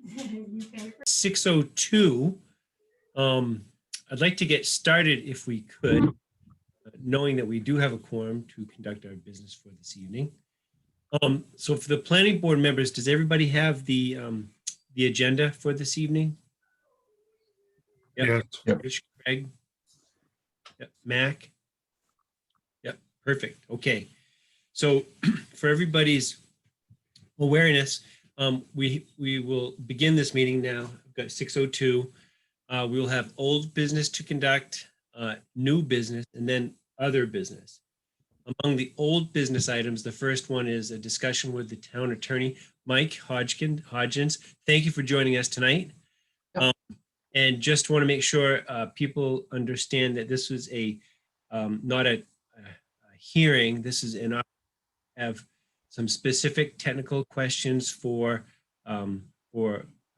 6:02. I'd like to get started if we could, knowing that we do have a quorum to conduct our business for this evening. So for the planning board members, does everybody have the agenda for this evening? Yep. Yes. Yep. Rich, Craig? Yep. Mac? Yep. Perfect. Okay. So for everybody's awareness, we will begin this meeting now. We've got 6:02. We will have old business to conduct, new business, and then other business. Among the old business items, the first one is a discussion with the town attorney, Mike Hodgins. Thank you for joining us tonight. Yep. And just want to make sure people understand that this was not a hearing. This is an have some specific technical questions for our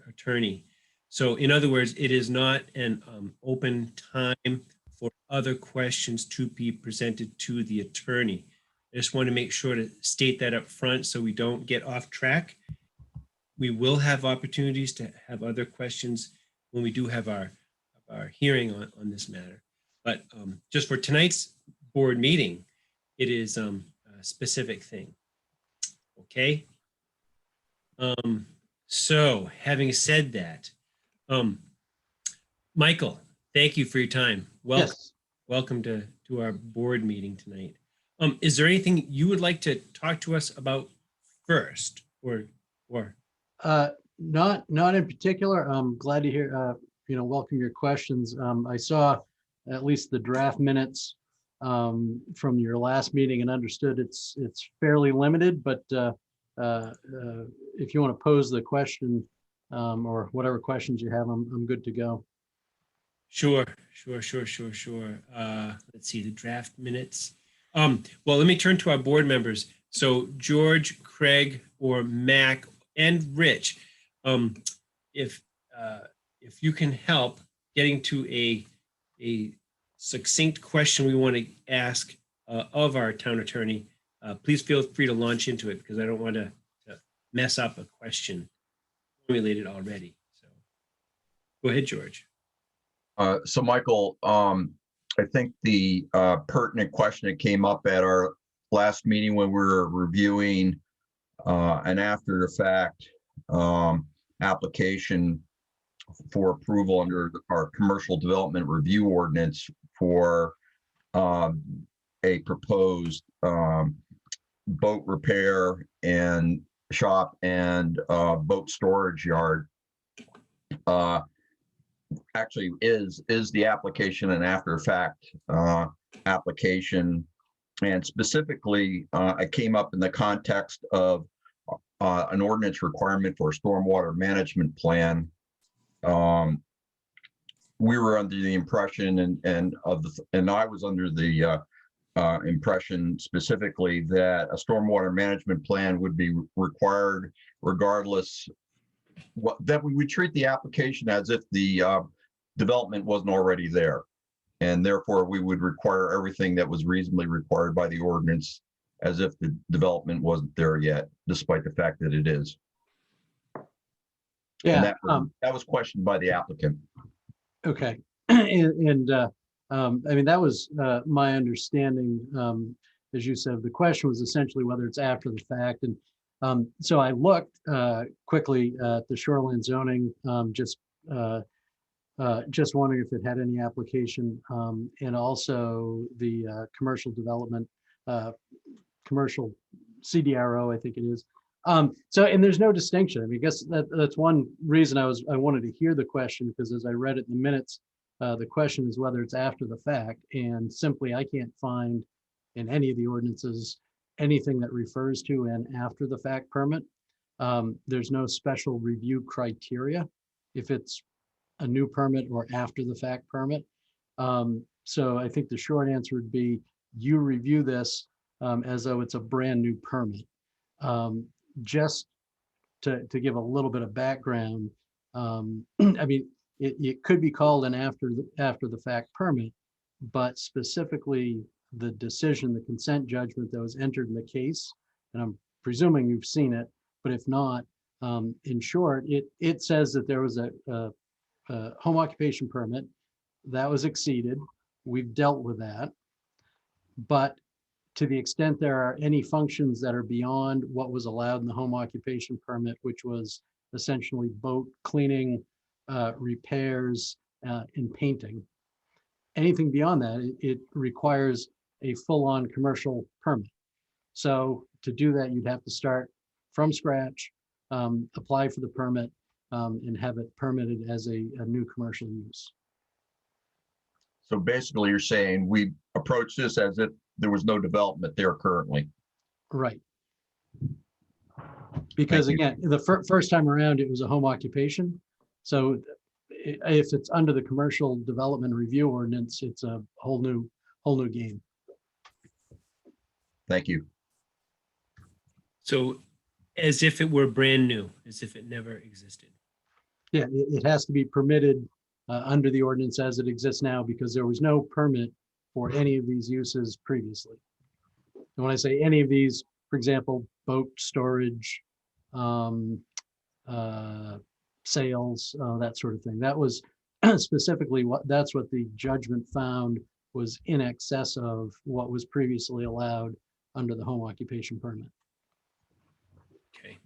attorney. So in other words, it is not an open time for other questions to be presented to the attorney. I just want to make sure to state that up front so we don't get off track. We will have opportunities to have other questions when we do have our hearing on this matter. But just for tonight's board meeting, it is a specific thing. Okay. So having said that, Michael, thank you for your time. Welcome. Yes. Welcome to our board meeting tonight. Is there anything you would like to talk to us about first, or? Not in particular. I'm glad to hear, welcome your questions. I saw at least the draft minutes from your last meeting and understood it's fairly limited, but if you want to pose the question or whatever questions you have, I'm good to go. Sure. Let's see the draft minutes. Well, let me turn to our board members. So George, Craig, or Mac, and Rich, if you can help getting to a succinct question we want to ask of our town attorney, please feel free to launch into it, because I don't want to mess up a question formulated already. So go ahead, George. So Michael, I think the pertinent question that came up at our last meeting when we were reviewing an after the fact application for approval under our commercial development review ordinance for a proposed boat repair and shop and boat storage yard. Actually is the application an after fact application, and specifically it came up in the context of an ordinance requirement for a stormwater management plan. We were under the impression and I was under the impression specifically that a stormwater management plan would be required regardless, that we would treat the application as if the development wasn't already there, and therefore we would require everything that was reasonably required by the ordinance as if the development wasn't there yet, despite the fact that it is. Yeah, and that was questioned by the applicant. okay. And I mean, that was my understanding. As you said, the question was essentially whether it's after the fact. And so I looked quickly at the shoreline zoning, just wondering if it had any application, and also the commercial development, commercial CDRO, I think it is. So, and there's no distinction. I mean, I guess that's one reason I wanted to hear the question, because as I read it in the minutes, the question is whether it's after the fact, and simply I can't find in any of the ordinances anything that refers to an after the fact permit. There's no special review criteria if it's a new permit or after the fact permit. So I think the short answer would be you review this as though it's a brand new permit. Just to give a little bit of background, I mean, it could be called an after the fact permit, but specifically the decision, the consent judgment that was entered in the case, and I'm presuming you've seen it, but if not, In short, it says that there was a home occupation permit that was exceeded. We've dealt with that. But to the extent there are any functions that are beyond what was allowed in the home occupation permit, which was essentially boat cleaning, repairs, and painting, anything beyond that, it requires a full-on commercial permit. So to do that, you'd have to start from scratch, apply for the permit, and have it permitted as a new commercial use. So basically, you're saying we approach this as if there was no development there currently. Right. Because Thank you. again, the first time around, it was a home occupation. So if it's under the commercial development review ordinance, it's a whole new game. Thank you. So as if it were brand new, as if it never existed. Yeah, it has to be permitted under the ordinance as it exists now, because there was no permit for any of these uses previously. And when I say any of these, for example, boat storage, sales, that sort of thing. That was specifically that's what the judgment found was in excess of what was previously allowed under the home occupation permit. Okay.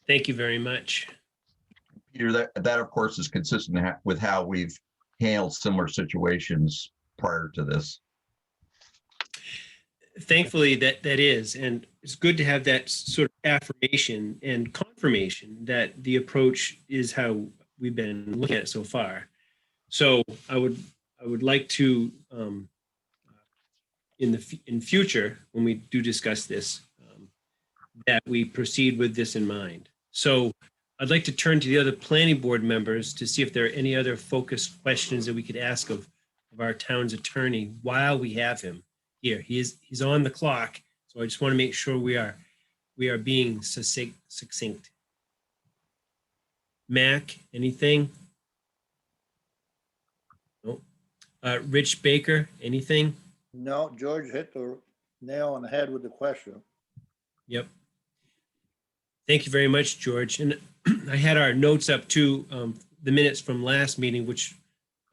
Thank you very much. Peter, that of course is consistent with how we've handled similar situations prior to this. Thankfully, that is, and it's good to have that sort of affirmation and confirmation that the approach is how we've been looking at it so far. So I would like to, in future, when we do discuss this, that we proceed with this in mind. So I'd like to turn to the other planning board members to see if there are any other focused questions that we could ask of our town's attorney while we have him here. He's on the clock, so I just want to make sure we are being succinct. Mac, anything? No. Rich Baker, anything? No, George hit the nail on the head with the question. Yep. Thank you very much, George. And I had our notes up to the minutes from last meeting, which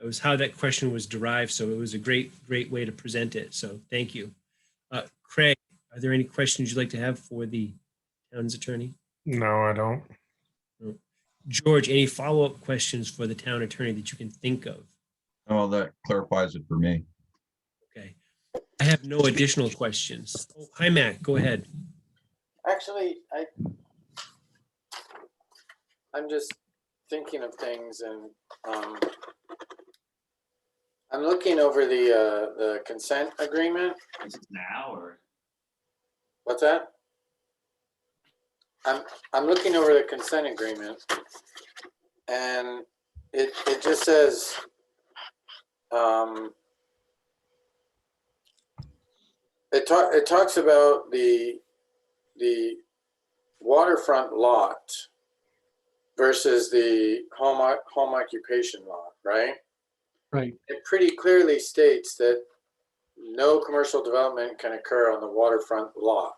was how that question was derived. So it was a great way to present it. So thank you. Craig, are there any questions you'd like to have for the town's attorney? No, I don't. No. George, any follow-up questions for the town attorney that you can think of? Oh, that clarifies it for me. Okay. I have no additional questions. Oh, hi, Matt. Go ahead. Actually, I'm just thinking of things, and I'm looking over the consent agreement. Is it now or? What's that? I'm looking over the consent agreement, and it just says it talks about the waterfront lot versus the home occupation lot, right? Right. It pretty clearly states that no commercial development can occur on the waterfront lot.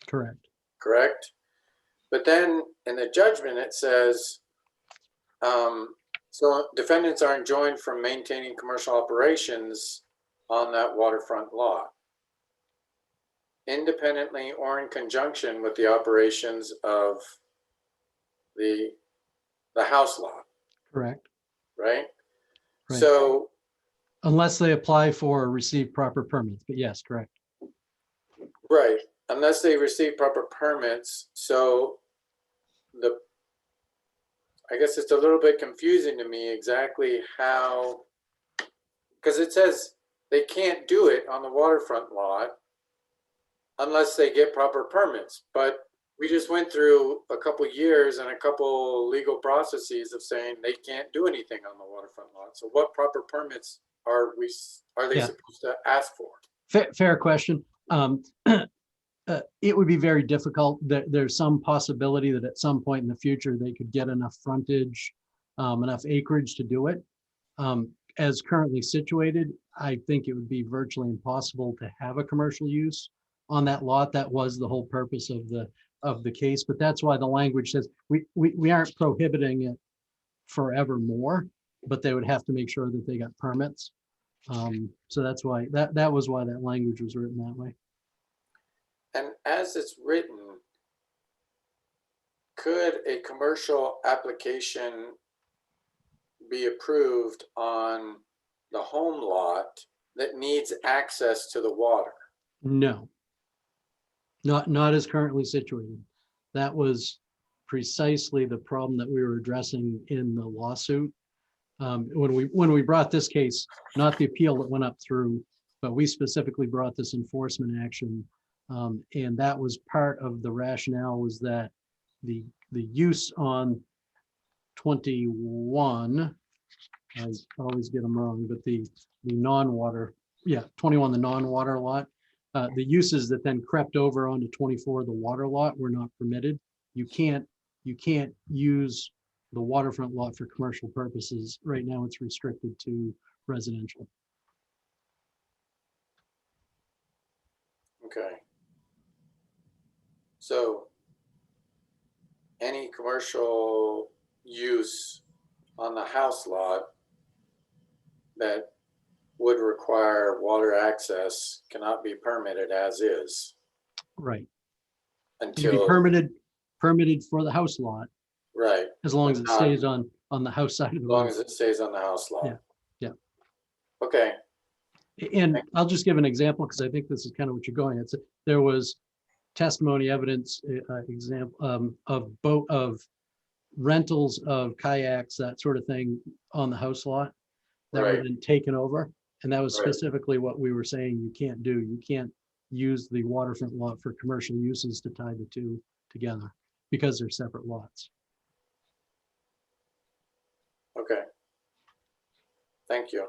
Correct. Correct? But then in the judgment, it says, so defendants are enjoined from maintaining commercial operations on that waterfront lot, independently or in conjunction with the operations of the house lot. Correct. Right? Right. So Unless they apply for or receive proper permits, but yes, correct. right, unless they receive proper permits. So I guess it's a little bit confusing to me exactly how, because it says they can't do it on the waterfront lot unless they get proper permits. But we just went through a couple years and a couple legal processes of saying they can't do anything on the waterfront lot. So what proper permits are they Yeah. supposed to ask for? Fair question. It would be very difficult. There's some possibility that at some point in the future, they could get enough frontage, enough acreage to do it. As currently situated, I think it would be virtually impossible to have a commercial use on that lot. That was the whole purpose of the of the case, but that's why the language says we aren't prohibiting it forevermore, but they would have to make sure that they got permits. So that's why that was why that language was written that way. And as it's written, could a commercial application be approved on the home lot that needs access to the water? No, not as currently situated. That was precisely the problem that we were addressing in the lawsuit. When we brought this case, not the appeal that went up through, but we specifically brought this enforcement action. And that was part of the rationale, was that the use on 21, I always get them wrong, but the non-water, 21, the non-water lot, the uses that then crept over onto 24, the water lot, were not permitted. You can't use the waterfront lot for commercial purposes. Right now, it's restricted to residential. Okay. So any commercial use on the house lot that would require water access cannot be permitted as is Right. It can be until, permitted for the house lot, right, as long as it Not- stays on the house side of as the long road. as it stays on the house lot. Yeah. Okay, And I'll just give an example, because I think this is kind of what you're going at. So there was testimony, evidence, example of rentals of kayaks, that sort of thing, on the house lot that were Right. then taken over. And that was Right. specifically what we were saying you can't do. You can't use the waterfront lot for commercial uses to tie the two together, because they're separate lots. okay. Thank you.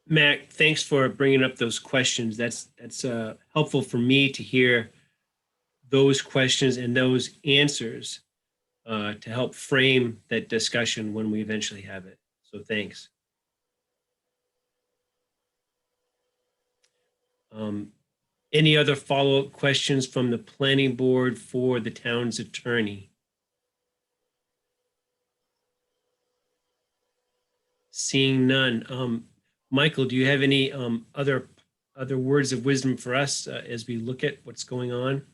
Mac, thanks for bringing up those questions. That's helpful for me to hear those questions and those answers to help frame that discussion when we eventually have it. So thanks. Any other follow-up questions from the planning board for the town's attorney? Seeing none. Michael, do you have any other words of wisdom for us as we look at what's going on?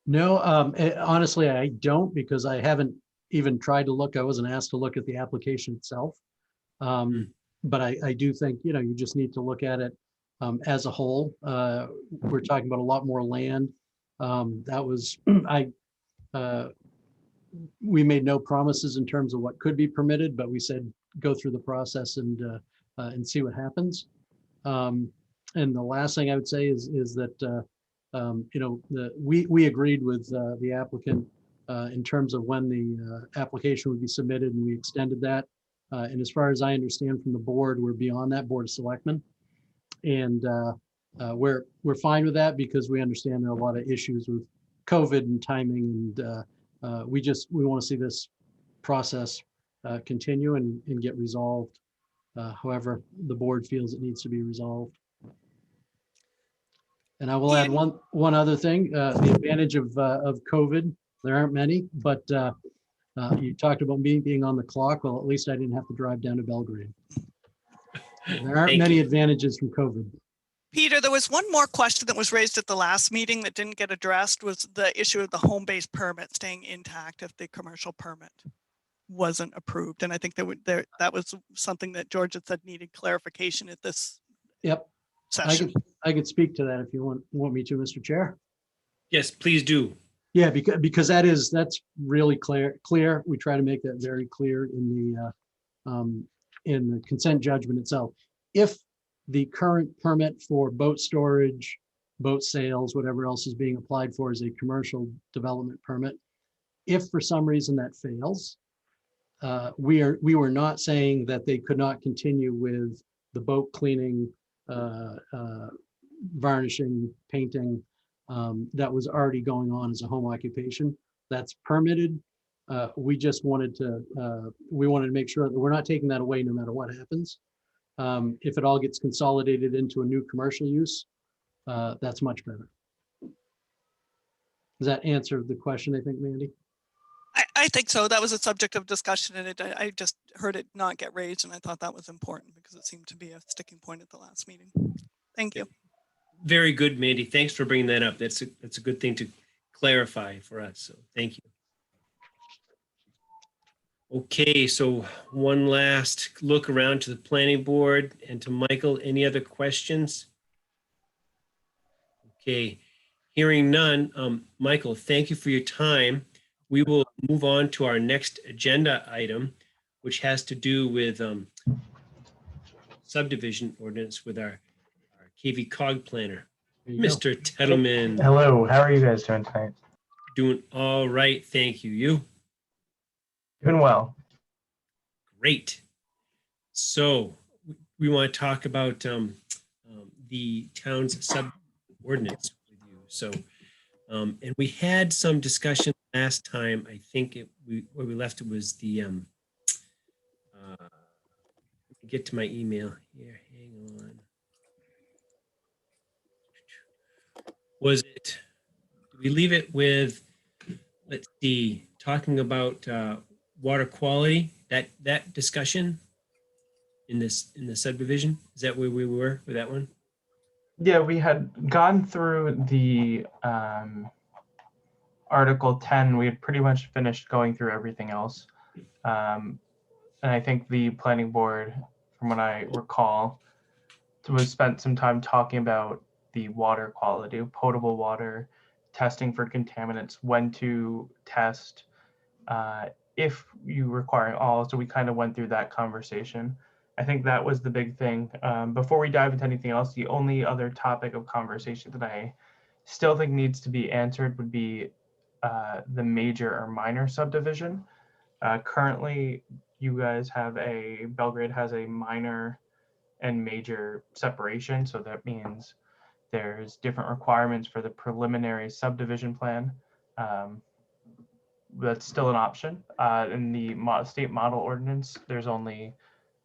No, honestly, I don't, because I haven't even tried to look. I wasn't asked to look at the application itself. But I do think, you just need to look at it as a whole. We're talking about a lot more land. That was, we made no promises in terms of what could be permitted, but we said, go through the process and see what happens. And the last thing I would say is that, we agreed with the applicant in terms of when the application would be submitted, and we extended that. And as far as I understand from the board, we're beyond that, Board of Selectmen. And we're fine with that, because we understand there are a lot of issues with COVID and timing, and we want to see this process continue and get resolved however the board feels it needs to be resolved. And I will add one other thing, the advantage of COVID, there aren't many, but you talked about me being on the clock. Well, at least I didn't have to drive down to Belgrade. There aren't Thank many you. advantages from COVID. Peter, there was one more question that was raised at the last meeting that didn't get addressed, was the issue of the home-based permit staying intact if the commercial permit wasn't approved. And I think that was something that George had said needed clarification at this Yep, session. I could speak to that if you want me to, Mr. Chair. Yes, please do. Yeah, because that's really clear. We try to make that very clear in the consent judgment itself. If the current permit for boat storage, boat sales, whatever else is being applied for is a commercial development permit, if for some reason that fails, we were not saying that they could not continue with the boat cleaning, varnishing, painting, that was already going on as a home occupation. That's permitted. We just wanted to make sure that we're not taking that away no matter what happens. If it all gets consolidated into a new commercial use, that's much better. Does that answer the question, I think, Mandy? I think so. That was a subject of discussion and I just heard it not get raised and I thought that was important because it seemed to be a sticking point at the last meeting. Thank you. Very good, Mandy. Thanks for bringing that up. That's a good thing to clarify for us. So thank you. Okay, so one last look around to the planning board and to Michael. Any other questions? Okay, hearing none. Michael, thank you for your time. We will move on to our next agenda item, which has to do with subdivision ordinance with our KV Cog planner, There you go. Mr. Tettleman. Hello, how are you guys doing tonight? Doing all right, thank you. You? Doing well. Great. So we want to talk about the town's sub ordinance with you. So, and we had some discussion last time. I think where we left it was the, let me get to my email here. Hang on. Was it, did we leave it with, let's see, talking about water quality, that discussion in the subdivision? Is that where we were with that one? Yeah, we had gone through the Article 10. We had pretty much finished going through everything else. And I think the planning board, from what I recall, was spent some time talking about the water quality, potable water, testing for contaminants, when to test, if you require all. So we kind of went through that conversation. I think that was the big thing. Before we dive into anything else, the only other topic of conversation that I still think needs to be answered would be the major or minor subdivision. Currently, you guys have Belgrade has a minor and major separation. So that means there's different requirements for the preliminary subdivision plan. That's still an option. In the state model ordinance, there's only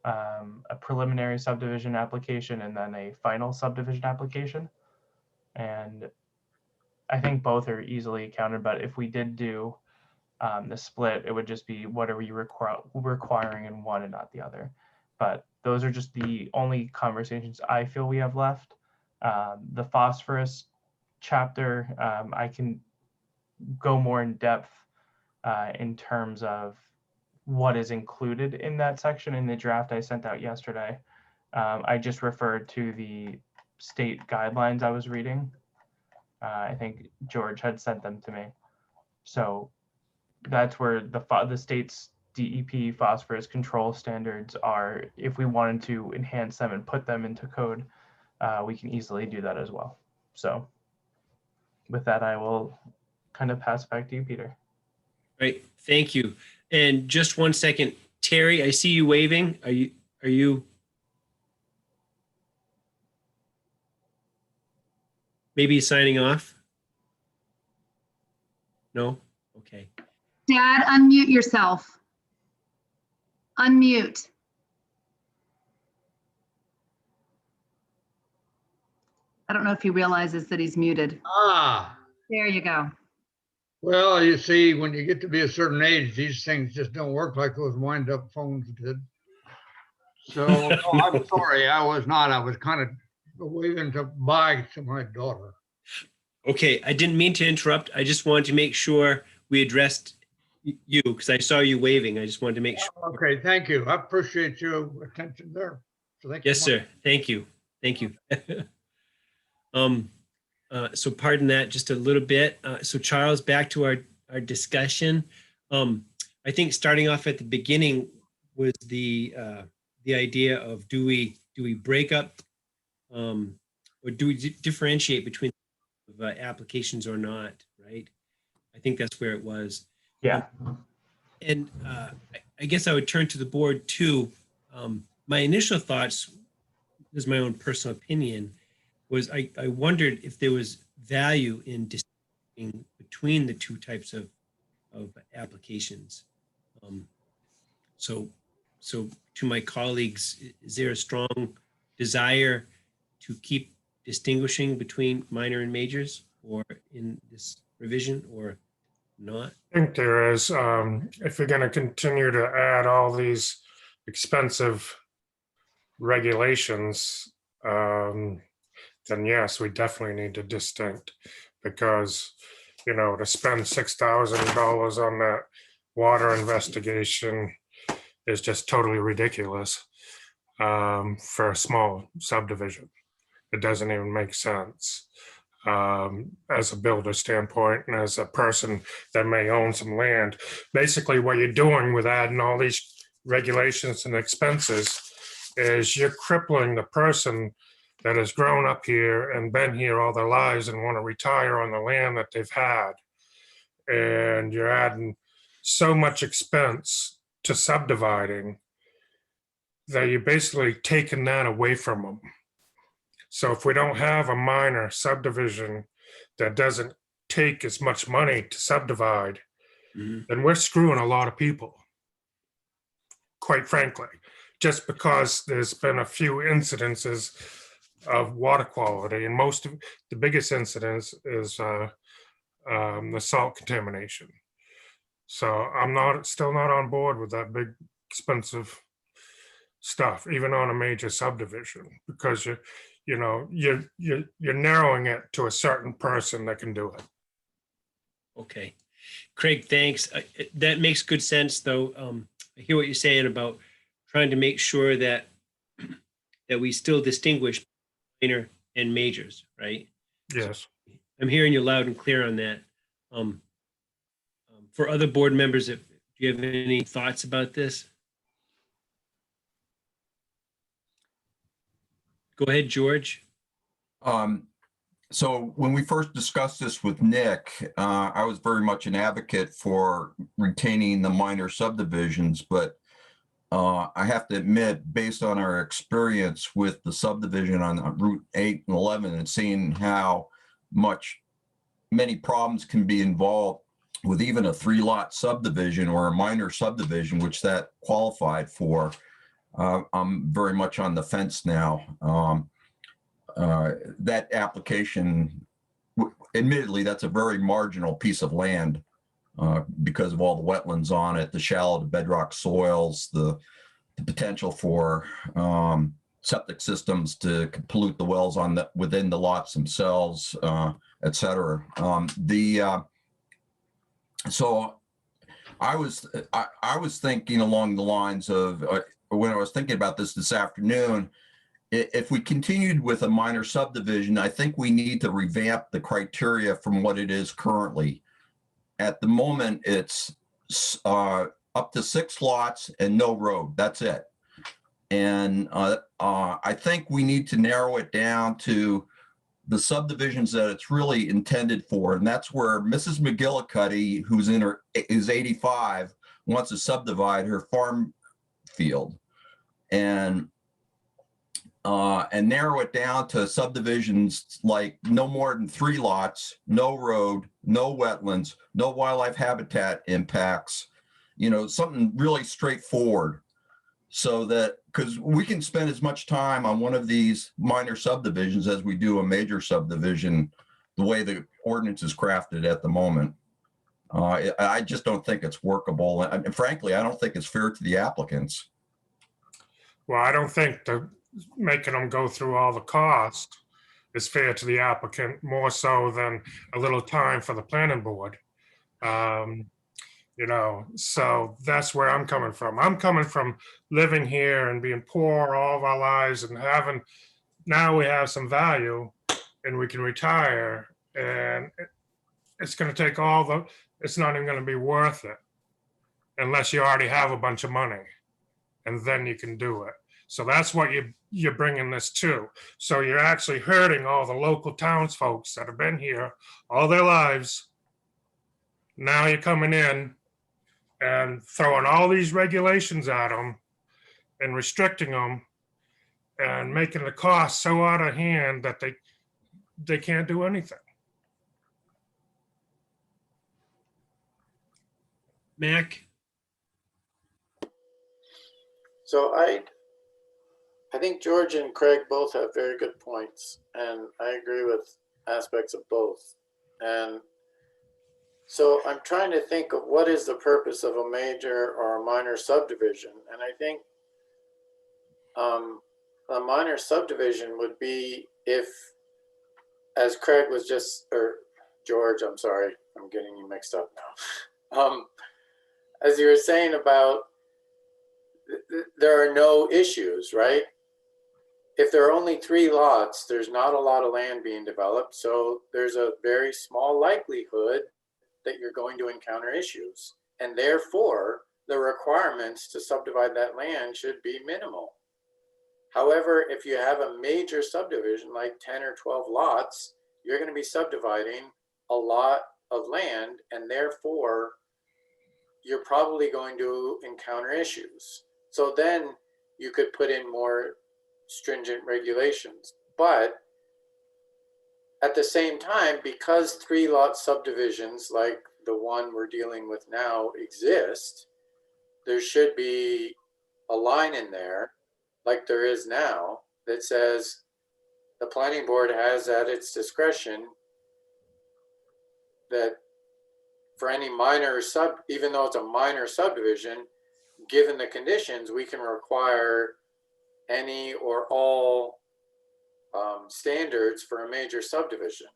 a preliminary subdivision application and then a final subdivision application. And I think both are easily accounted, but if we did do the split, it would just be what are we requiring in one and not the other. But those are just the only conversations I feel we have left. The phosphorus chapter, I can go more in depth in terms of what is included in that section in the draft I sent out yesterday. I just referred to the state guidelines I was reading. I think George had sent them to me. So that's where the state's DEP phosphorus control standards are. If we wanted to enhance them and put them into code, we can easily do that as well. So with that, I will kind of pass back to you, Peter. Great, thank you. And just 1 second, Terry, I see you waving. Are you maybe signing off? No? Okay. Dad, unmute yourself. Unmute. I don't know if he realizes that he's muted. Ah, There you go. well, you see, when you get to be a certain age, these things just don't work like those wind-up phones did. So no, I'm sorry, I was not. I was kind of waving goodbye to my daughter. Okay, I didn't mean to interrupt. I just wanted to make sure we addressed you because I saw you waving. I just wanted to make sure. Okay, thank you. I appreciate your attention there. So thank you. Yes, sir. Thank you. Thank you. So pardon that just a little bit. So Charles, back to our discussion. I think starting off at the beginning was the idea of do we break up or do we differentiate between applications or not, right? I think that's where it was. Yeah. And I guess I would turn to the board too. My initial thoughts, this is my own personal opinion, was I wondered if there was value in distinguishing between the two types of applications. So to my colleagues, is there a strong desire to keep distinguishing between minor and majors? or in this revision or not? I think there is, if you're gonna continue to add all these expensive regulations, then yes, we definitely need to distinct. Because, you know, to spend $6,000 on that water investigation is just totally ridiculous, for a small subdivision. It doesn't even make sense, as a builder standpoint and as a person that may own some land. Basically, what you're doing with adding all these regulations and expenses is you're crippling the person that has grown up here and been here all their lives and want to retire on the land that they've had. And you're adding so much expense to subdividing that you're basically taking that away from them. So if we don't have a minor subdivision that doesn't take as much money to subdivide, then we're screwing a lot of people, quite frankly, just because there's been a few incidences of water quality, and most of the biggest incidence is the salt contamination. So I'm still not on board with that big expensive stuff, even on a major subdivision, because you're narrowing it to a certain person that can do it. Okay. Craig, thanks. That makes good sense, though. I hear what you're saying about trying to make sure that we still distinguish minor and majors, right? Yes. I'm hearing you loud and clear on that. For other board members, do you have any thoughts about this? Go ahead, George. So when we first discussed this with Nick, I was very much an advocate for retaining the minor subdivisions, but I have to admit, based on our experience with the subdivision on Route 8 and 11 and seeing how many problems can be involved with even a 3-lot subdivision or a minor subdivision, which that qualified for, I'm very much on the fence now. That application, admittedly, that's a very marginal piece of land because of all the wetlands on it, the shallow to bedrock soils, the potential for septic systems to pollute the wells within the lots themselves, et cetera. So I was thinking along the lines of when I was thinking about this afternoon, if we continued with a minor subdivision, I think we need to revamp the criteria from what it is currently. At the moment, it's up to 6 lots and no road. That's it. And I think we need to narrow it down to the subdivisions that it's really intended for. And that's where Mrs. McGillicuddy, who's is 85, wants to subdivide her farm field. And narrow it down to subdivisions like no more than 3 lots, no road, no wetlands, no wildlife habitat impacts, something really straightforward. So that, because we can spend as much time on one of these minor subdivisions as we do a major subdivision, the way the ordinance is crafted at the moment. I just don't think it's workable. And frankly, I don't think it's fair to the applicants. Well, I don't think making them go through all the cost is fair to the applicant, more so than a little time for the planning board. So that's where I'm coming from. I'm coming from living here and being poor all of our lives and now we have some value and we can retire, and it's going to take it's not even going to be worth it unless you already have a bunch of money, and then you can do it. So that's what you're bringing this to. So you're actually hurting all the local townsfolk that have been here all their lives. Now you're coming in and throwing all these regulations at them and restricting them and making the cost so out of hand that they can't do anything. Mac? So I think George and Craig both have very good points, and I agree with aspects of both. And so I'm trying to think of what is the purpose of a major or a minor subdivision. And I think a minor subdivision would be if, as Craig was just, or George, I'm sorry, I'm getting you mixed up now. As you were saying about there are no issues, right? If there are only 3 lots, there's not a lot of land being developed. So there's a very small likelihood that you're going to encounter issues. And therefore, the requirements to subdivide that land should be minimal. However, if you have a major subdivision like 10 or 12 lots, you're going to be subdividing a lot of land, and therefore you're probably going to encounter issues. So then you could put in more stringent regulations. But at the same time, because 3-lot subdivisions like the one we're dealing with now exist, there should be a line in there, like there is now, that says the planning board has at its discretion that for any minor even though it's a minor subdivision, given the conditions, we can require any or all standards for a major subdivision.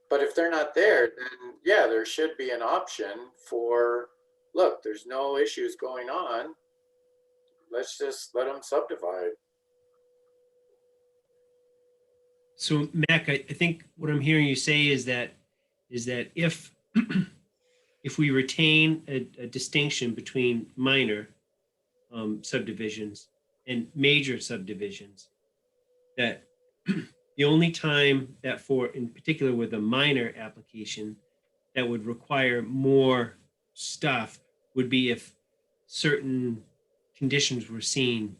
But if they're not there, then yeah, there should be an option for, look, there's no issues going on. Let's just let them subdivide. So Mac, I think what I'm hearing you say is that if if we retain a distinction between minor subdivisions and major subdivisions, that the only time that in particular with a minor application that would require more stuff would be if certain conditions were seen,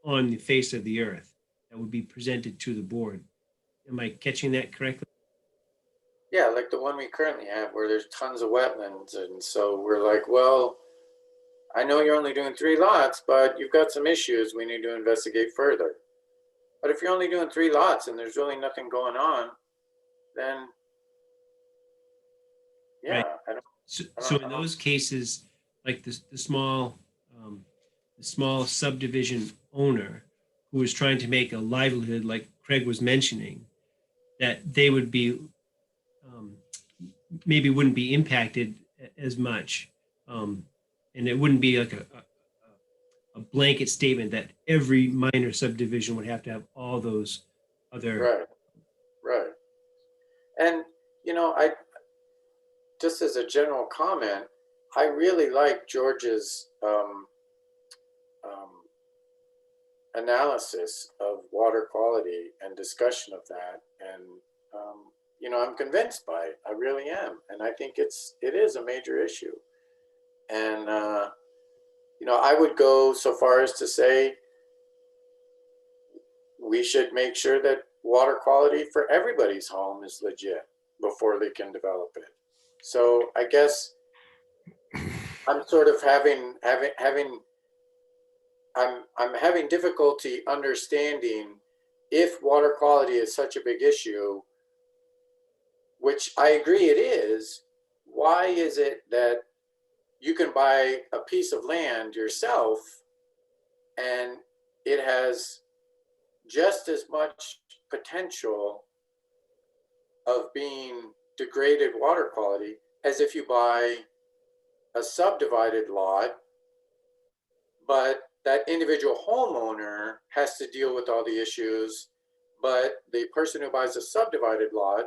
on the face of the earth that would be presented to the board. Am I catching that correctly? Yeah, like the one we currently have where there's tons of wetlands. And so we're like, well, I know you're only doing 3 lots, but you've got some issues we need to investigate further. But if you're only doing 3 lots and there's really nothing going on, then yeah, Right. I don't, So in those cases, like the small subdivision owner who is trying to make a livelihood, like Craig was mentioning, that they would be maybe wouldn't be impacted as much, and it wouldn't be like a blanket statement that every minor subdivision would have to have all those other. Right. And I just as a general comment, I really like George's analysis of water quality and discussion of that. And, I'm convinced by it. I really am. And I think it is a major issue. And, I would go so far as to say we should make sure that water quality for everybody's home is legit before they can develop it. So I guess I'm sort of I'm having difficulty understanding if water quality is such a big issue, which I agree it is. Why is it that you can buy a piece of land yourself and it has just as much potential of being degraded water quality as if you buy a subdivided lot, but that individual homeowner has to deal with all the issues, but the person who buys a subdivided lot,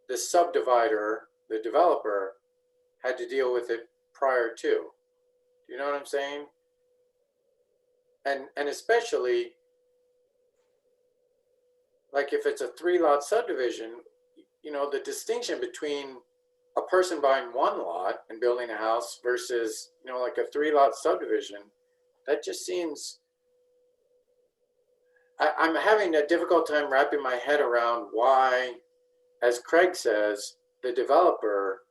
the subdivider, the developer, had to deal with it prior to. Do you know what I'm saying? And especially, like if it's a 3-lot subdivision, the distinction between a person buying 1 lot and building a house versus, like a 3-lot subdivision, that just seems, I'm having a difficult time wrapping my head around why, as Craig says, the developer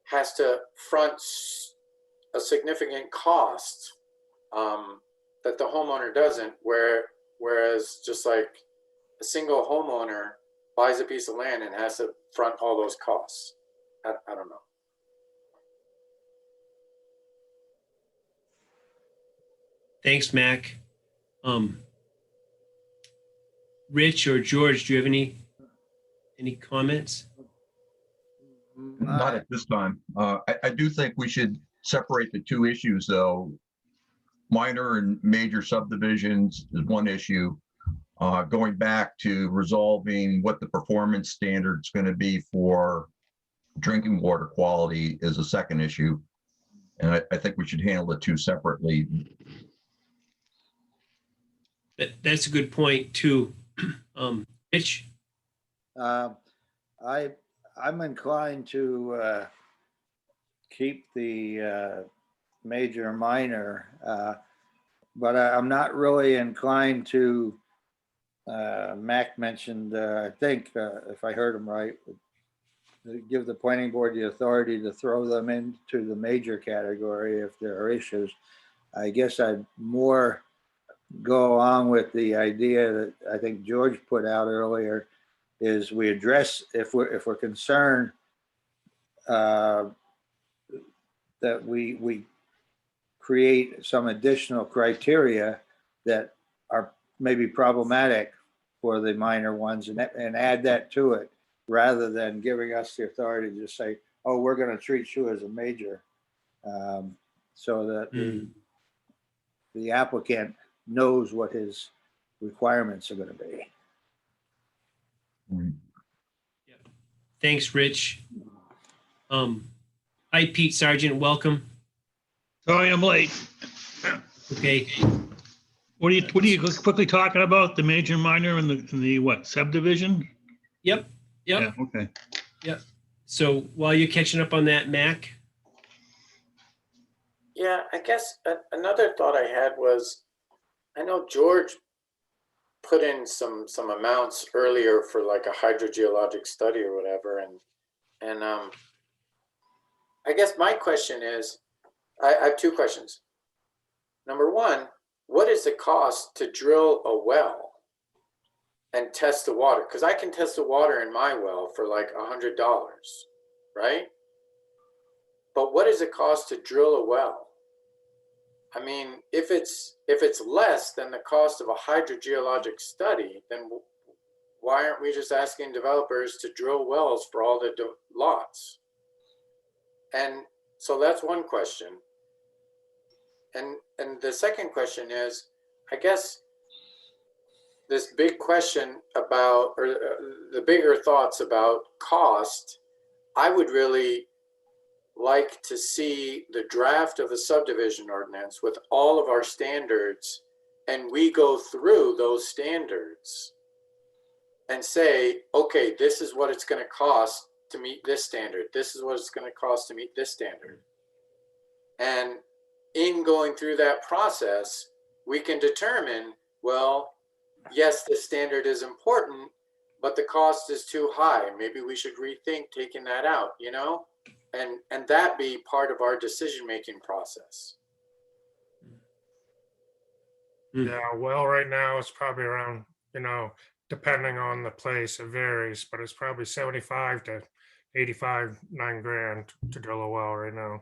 has to front a significant cost that the homeowner doesn't, whereas just like a single homeowner buys a piece of land and has to front all those costs. I don't know. Thanks, Mac. Rich or George, do you have any comments? Not at this time. I do think we should separate the two issues, though. Minor and major subdivisions is one issue. Going back to resolving what the performance standard's going to be for drinking water quality is a second issue. And I think we should handle the two separately. That's a good point too. Rich? I'm inclined to keep the major and minor, but I'm not really inclined to, Mac mentioned, I think, if I heard him right, give the planning board the authority to throw them into the major category if there are issues. I guess I'd more go along with the idea that I think George put out earlier, is we address, if we're concerned that we create some additional criteria that are maybe problematic for the minor ones, and add that to it, rather than giving us the authority to just say, oh, we're going to treat you as a major, so that the applicant knows what his requirements are going to be. Thanks, Rich. Hi, Pete Sargent, welcome. Sorry, I'm late. Okay. What are you quickly talking about? The major and minor and the what, subdivision? Yep. Yeah, okay. Yep. So while you're catching up on that, Mac? Yeah, I guess another thought I had was, I know George put in some amounts earlier for like a hydrogeologic study or whatever, and I guess my question is, I have two questions. Number one, what is the cost to drill a well and test the water? Because I can test the water in my well for like $100, right? But what is the cost to drill a well? I mean, if it's less than the cost of a hydrogeologic study, then why aren't we just asking developers to drill wells for all the lots? And so that's one question. And the second question is, I guess this big question about, or the bigger thoughts about cost, I would really like to see the draft of the subdivision ordinance with all of our standards, and we go through those standards and say, okay, this is what it's going to cost to meet this standard. This is what it's going to cost to meet this standard. And in going through that process, we can determine, well, yes, the standard is important, but the cost is too high. Maybe we should rethink taking that out, you know? And that be part of our decision-making process. Yeah, well, right now it's probably around, depending on the place, it varies, but it's probably 75 to 85, $9,000 to drill a well right now.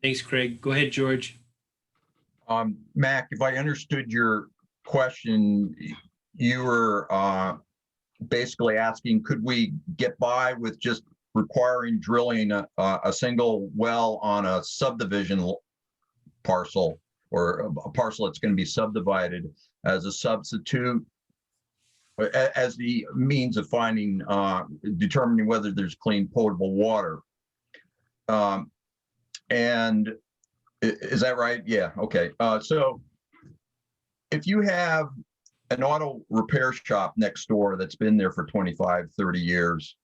Thanks, Craig. Go ahead, George. Mac, if I understood your question, you were basically asking, could we get by with just requiring drilling a single well on a subdivision parcel, or a parcel that's going to be subdivided, as a substitute, as the means of finding, determining whether there's clean potable water? And is that right? Yeah, okay. So if you have an auto repair shop next door that's been there for 25, 30 years,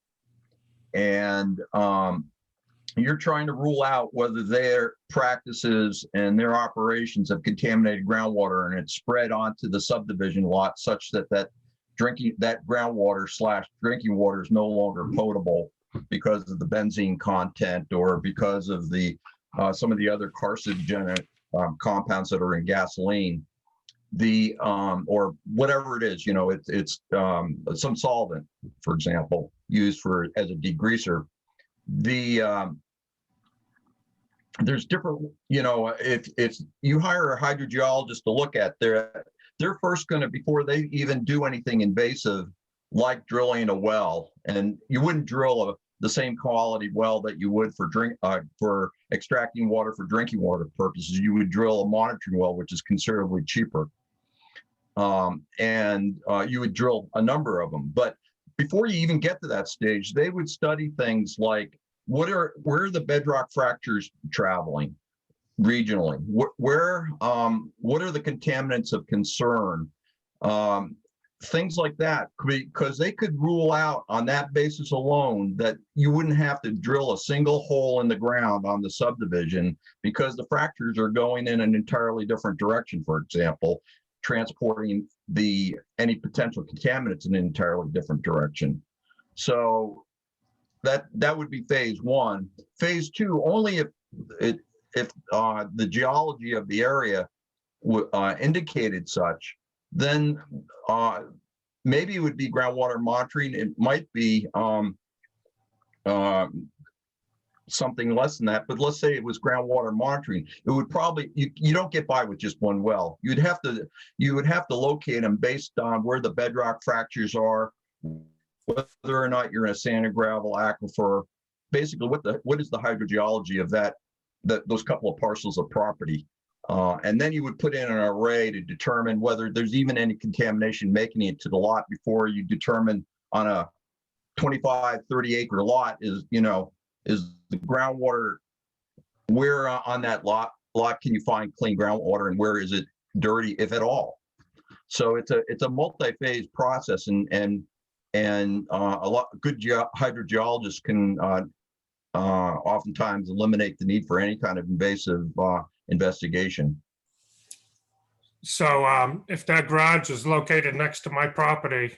and you're trying to rule out whether their practices and their operations have contaminated groundwater, and it's spread onto the subdivision lot such that that groundwater / drinking water is no longer potable because of the benzene content, or because of the some of the other carcinogenic compounds that are in gasoline. or whatever it is, it's some solvent, for example, used as a degreaser. There's different, if you hire a hydrogeologist to look at, they're first going to, before they even do anything invasive, like drilling a well, and you wouldn't drill the same quality well that you would for extracting water for drinking water purposes. You would drill a monitoring well, which is considerably cheaper. And you would drill a number of them. But before you even get to that stage, they would study things like where are the bedrock fractures traveling regionally? What are the contaminants of concern? Things like that, because they could rule out on that basis alone that you wouldn't have to drill a single hole in the ground on the subdivision because the fractures are going in an entirely different direction, for example, transporting any potential contaminants in an entirely different direction. So that would be phase one. Phase two, only if the geology of the area indicated such, then maybe it would be groundwater monitoring. It might be something less than that, but let's say it was groundwater monitoring. It would probably, you don't get by with just one well. You would have to locate them based on where the bedrock fractures are, whether or not you're in a sand and gravel aquifer. Basically, what is the hydrogeology of those couple of parcels of property? And then you would put in an array to determine whether there's even any contamination making it to the lot before you determine on a 25, 30 acre lot is the groundwater, where on that lot can you find clean groundwater and where is it dirty, if at all? So it's a multi-phase process, and a lot good hydrogeologists can oftentimes eliminate the need for any kind of invasive investigation. So if that garage is located next to my property,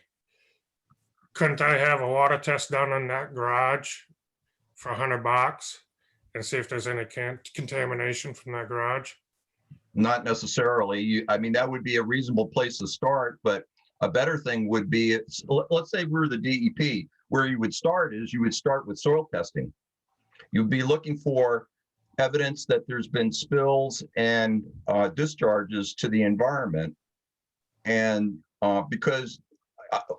couldn't I have a water test done on that garage for $100 and see if there's any contamination from that garage? Not necessarily. I mean, that would be a reasonable place to start, but a better thing would be, let's say we're the DEP, where you would start with soil testing. You'd be looking for evidence that there's been spills and discharges to the environment. And because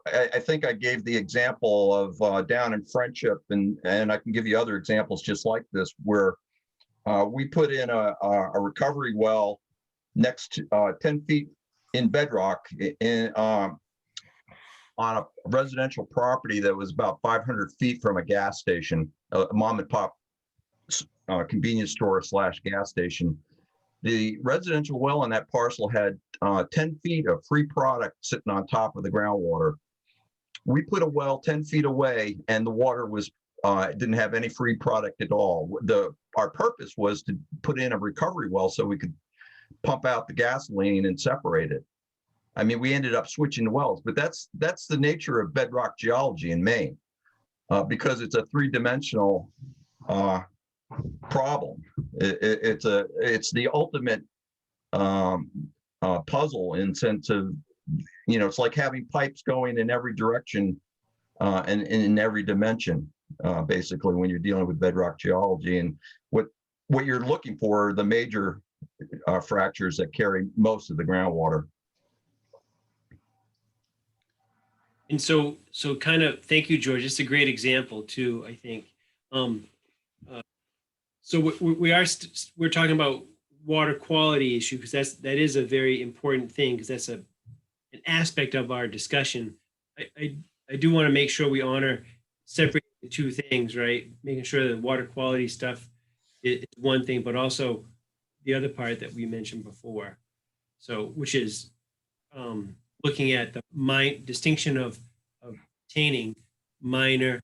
I think I gave the example of down in Friendship, and I can give you other examples just like this, where we put in a recovery well next to 10 feet in bedrock on a residential property that was about 500 feet from a gas station, a mom and pop convenience store / gas station. The residential well on that parcel had 10 feet of free product sitting on top of the groundwater. We put a well 10 feet away and the water was didn't have any free product at all. Our purpose was to put in a recovery well so we could pump out the gasoline and separate it. I mean, we ended up switching the wells, but that's the nature of bedrock geology in Maine, because it's a three-dimensional problem. It's the ultimate puzzle in sense of, it's like having pipes going in every direction and in every dimension, basically, when you're dealing with bedrock geology. And what you're looking for are the major fractures that carry most of the groundwater. And so kind of, thank you, George. It's a great example too, I think. So we're talking about water quality issue, because that is a very important thing, because that's an aspect of our discussion. I do want to make sure we honor separate the two things, right? Making sure that water quality stuff is one thing, but also the other part that we mentioned before. So, which is looking at the distinction of obtaining minor,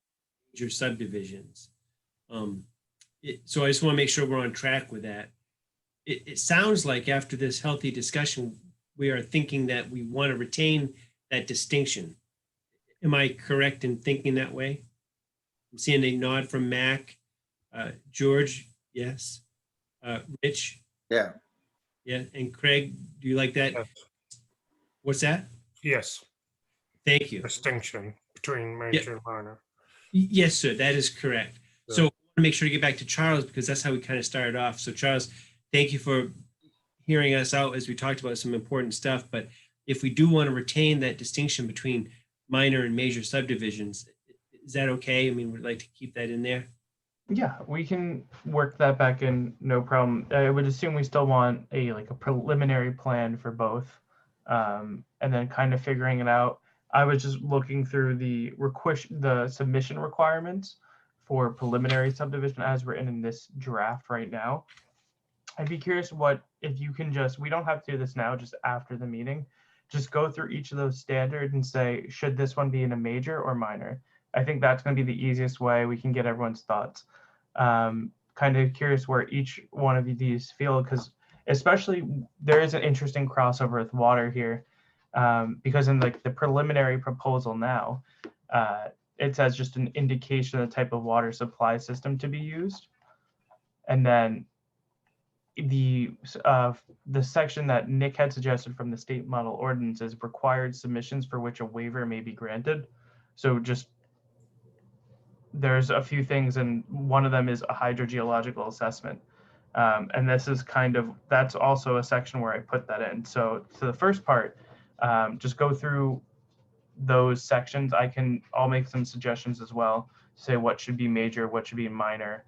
major subdivisions. So I just want to make sure we're on track with that. It sounds like after this healthy discussion, we are thinking that we want to retain that distinction. Am I correct in thinking that way? I'm seeing a nod from Mac. George, yes. Rich? Yeah. Yeah, and Craig, do you like that What's that? Yes, Thank you. distinction between major and minor. Yes, sir, that is correct. Yeah. So I want to make sure to get back to Charles because that's how we kind of started off. So Charles, thank you for hearing us out as we talked about some important stuff. But if we do want to retain that distinction between minor and major subdivisions, is that okay? I mean, we'd like to keep that in there. Yeah, we can work that back in, no problem. I would assume we still want a preliminary plan for both, and then kind of figuring it out. I was just looking through the submission requirements for preliminary subdivision as written in this draft right now. I'd be curious if you can we don't have to do this now, just after the meeting, just go through each of those standards and say, should this one be in a major or minor? I think that's going to be the easiest way we can get everyone's thoughts. Kind of curious where each one of these feel, because especially there is an interesting crossover with water here, because in the preliminary proposal now, it says just an indication of the type of water supply system to be used. And then the section that Nick had suggested from the state model ordinance is required submissions for which a waiver may be granted. So just there's a few things, and one of them is a hydrogeological assessment. And this is that's also a section where I put that in. So to the first part, just go through those sections. I'll make some suggestions as well, say what should be major, what should be minor.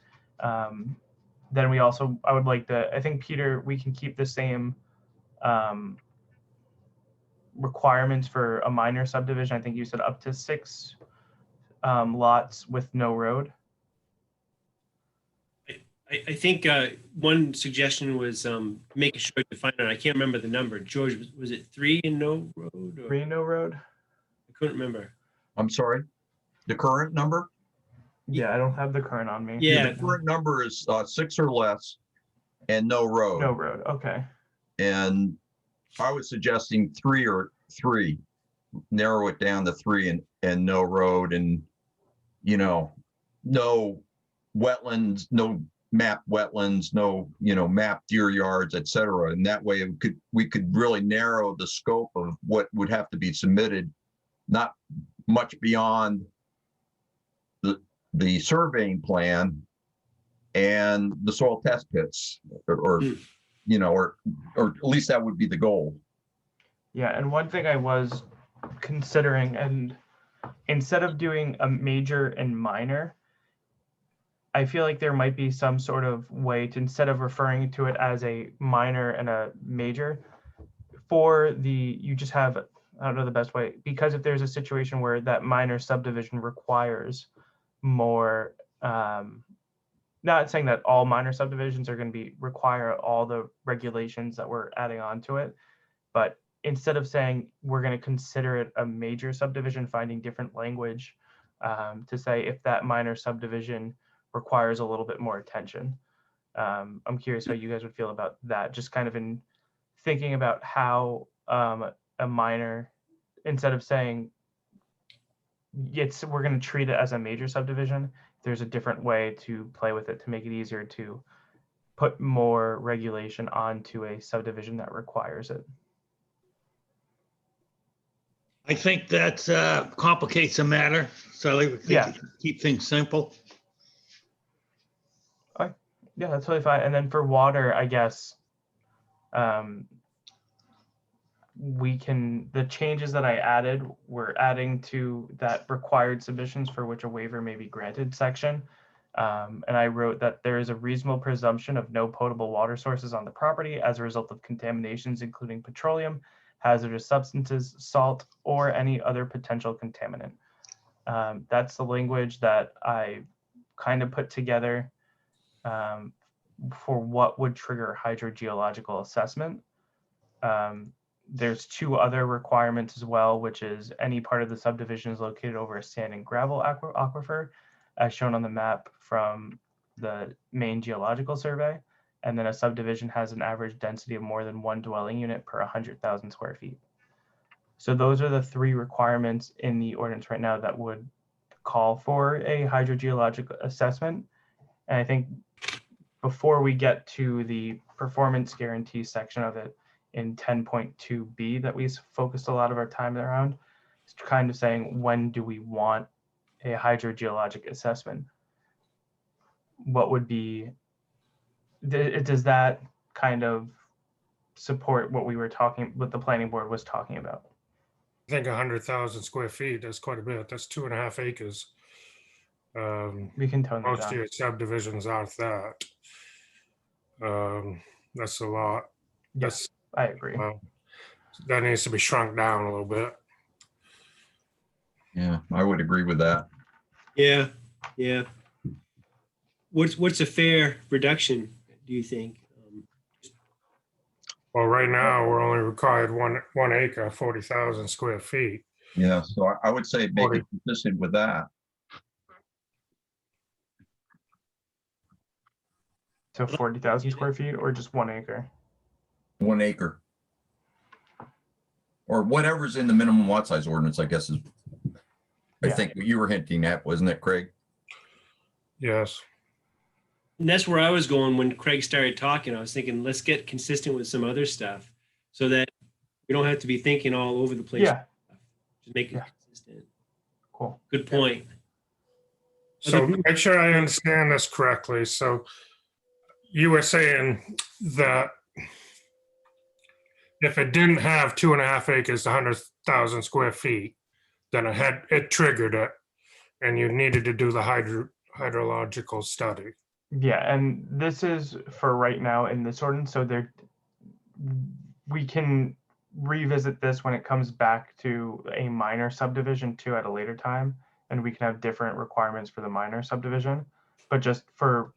Then I would like I think, Peter, we can keep the same requirements for a minor subdivision. I think you said up to 6 lots with no road. I think one suggestion was making sure to find out. I can't remember the number. George, was it 3 and no road? Or? 3 no road? I couldn't remember. I'm sorry, the current number? Yeah, I don't have the current on me. Yeah. The current number is 6 or less and no road. No road, okay. And I was suggesting 3, narrow it down to 3 and no road, and, no wetlands, no mapped wetlands, no, mapped deer yards, et cetera. And that way we could really narrow the scope of what would have to be submitted, not much beyond the surveying plan and the soil test pits, or at least that would be the goal. Yeah, and one thing I was considering, and instead of doing a major and minor, I feel like there might be some sort of way to, instead of referring to it as a minor and a major, you just have, I don't know the best way, because if there's a situation where that minor subdivision requires more, not saying that all minor subdivisions are going to require all the regulations that we're adding on to it, but instead of saying we're going to consider it a major subdivision, finding different language to say if that minor subdivision requires a little bit more attention. I'm curious how you guys would feel about that, just kind of in thinking about how a minor, instead of saying we're going to treat it as a major subdivision, there's a different way to play with it to make it easier to put more regulation onto a subdivision that requires it. I think that complicates the matter. So I think Yeah. keep things simple. Yeah, that's totally fine. And then for water, I guess the changes that I added, we're adding to that required submissions for which a waiver may be granted section. And I wrote that there is a reasonable presumption of no potable water sources on the property as a result of contaminations, including petroleum, hazardous substances, salt, or any other potential contaminant. That's the language that I kind of put together for what would trigger hydrogeological assessment. There's 2 other requirements as well, which is any part of the subdivision is located over a sand and gravel aquifer, as shown on the map from the main geological survey. And then a subdivision has an average density of more than 1 dwelling unit per 100,000 square feet. So those are the 3 requirements in the ordinance right now that would call for a hydrogeologic assessment. And I think before we get to the performance guarantee section of it, in 10.2B that we focused a lot of our time around. It's kind of saying, when do we want a hydrogeologic assessment? What would be, does that kind of support what the planning board was talking about? I think 100,000 square feet, that's quite a bit. That's 2.5 acres. We can tone that Most of down. your subdivisions aren't that. That's a lot. Yes, I agree. That needs to be shrunk down a little bit. Yeah, I would agree with that. Yeah, yeah. What's a fair reduction, do you think? Well, right now, we're only required one acre, 40,000 square feet. Yeah, so I would say make it consistent with that. So 40,000 square feet or just 1 acre? 1 acre. Or whatever's in the minimum lot size ordinance, I guess is, I Yeah. think what you were hinting at, wasn't it, Craig? Yes. And that's where I was going when Craig started talking. I was thinking, let's get consistent with some other stuff so that we don't have to be thinking all over the place. Yeah, Just make it Yeah. consistent. cool. Good point. So make sure I understand this correctly. So you were saying that if it didn't have 2.5 acres, 100,000 square feet, then it triggered it, and you needed to do the hydrological study. Yeah, and this is for right now in this ordinance, so we can revisit this when it comes back to a minor subdivision too at a later time, and we can have different requirements for the minor subdivision. But just for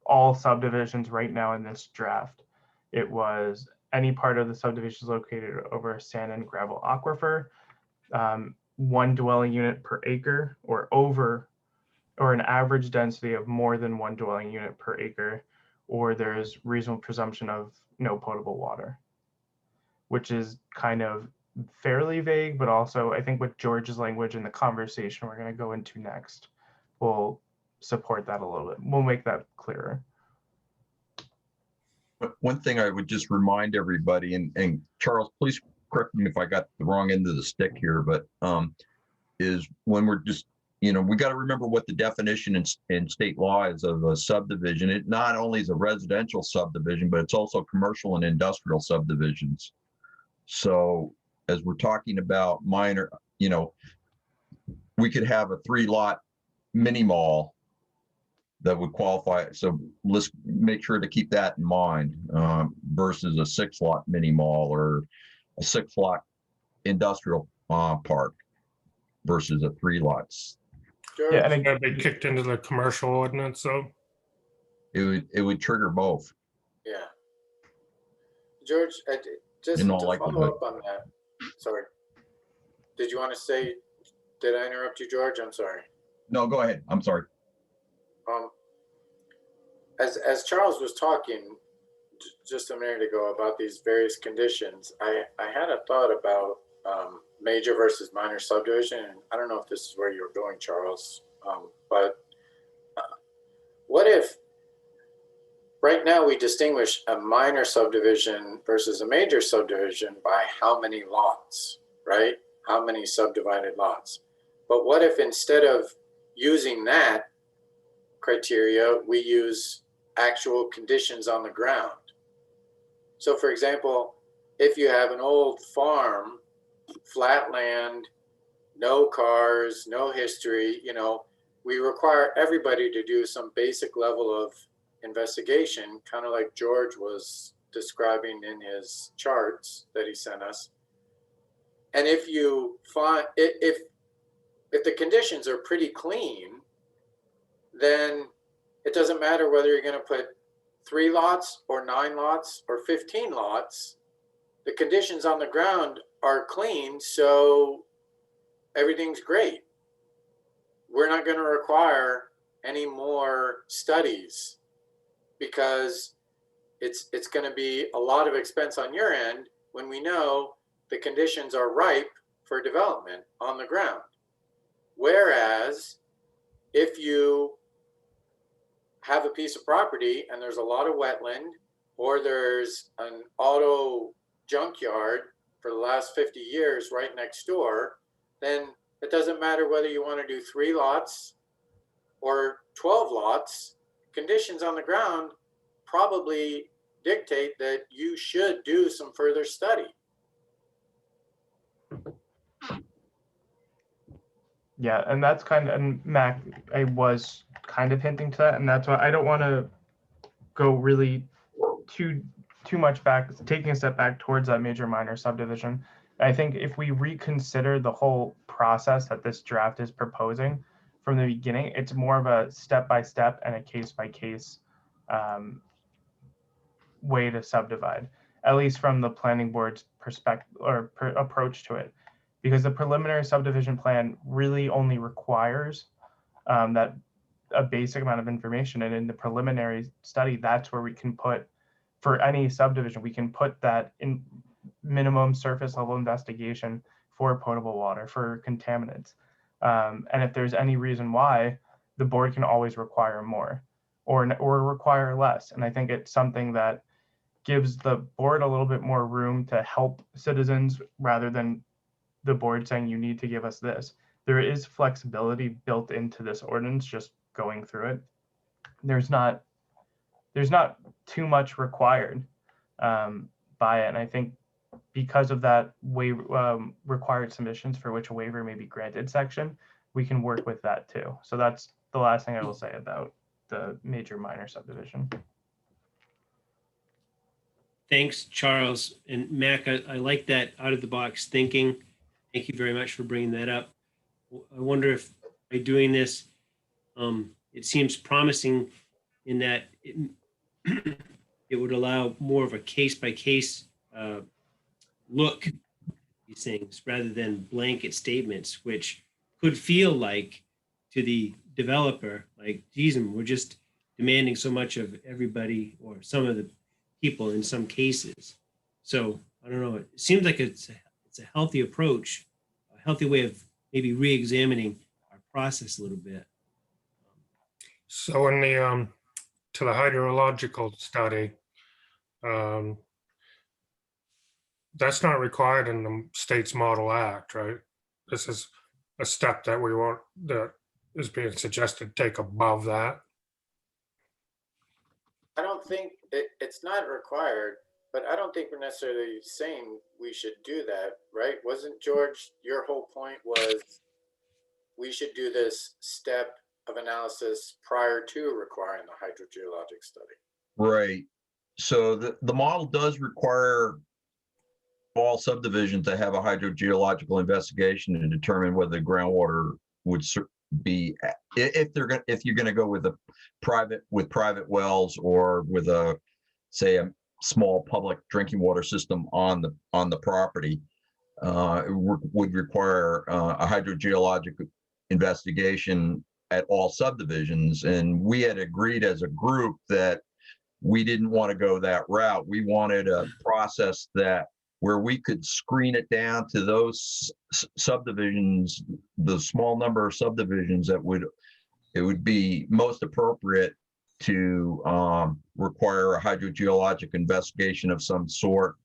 all subdivisions right now in this draft, it was any part of the subdivision is located over a sand and gravel aquifer, 1 dwelling unit per acre, or an average density of more than 1 dwelling unit per acre, or there's reasonable presumption of no potable water, which is kind of fairly vague, but also I think with George's language and the conversation we're going to go into next will support that a little bit. We'll make that clearer. But one thing I would just remind everybody, and Charles, please correct me if I got the wrong end of the stick here, but is when we're just, we got to remember what the definition in state law is of a subdivision. It not only is a residential subdivision, but it's also commercial and industrial subdivisions. So as we're talking about minor, we could have a 3-lot mini mall that would qualify. So let's make sure to keep that in mind versus a 6-lot mini mall or a 6-lot industrial park versus a 3 lots. Yeah, and that'd be kicked into the commercial ordinance, so It would trigger both. Yeah. George, just In to all follow likelihood. up on that, sorry. Did you want to say, did I interrupt you, George? I'm sorry. No, go ahead. I'm sorry. As Charles was talking just a minute ago about these various conditions, I had a thought about major versus minor subdivision. And I don't know if this is where you're going, Charles, but what if right now we distinguish a minor subdivision versus a major subdivision by how many lots, right? How many subdivided lots. But what if instead of using that criteria, we use actual conditions on the ground? So for example, if you have an old farm, flat land, no cars, no history, we require everybody to do some basic level of investigation, kind of like George was describing in his charts that he sent us. And if you find, if the conditions are pretty clean, then it doesn't matter whether you're going to put 3 lots or 9 lots or 15 lots. The conditions on the ground are clean, so everything's great. We're not going to require any more studies because it's going to be a lot of expense on your end when we know the conditions are ripe for development on the ground. Whereas if you have a piece of property and there's a lot of wetland, or there's an auto junkyard for the last 50 years right next door, then it doesn't matter whether you want to do 3 lots or 12 lots. Conditions on the ground probably dictate that you should do some further study. Yeah, and that's kind of, and Mac, I was kind of hinting to that, and that's why I don't want to go really too much back, taking a step back towards that major minor subdivision. I think if we reconsider the whole process that this draft is proposing from the beginning, it's more of a step-by-step and a case-by-case way to subdivide, at least from the planning board's perspective or approach to it, because the preliminary subdivision plan really only requires that a basic amount of information. And in the preliminary study, that's where we can put, for any subdivision, we can put that in minimum surface level investigation for potable water, for contaminants. And if there's any reason why, the board can always require more or require less. And I think it's something that gives the board a little bit more room to help citizens rather than the board saying you need to give us this. There is flexibility built into this ordinance, just going through it. There's not too much required by it. And I think because of that required submissions for which a waiver may be granted section, we can work with that too. So that's the last thing I will say about the major minor subdivision. Thanks, Charles. And Mac, I like that out of the box thinking. Thank you very much for bringing that up. I wonder if by doing this, it seems promising in that it would allow more of a case-by-case look at these things rather than blanket statements, which could feel like to the developer, like, geez, we're just demanding so much of everybody or some of the people in some cases. So I don't know. It seems like it's a healthy approach, a healthy way of maybe re-examining our process a little bit. So in the to the hydrological study, that's not required in the state's Model Act, right? This is a step that we want, that is being suggested, take above that. I don't think it's not required, but I don't think we're necessarily saying we should do that, right? Wasn't, George, your whole point was we should do this step of analysis prior to requiring the hydrogeologic study? Right. So the model does require all subdivisions to have a hydrogeological investigation to determine whether the groundwater would be, if you're going to go with private wells or with a, say, a small public drinking water system on the property, it would require a hydrogeologic investigation at all subdivisions. And we had agreed as a group that we didn't want to go that route. We wanted a process where we could screen it down to those subdivisions, the small number of subdivisions that it would be most appropriate to require a hydrogeologic investigation of some sort,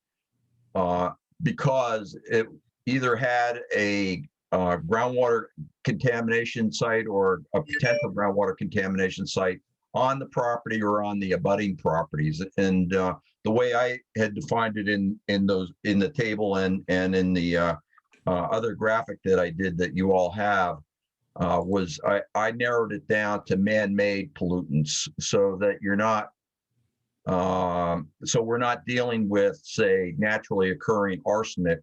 because it either had a groundwater contamination site or a potential groundwater contamination site on the property or on the abutting properties. And the way I had defined it in the table and in the other graphic that I did that you all have was I narrowed it down to man-made pollutants, so that you're not so we're not dealing with, say, naturally occurring arsenic,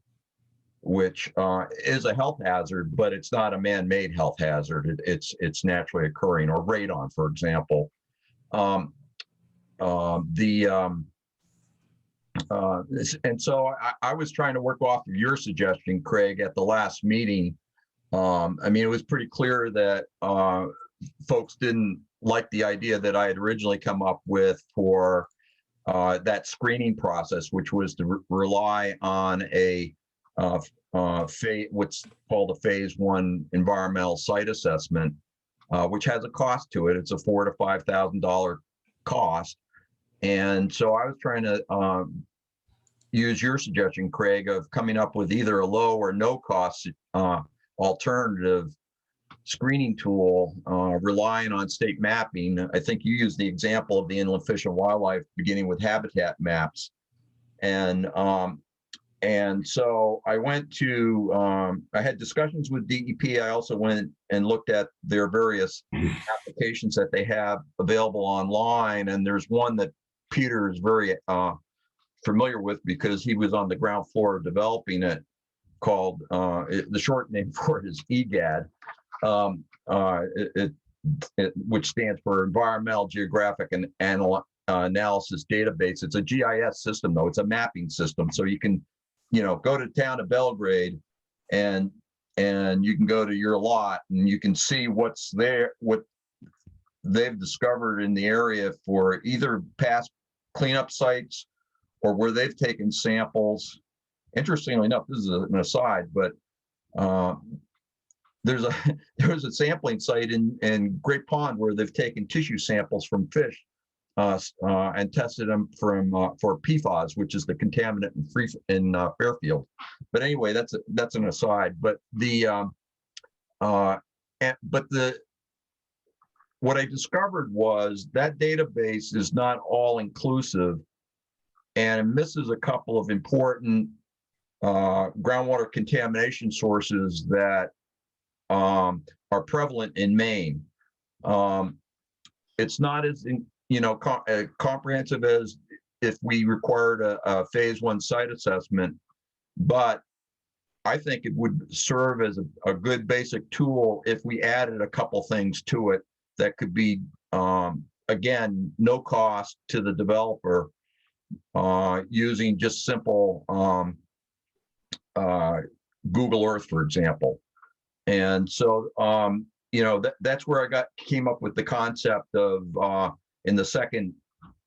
which is a health hazard, but it's not a man-made health hazard. It's naturally occurring, or radon, for example. And so I was trying to work off of your suggestion, Craig, at the last meeting. I mean, it was pretty clear that folks didn't like the idea that I had originally come up with for that screening process, which was to rely on a what's called a phase 1 environmental site assessment, which has a cost to it. It's a $4,000 to $5,000 cost. And so I was trying to use your suggestion, Craig, of coming up with either a low or no cost alternative screening tool, relying on state mapping. I think you used the example of the Inland Fish and Wildlife beginning with habitat maps. And so I went to, I had discussions with DEP. I also went and looked at their various applications that they have available online. And there's one that Peter is very familiar with because he was on the ground floor developing it, called, the short name for it is EGAD, which stands for Environmental Geographic and Analysis Database. It's a GIS system, though. It's a mapping system. So you can, go to the town of Belgrade and you can go to your lot and you can see what's there, what they've discovered in the area for either past cleanup sites or where they've taken samples. Interestingly enough, this is an aside, but there was a sampling site in Great Pond where they've taken tissue samples from fish and tested them for PFAS, which is the contaminant in Fairfield. But anyway, that's an aside. But what I discovered was that database is not all inclusive and misses a couple of important groundwater contamination sources that are prevalent in Maine. It's not as comprehensive as if we required a phase 1 site assessment, but I think it would serve as a good basic tool if we added a couple things to it that could be, again, no cost to the developer, using just simple Google Earth, for example. And so, that's where came up with the concept of, in the second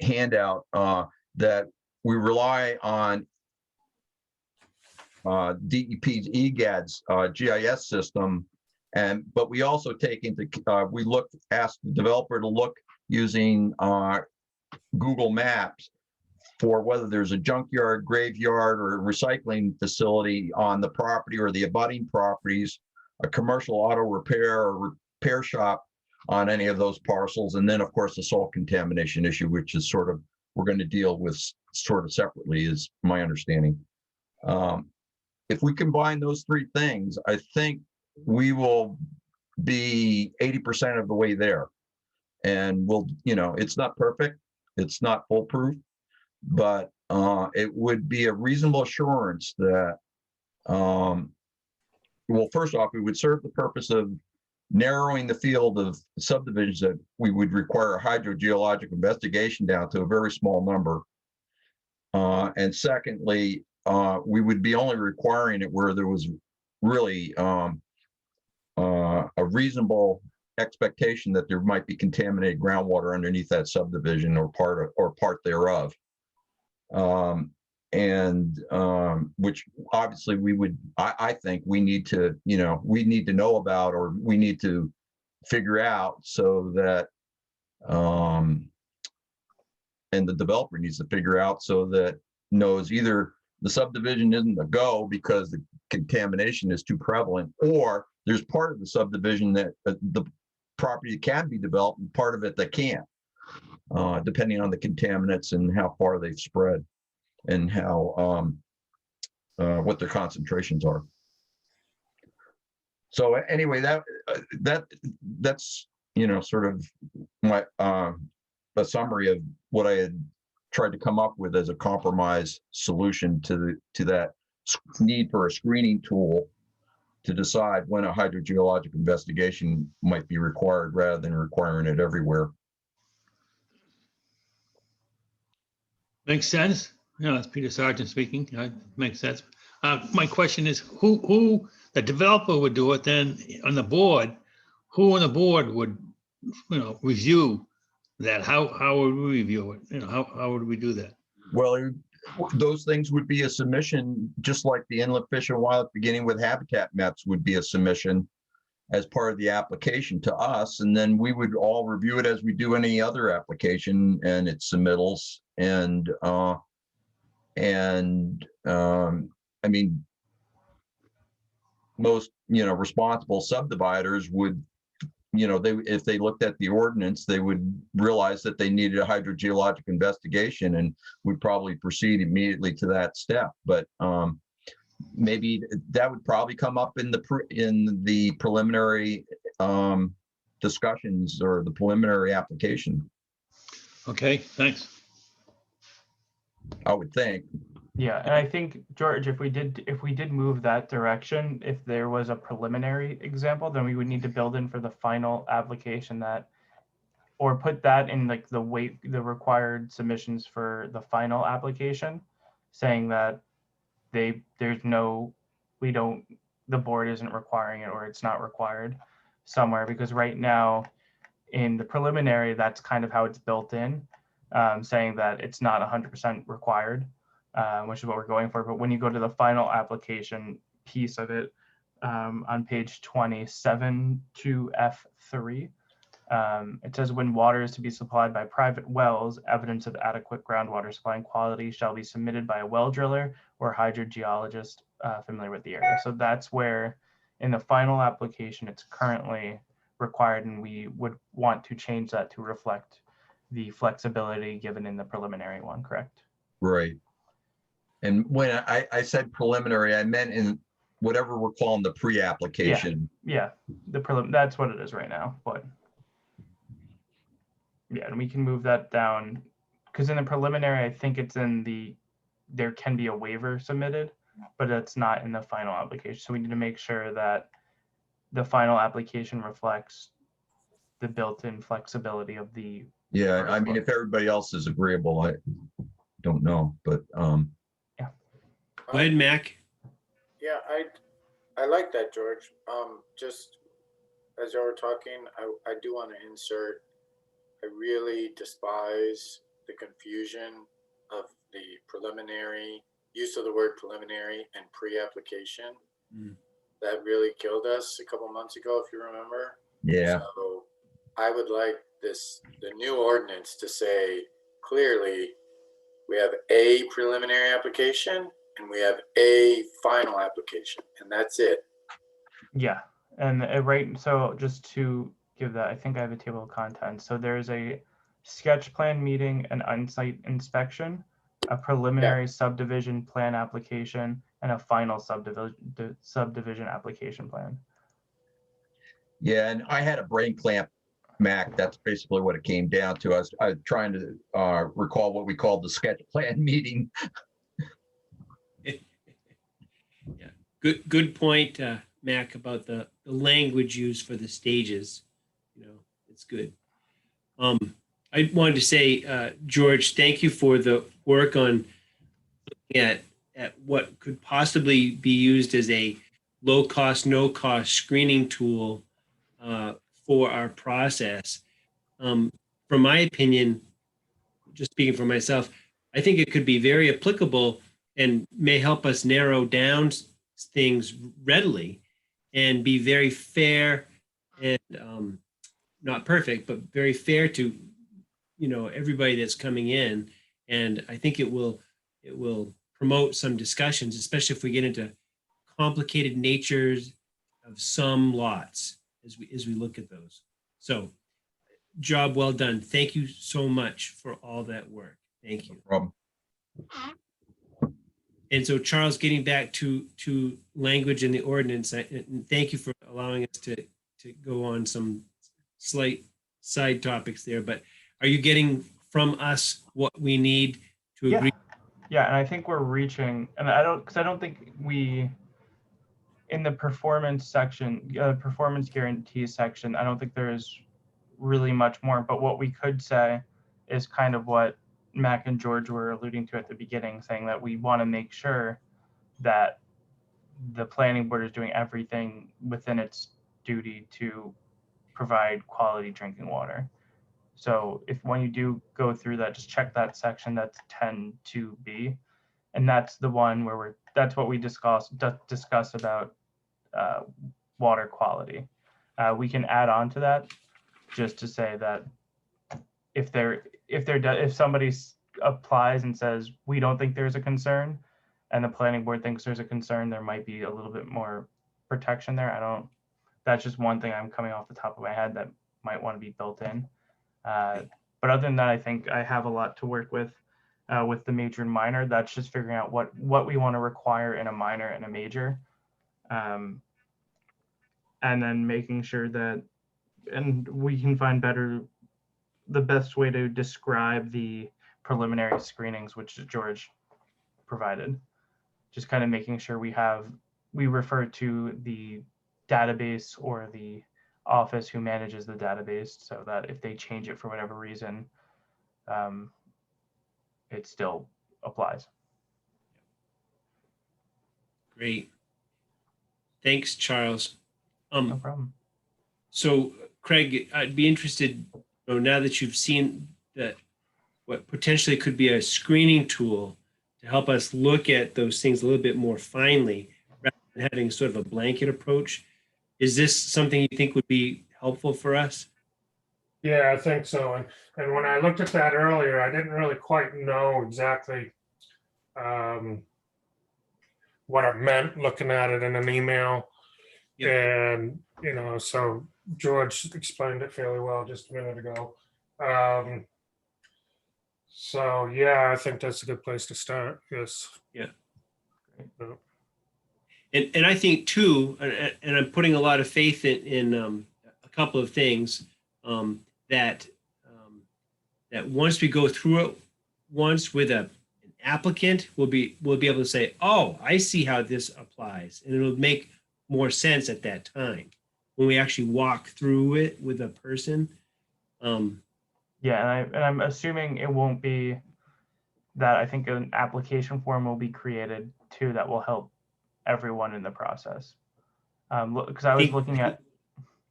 handout, that we rely on DEP's EGAD's GIS system, but we also take into ask the developer to look using Google Maps for whether there's a junkyard, graveyard, or recycling facility on the property or the abutting properties, a commercial auto repair or repair shop on any of those parcels, and then of course the salt contamination issue, which is we're going to deal with separately, is my understanding. If we combine those three things, I think we will be 80% of the way there. And it's not perfect, it's not foolproof, but it would be a reasonable assurance that, first off, it would serve the purpose of narrowing the field of subdivisions that we would require a hydrogeologic investigation down to a very small number. And secondly, we would be only requiring it where there was really a reasonable expectation that there might be contaminated groundwater underneath that subdivision or part thereof. Which obviously I think we need to know about, or we need to figure out, so that, and the developer needs to figure out so that knows either the subdivision isn't a go because the contamination is too prevalent, or there's part of the subdivision that the property can be developed and part of it that can't, depending on the contaminants and how far they've spread and how what their concentrations are. So anyway, that's sort of my a summary of what I had tried to come up with as a compromise solution to that need for a screening tool to decide when a hydrogeologic investigation might be required rather than requiring it everywhere. Makes sense. It's Peter Sargent speaking. Makes sense. My question is, who the developer would do it, then on the board, who on the board would, review that? How would we review it? How would we do that? Well, those things would be a submission, just like the Inland Fish and Wildlife beginning with habitat maps would be a submission as part of the application to us. And then we would all review it as we do any other application and its submittals. And And I mean, most, responsible subdividers would, if they looked at the ordinance, they would realize that they needed a hydrogeologic investigation and would probably proceed immediately to that step. But maybe that would probably come up in the preliminary discussions or the preliminary application, Okay, thanks. I would think. Yeah, and I think, George, if we did move that direction, if there was a preliminary example, then we would need to build in for the final application or put that in like the required submissions for the final application, saying that the board isn't requiring it or it's not required somewhere, because right now in the preliminary, that's kind of how it's built in, saying that it's not 100% required. Which is what we're going for. But when you go to the final application piece of it, on page 27 to F3, it says when water is to be supplied by private wells, evidence of adequate groundwater supply and quality shall be submitted by a well driller or hydrogeologist familiar with the area. So that's where in the final application, it's currently required, and we would want to change that to reflect the flexibility given in the preliminary one, correct? Right. And when I said preliminary, I meant in whatever we're calling the pre-application. Yeah, that's what it is right now, but yeah, and we can move that down because in the preliminary, I think it's there can be a waiver submitted, but it's not in the final application. So we need to make sure that the final application reflects the built-in flexibility of the. Yeah, I mean, if everybody else is agreeable, I don't know, but Go ahead, Mac. Yeah, I like that, George. Just as y'all were talking, I do want to insert, I really despise the confusion of the preliminary, use of the word preliminary and pre-application. That really killed us a couple months ago, if you remember. yeah. So I would like the new ordinance to say clearly, we have a preliminary application and we have a final application, and that's it. Yeah, and so just to give that, I think I have a table of contents. So there's a sketch plan meeting, an on-site inspection, a preliminary subdivision plan application, and a final subdivision application plan. Yeah, and I had a brain clamp, Mac. That's basically what it came down to. I was trying to recall what we called the sketch plan meeting. Yeah, good point, Mac, about the language used for the stages. It's good. I wanted to say, George, thank you for the work on looking at what could possibly be used as a low cost, no cost screening tool for our process. From my opinion, just speaking for myself, I think it could be very applicable and may help us narrow down things readily and be very fair and not perfect, but very fair to everybody that's coming in. And I think it will promote some discussions, especially if we get into complicated natures of some lots as we look at those. So job well done. Thank you so much for all that work. Thank you. No problem. And so, Charles, getting back to language in the ordinance, and thank you for allowing us to go on some slight side topics there. But are you getting from us what we need to agree? Yeah, and I think we're reaching, and I don't think we, in the performance section, performance guarantee section, I don't think there is really much more. But what we could say is kind of what Mac and George were alluding to at the beginning, saying that we want to make sure that the planning board is doing everything within its duty to provide quality drinking water. So when you do go through that, just check that section, that's 10.2b, and that's the one where that's what we discuss about water quality. We can add on to that just to say that if somebody's applies and says, we don't think there's a concern, and the planning board thinks there's a concern, there might be a little bit more protection there. That's just one thing I'm coming off the top of my head that might want to be built in. But other than that, I think I have a lot to work with the major and minor. That's just figuring out what we want to require in a minor and a major. And then making sure that, and we can find the best way to describe the preliminary screenings, which George provided. Just kind of making sure we refer to the database or the office who manages the database, so that if they change it for whatever reason, it still applies. Great. Thanks, Charles. No problem. So Craig, I'd be interested, now that you've seen that what potentially could be a screening tool to help us look at those things a little bit more finely, rather than having sort of a blanket approach. Is this something you think would be helpful for us? Yeah, I think so. And when I looked at that earlier, I didn't really quite know exactly what it meant looking at it in an email. Yep. And, so George explained it fairly well just a minute ago. So yeah, I think that's a good place to start. Yes. Yeah. Yeah. And I think too, and I'm putting a lot of faith in a couple of things, that once we go through it once with an applicant, we'll be able to say, oh, I see how this applies, and it'll make more sense at that time when we actually walk through it with a person. Yeah, and I'm assuming it won't be that. I think an application form will be created too that will help everyone in the process. Because I was looking at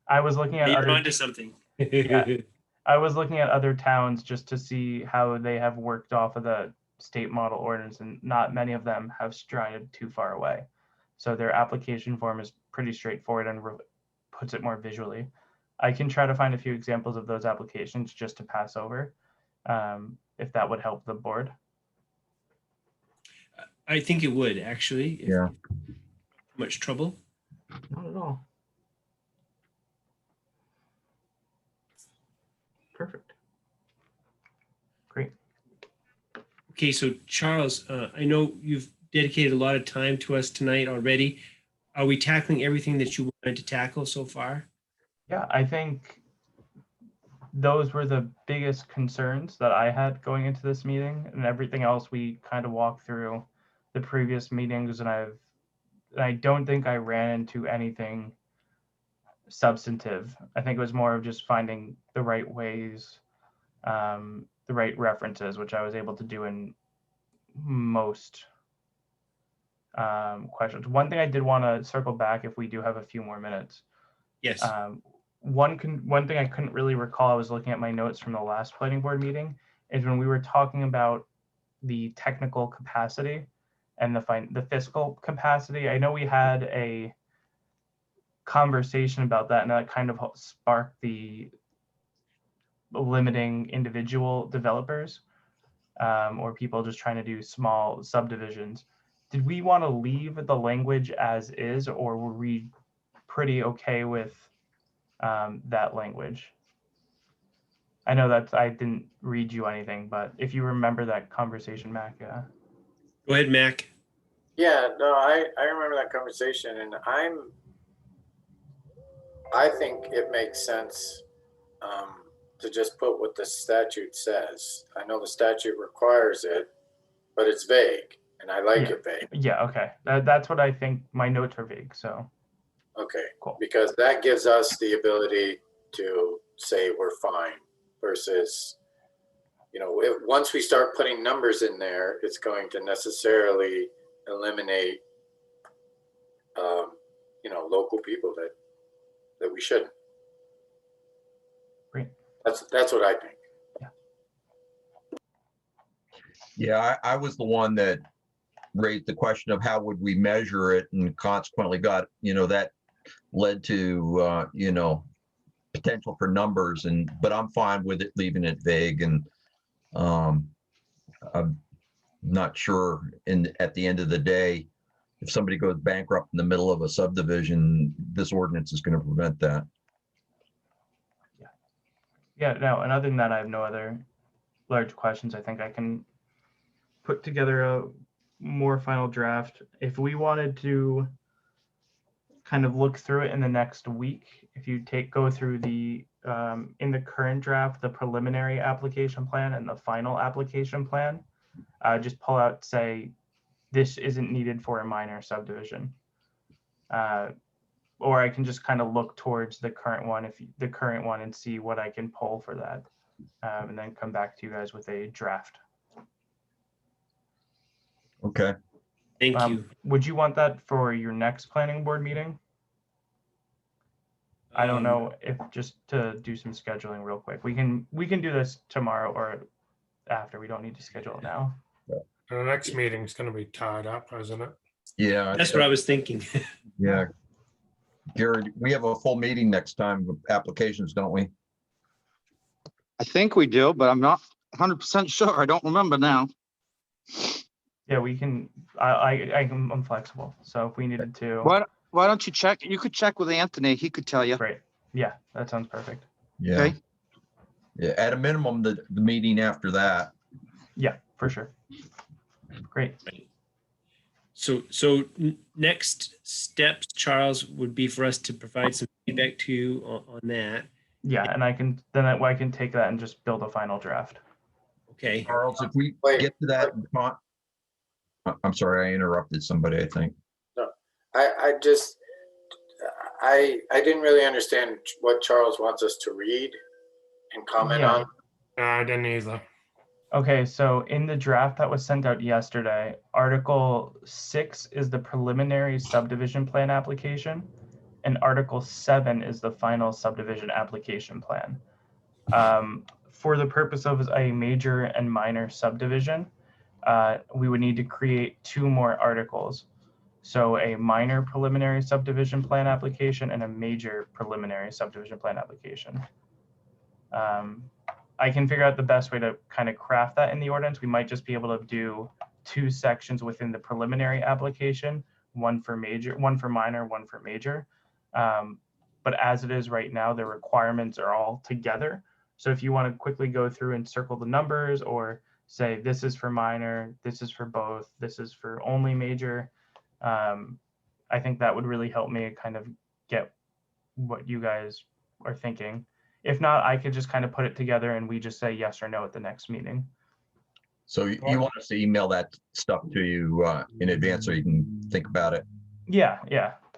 You're other, onto something. Yeah. I was looking at other towns just to see how they have worked off of the state model ordinance, and not many of them have strayed too far away. So their application form is pretty straightforward and puts it more visually. I can try to find a few examples of those applications just to pass over, if that would help the board. I think it would actually. If Yeah. Much trouble. Not at all. Perfect. Great. Okay, so Charles, I know you've dedicated a lot of time to us tonight already. Are we tackling everything that you wanted to tackle so far? Yeah, I think those were the biggest concerns that I had going into this meeting, and everything else we kind of walked through the previous meetings, and I don't think I ran into anything substantive. I think it was more of just finding the right ways, the right references, which I was able to do in most questions. One thing I did want to circle back, if we do have a few more minutes. Yes. One thing I couldn't really recall, I was looking at my notes from the last planning board meeting, is when we were talking about the technical capacity and the fiscal capacity. I know we had a conversation about that, and that kind of sparked the limiting individual developers or people just trying to do small subdivisions. Did we want to leave the language as is, or were we pretty okay with that language? I know that I didn't read you anything, but if you remember that conversation, Mac. Yeah. Go ahead, Mac. Yeah, no, I remember that conversation, and I think it makes sense to just put what the statute says. I know the statute requires it, but it's vague, and I like it vague. Yeah, okay. That's what I think. My notes are vague, so. Okay, Cool. because that gives us the ability to say we're fine versus, once we start putting numbers in there, it's going to necessarily eliminate, local people that we shouldn't. Great. That's what I think. Yeah, I was the one that raised the question of how would we measure it, and consequently got, that led to, potential for numbers, but I'm fine with it, leaving it vague. And I'm not sure at the end of the day, if somebody goes bankrupt in the middle of a subdivision, this ordinance is going to prevent that. Yeah, no, and other than that, I have no other large questions. I think I can put together a more final draft. If we wanted to kind of look through it in the next week, if you go through the, in the current draft, the preliminary application plan and the final application plan, just pull out, say, this isn't needed for a minor subdivision. Or I can just kind of look towards the current one, and see what I can pull for that. And then come back to you guys with a draft. Okay. Thank you. Would you want that for your next planning board meeting? I don't know, if just to do some scheduling real quick. We can do this tomorrow or after. We don't need to schedule it now. The next meeting's gonna be tied up, isn't it? Yeah. That's what I was thinking. Yeah. Gary, we have a full meeting next time with applications, don't we? I think we do, but I'm not 100% sure. I don't remember now. Yeah, we can, I'm flexible. So if we needed to. Why don't you check? You could check with Anthony. He could tell you. Great. Yeah, that sounds perfect. Yeah. Okay. Yeah, at a minimum, the meeting after that. Yeah, for sure. Great. So next steps, Charles, would be for us to provide some feedback to you on that. Yeah, and I can take that and just build a final draft. Okay. Charles, if we get to that, I'm sorry, I interrupted somebody, I think. No, I didn't really understand what Charles wants us to read and comment Yeah. on. I didn't either. Okay, so in the draft that was sent out yesterday, Article 6 is the preliminary subdivision plan application, and Article 7 is the final subdivision application plan. For the purpose of a major and minor subdivision, we would need to create 2 more articles. So a minor preliminary subdivision plan application and a major preliminary subdivision plan application. I can figure out the best way to kind of craft that in the ordinance. We might just be able to do 2 sections within the preliminary application, one for minor, one for major. But as it is right now, the requirements are all together. So if you want to quickly go through and circle the numbers or say, this is for minor, this is for both, this is for only major, I think that would really help me kind of get what you guys are thinking. If not, I could just kind of put it together and we just say yes or no at the next meeting. So you want us to email that stuff to you in advance so you can think about it? Yeah,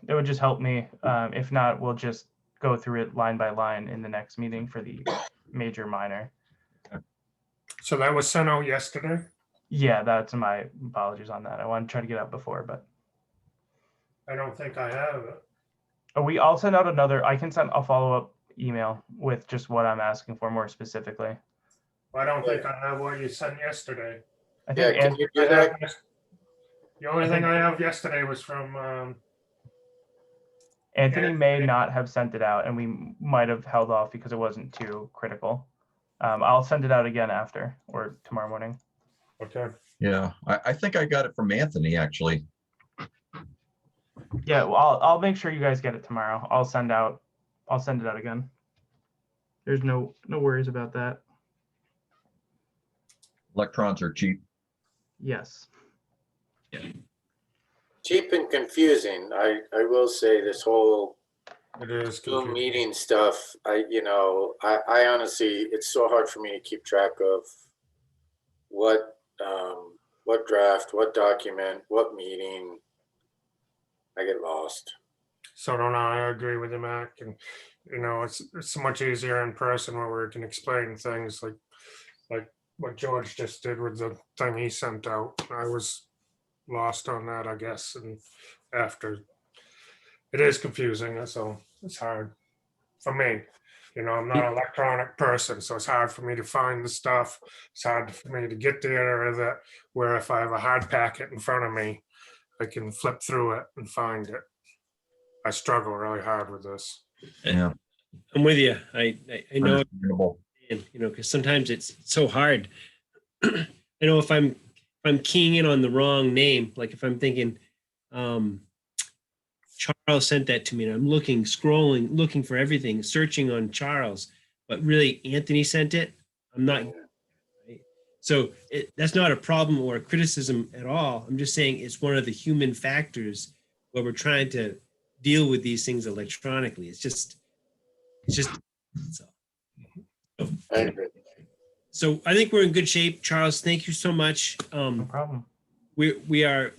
it would just help me. If not, we'll just go through it line by line in the next meeting for the major minor. So that was sent out yesterday? Yeah, that's my apologies on that. I wanted to try to get out before, but. I don't think I have it. I'll send out another, I can send a follow-up email with just what I'm asking for more specifically. I don't think I have what you sent yesterday. I think Yeah, can you do that? The only thing I have yesterday was from, Anthony may not have sent it out and we might have held off because it wasn't too critical. I'll send it out again after or tomorrow morning. okay. Yeah, I think I got it from Anthony, actually. Yeah, well, I'll make sure you guys get it tomorrow. I'll send it out again. There's no worries about that. Electrons are cheap. Yes. Cheap and confusing. I will say this whole It is. Zoom confusing. meeting stuff, I honestly, it's so hard for me to keep track of what draft, what document, what meeting. I get lost. So don't I agree with you, Mac, and it's so much easier in person where we can explain things like what George just did with the thing he sent out. I was lost on that, I guess, and after it is confusing, so it's hard for me. I'm not an electronic person, so it's hard for me to find the stuff. It's hard for me to get there with it, where if I have a hard packet in front of me, I can flip through it and find it. I struggle really hard with this. Yeah. I'm with you. I know, Understandable. because sometimes it's so hard. I know if I'm keying in on the wrong name, like if I'm thinking, Charles sent that to me and I'm scrolling, looking for everything, searching on Charles, but really Anthony sent it. I'm not. Right? So that's not a problem or a criticism at all. I'm just saying it's one of the human factors where we're trying to deal with these things electronically. It's just, so. I agree. So I think we're in good shape. Charles, thank you so much. No problem. We are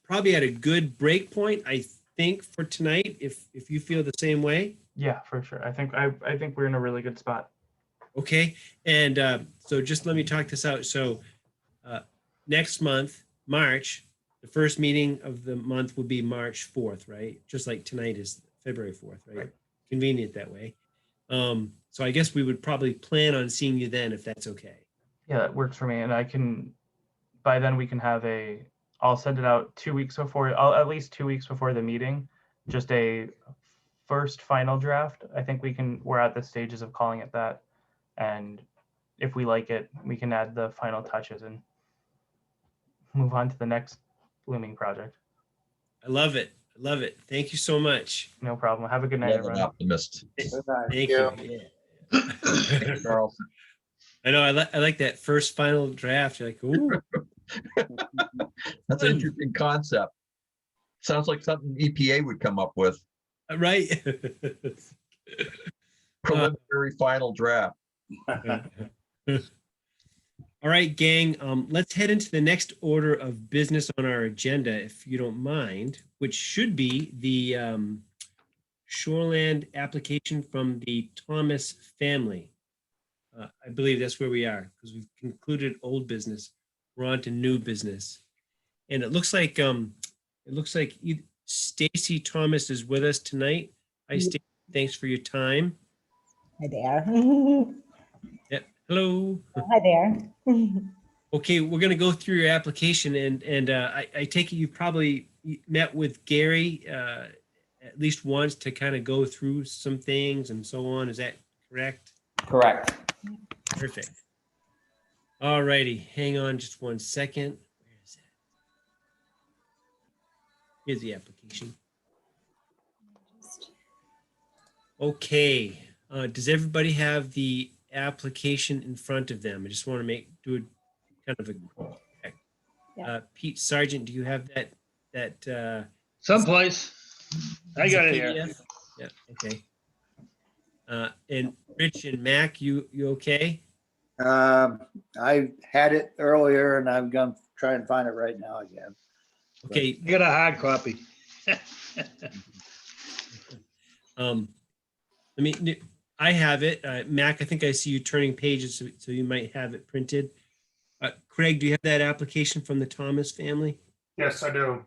probably at a good break point, I think, for tonight, if you feel the same way. Yeah, for sure. I think we're in a really good spot. Okay. And so just let me talk this out. So next month, March, the first meeting of the month will be March 4th, right? Just like tonight is February 4th, right? Right. Convenient that way. So I guess we would probably plan on seeing you then, if that's okay. Yeah, that works for me. And by then we can I'll send it out 2 weeks before, at least 2 weeks before the meeting, just a first final draft. I think we're at the stages of calling it that. And if we like it, we can add the final touches and move on to the next blooming project. I love it. I love it. Thank you so much. No problem. Have a good night, Love an everyone. optimist. Thank you. Yeah. Charles. I know. I like that first final draft. You're like, ooh. That's an interesting concept. Sounds like something EPA would come up with. Right. Preliminary final draft. All right, gang. Let's head into the next order of business on our agenda, if you don't mind, which should be the Shoreland application from the Thomas family. I believe that's where we are because we've concluded old business. We're on to new business, and it looks like Stacy Thomas is with us tonight. Hi, Stacy. Thanks for your time. Hi there. Yeah. Hello. Hi there. Okay, we're going to go through your application, and I take it you probably met with Gary at least once to kind of go through some things and so on. Is that correct? Correct. Perfect. All righty, hang on just 1 second. Where is that? Here's the application. Okay, does everybody have the application in front of them? I just want to do a kind of a quick check. Yeah. Pete Sargent, do you have that? Someplace. I got it here. PDF? Yeah. Okay. And Rich and Mac, you okay? I had it earlier and I'm going to try and find it right now again. Okay. I got a hard copy. I have it. Mac, I think I see you turning pages, so you might have it printed. Craig, do you have that application from the Thomas family? Yes, I do.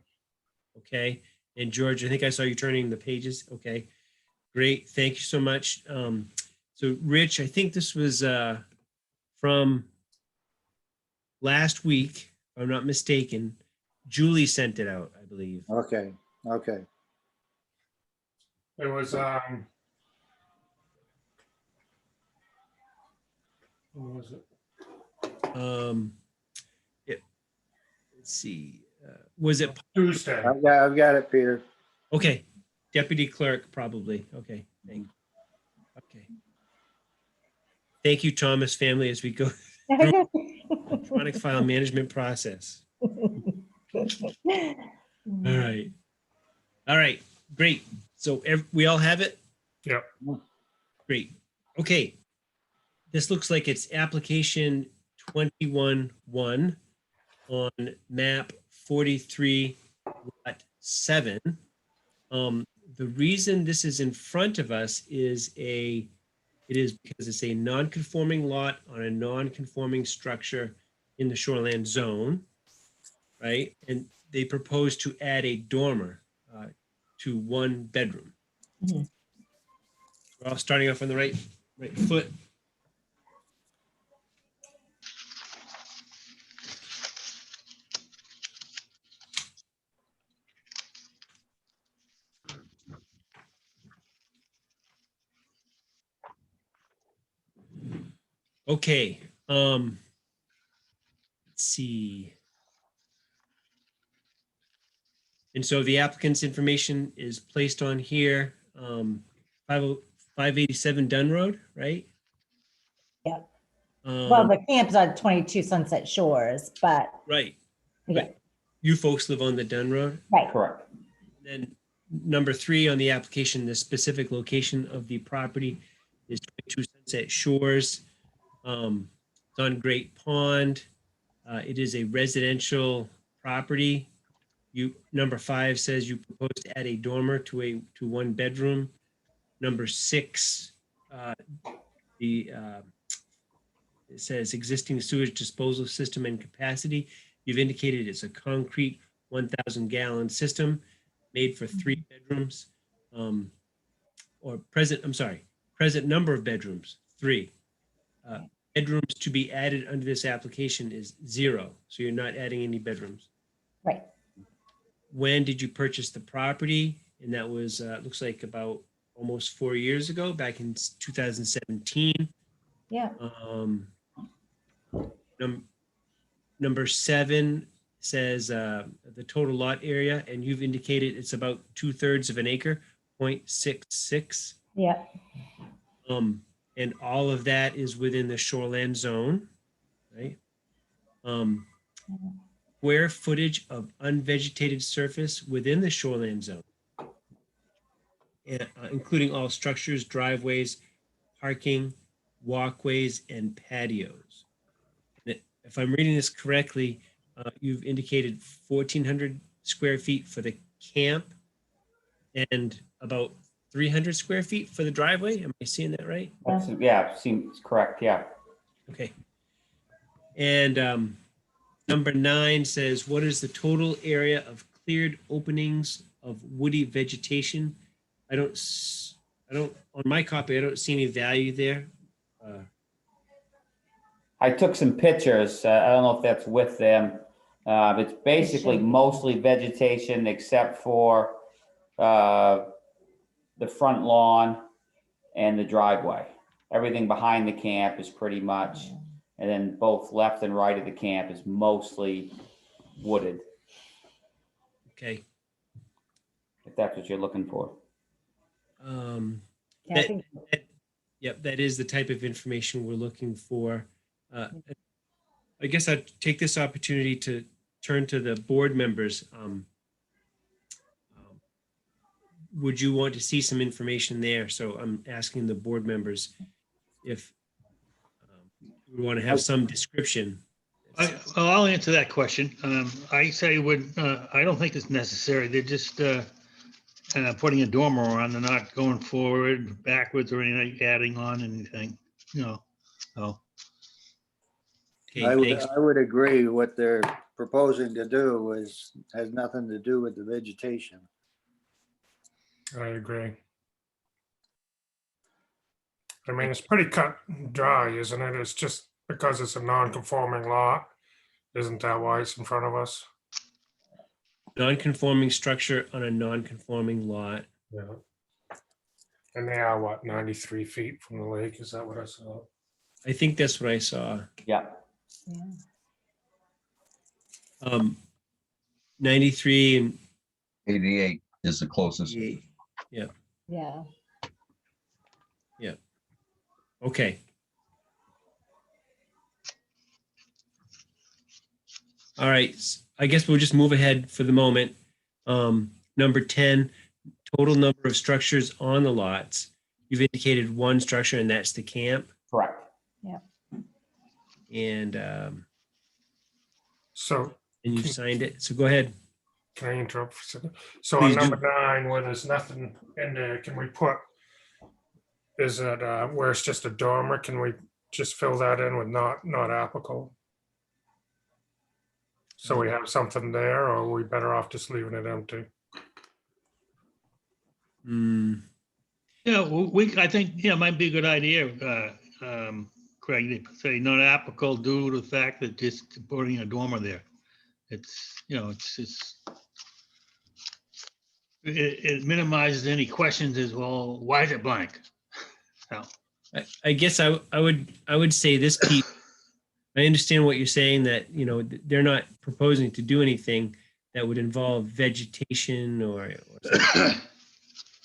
Okay. And George, I think I saw you turning the pages. Okay. Great. Thank you so much. So Rich, I think this was from last week, if I'm not mistaken. Julie sent it out, I believe. Okay. It was, what was it? Let's see. Was it Tuesday. I've got it, Peter. okay? Deputy clerk, probably. Okay. Okay. Thank you, Thomas family, as we go through electronic file management process. All right. Great. So we all have it? Yep. Great. Okay. This looks like it's application 21-1 on map 43 lot 7. The reason this is in front of us is because it's a non-conforming lot on a non-conforming structure in the shoreland zone, right? And they propose to add a dormer to one bedroom. Mhm. We're all starting off on the right foot. Okay. let's see. And so the applicant's information is placed on here, 587 Dunn Road, right? Yep. Well, Um, the camp's on 22 Sunset Shores, but right. yeah, But you folks live on the Dunn Road. right. Correct. Then number 3 on the application, the specific location of the property is 22 Sunset Shores. It's on Great Pond. It is a residential property. Number 5 says you propose to add a dormer to one bedroom. Number 6, it says existing sewage disposal system and capacity. You've indicated it's a concrete 1,000 gallon system made for 3 bedrooms, present number of bedrooms, 3. Bedrooms to be added under this application is 0. So you're not adding any bedrooms. Right. When did you purchase the property? And that was, looks like about almost 4 years ago, back in 2017. Yeah. Number 7 says the total lot area, and you've indicated it's about 2/3 of an acre, 0.66. Yeah. And all of that is within the shoreland zone, right? Square footage of unvegetated surface within the shoreland zone, including all structures, driveways, parking, walkways, and patios. And if I'm reading this correctly, you've indicated 1,400 square feet for the camp and about 300 square feet for the driveway. Am I seeing that right? Yeah, seems correct, yeah. Okay. And number 9 says, what is the total area of cleared openings of woody vegetation? I don't, on my copy, I don't see any value there. I took some pictures. I don't know if that's with them. It's basically mostly vegetation except for the front lawn and the driveway. Everything behind the camp is pretty much, and then both left and right of the camp is mostly wooded, Okay. if that's what you're looking for. Yeah, I That- think- Yep, that is the type of information we're looking for. I guess I'd take this opportunity to turn to the board members. Would you want to see some information there? So I'm asking the board members if we want to have some description. I'll answer that question. I say I don't think it's necessary. They're just putting a dormer on. They're not going forward, backwards, or anything, adding on anything, So. Okay, I thanks. would agree. What they're proposing to do has nothing to do with the vegetation. I agree. I mean, it's pretty cut and dry, isn't it? It's just because it's a non-conforming lot. Isn't that why it's in front of us? Non-conforming structure on a non-conforming lot. Yeah. And they are what, 93 feet from the lake? Is that what I saw? I think that's what I saw. Yeah. 93 and 88 is the closest. 88. Yeah. Okay. All right. I guess we'll just move ahead for the moment. Number 10, total number of structures on the lots. You've indicated one structure, and that's the camp. Correct. And So you signed it. So go ahead. can I interrupt for a second? So Please on do. number 9, where there's nothing in there, can we put, is it where it's just a dormer? Can we just fill that in with not applicable? So we have something there, or are we better off just leaving it empty? Yeah, I think, it might be a good idea, Craig, to say not applicable due to the fact that just putting a dormer there. It's, it minimizes any questions as well, why is it blank? So, I guess I would say this, Pete. I understand what you're saying, that, you know, they're not proposing to do anything that would involve vegetation or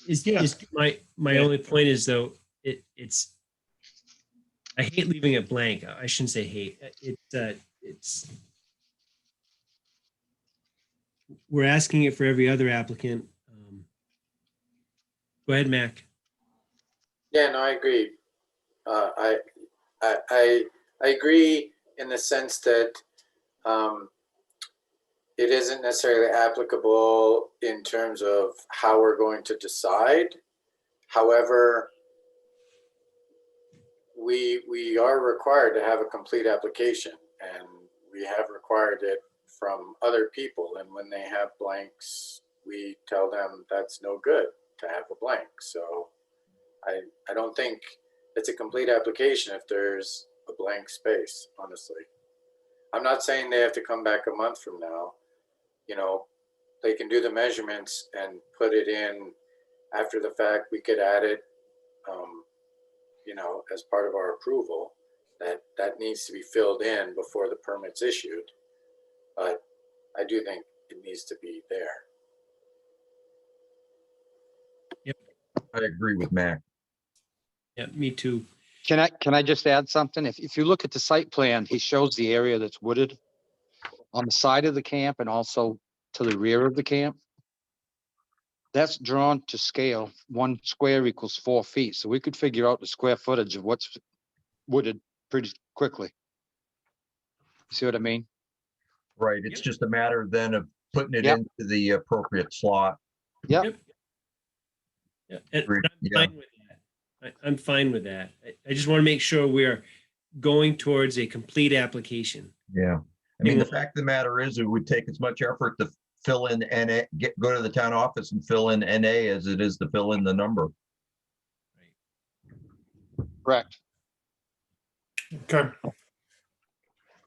Yeah. my only point is, though, it's, I hate leaving it blank. I shouldn't say hate. It's, we're asking it for every other applicant. Go ahead, Mac. Yeah, no, I agree. I agree in the sense that it isn't necessarily applicable in terms of how we're going to decide. However, we are required to have a complete application, and we have required it from other people. And when they have blanks, we tell them that's no good to have a blank. So I don't think it's a complete application if there's a blank space, honestly. I'm not saying they have to come back a month from now. You know, they can do the measurements and put it in after the fact. We could add it, you know, as part of our approval. That needs to be filled in before the permit's issued. But I do think it needs to be there. I agree with Mac. Yeah, me too. Can I just add something? If you look at the site plan, he shows the area that's wooded on the side of the camp and also to the rear of the camp. That's drawn to scale. 1 square equals 4 feet. So we could figure out the square footage of what's wooded pretty quickly. See what I mean? Right. It's just a matter then of putting it Yep. into the appropriate slot. Yep. Yeah, and Agreed. I'm Yeah. fine with that. I'm fine with that. I just want to make sure we're going towards a complete application. Yeah. I mean, the fact of the matter is, it would take as much effort to fill in NA, go to the town office and fill in NA as it is to fill in the number. Correct. Okay.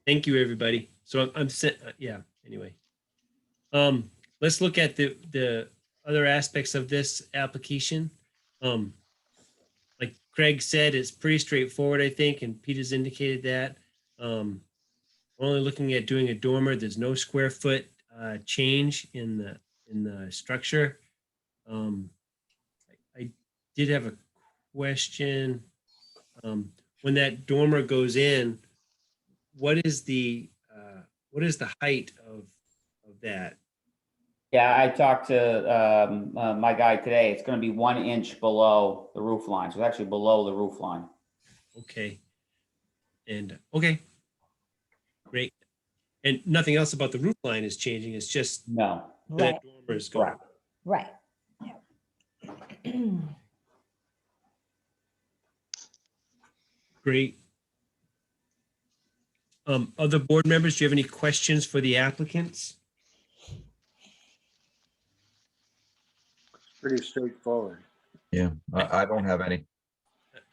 Thank you, everybody. So I'm set. Yeah. Anyway, let's look at the other aspects of this application. Like Craig said, it's pretty straightforward, I think, and Peter's indicated that. We're only looking at doing a dormer. There's no square foot change in the structure. I did have a question. When that dormer goes in, what is the height of that? Yeah, I talked to my guy today. It's going to be 1 inch below the roof line. So it's actually below the roof line. Okay. And okay. Great. And nothing else about the roof line is changing. It's just No. where Right, that dormer is going. Correct. right. Great. Other board members, do you have any questions for the applicants? Pretty straightforward. Yeah, I don't have any.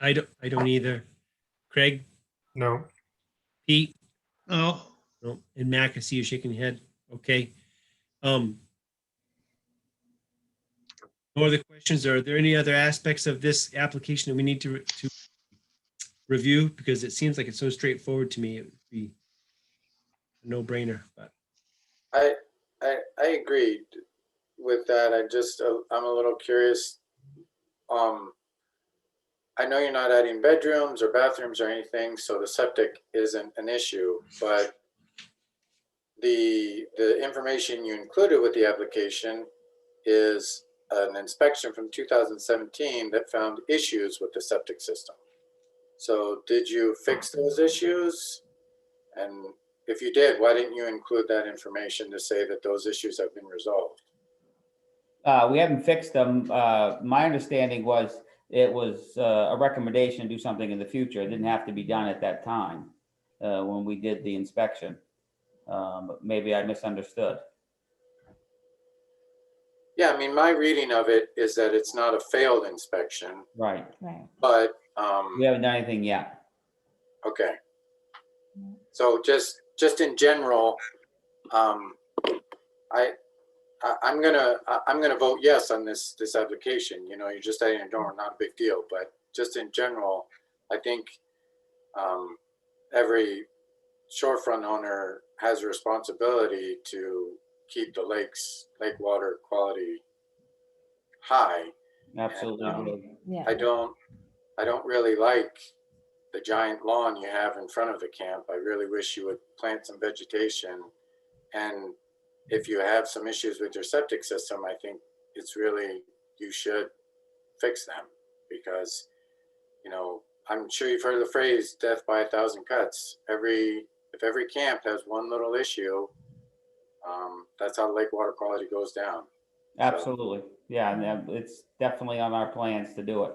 I don't either. Craig, No. Pete, Oh, no, and Mac, I see you shaking your head. Okay. No other questions? Are there any other aspects of this application that we need to review? Because it seems like it's so straightforward to me. It would be a no-brainer, but I agreed with that. I'm a little curious. I know you're not adding bedrooms or bathrooms or anything, so the septic isn't an issue, but the information you included with the application is an inspection from 2017 that found issues with the septic system. So did you fix those issues? And if you did, why didn't you include that information to say that those issues have been resolved? We haven't fixed them. My understanding was it was a recommendation to do something in the future. It didn't have to be done at that time when we did the inspection. But maybe I misunderstood. Yeah, I mean, my reading of it is that it's not a failed inspection, Right. Right. but We haven't done anything yet. okay. So just in general, I'm gonna vote yes on this application. You know, you're just adding a dormer, not a big deal, but just in general, I think every shorefront owner has a responsibility to keep the lake water quality high. Absolutely. And, would. Yeah. I don't really like the giant lawn you have in front of the camp. I really wish you would plant some vegetation. And if you have some issues with your septic system, I think it's really, you should fix them, because, you know, I'm sure you've heard the phrase death by 1,000 cuts. If every camp has one little issue, that's how lake water quality goes down. Absolutely. Yeah, and it's definitely on our plans to do it.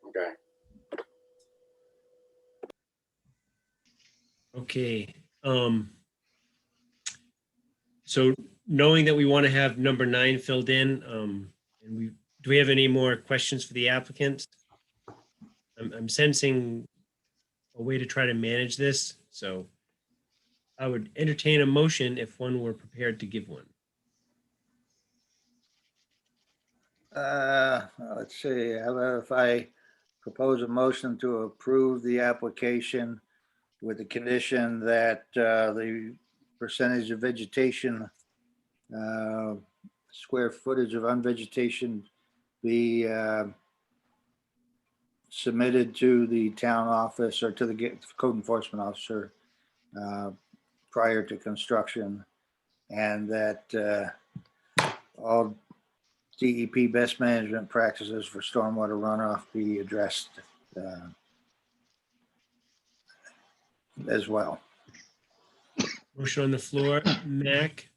Okay. Okay. So knowing that we want to have number 9 filled in, and do we have any more questions for the applicant? I'm sensing a way to try to manage this, so I would entertain a motion if one were prepared to give one. Let's see, how about if I propose a motion to approve the application with the condition that the percentage of vegetation, square footage of unvegetation be submitted to the town office or to the code enforcement officer prior to construction, and that all DEP best management practices for stormwater runoff be addressed as well. Motion on the floor, Mac.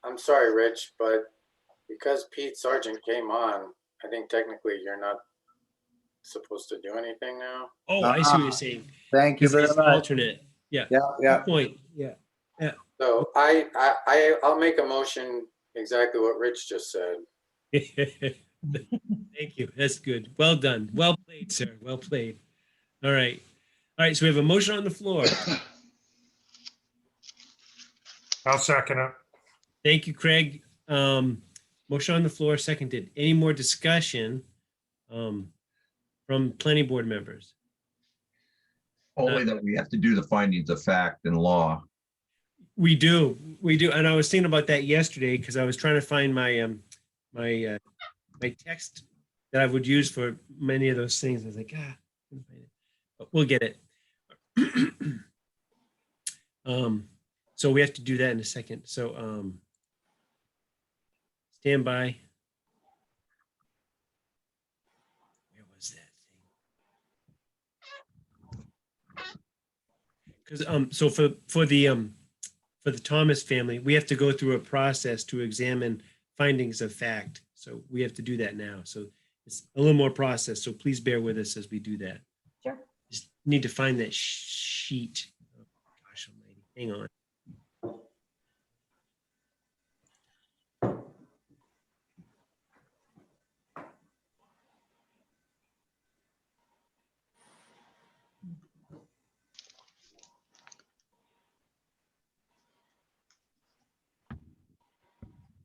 I'm sorry, Rich, but because Pete Sargent came on, I think technically you're not supposed to do anything now. Oh, I see what you're saying. Thank you Because very he's much. alternate. Yeah. Yeah. Good point. Yeah. So I'll make a motion exactly what Rich just said. Thank you. That's good. Well done. Well played, sir. Well played. All right. All right. So we have a motion on the floor. I'll second it. Thank you, Craig. Motion on the floor, seconded. Any more discussion from planning board members? Only that we have to do the findings of fact and law. We do. And I was thinking about that yesterday because I was trying to find my my text that I would use for many of those things. I was like, couldn't find it. But we'll get it. So we have to do that in a second. So stand by. Where was that thing? Because so for the Thomas family, we have to go through a process to examine findings of fact. So we have to do that now. So it's a little more process. So please bear with us as we do that. Sure. Just need to find that sheet. Oh, gosh almighty. Hang on.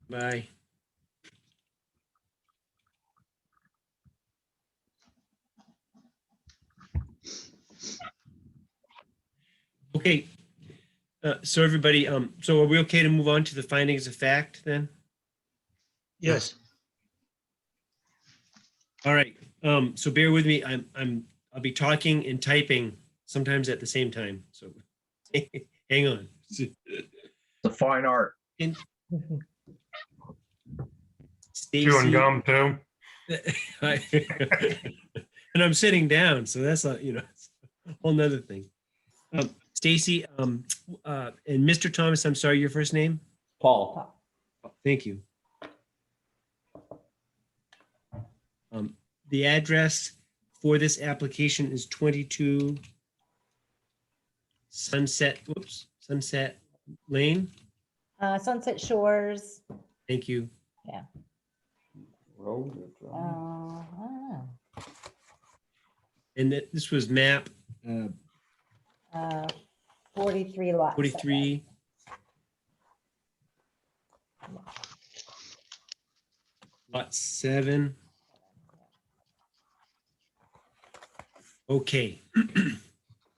Bye. Okay. So everybody, so are we okay to move on to the findings of fact then? Yes. All right. So bear with me. I'll be talking and typing sometimes at the same time. So hang on. It's a fine art. Chewing gum too. And I'm sitting down, so that's a whole nother thing. Stacy, and Mr. Thomas, I'm sorry, your first name? Paul. Thank you. The address for this application is 22 Sunset Lane. Sunset Shores. Thank you. Yeah. Road or drive? I don't know. And this was map 43 lots. 43. Lot 7. Okay.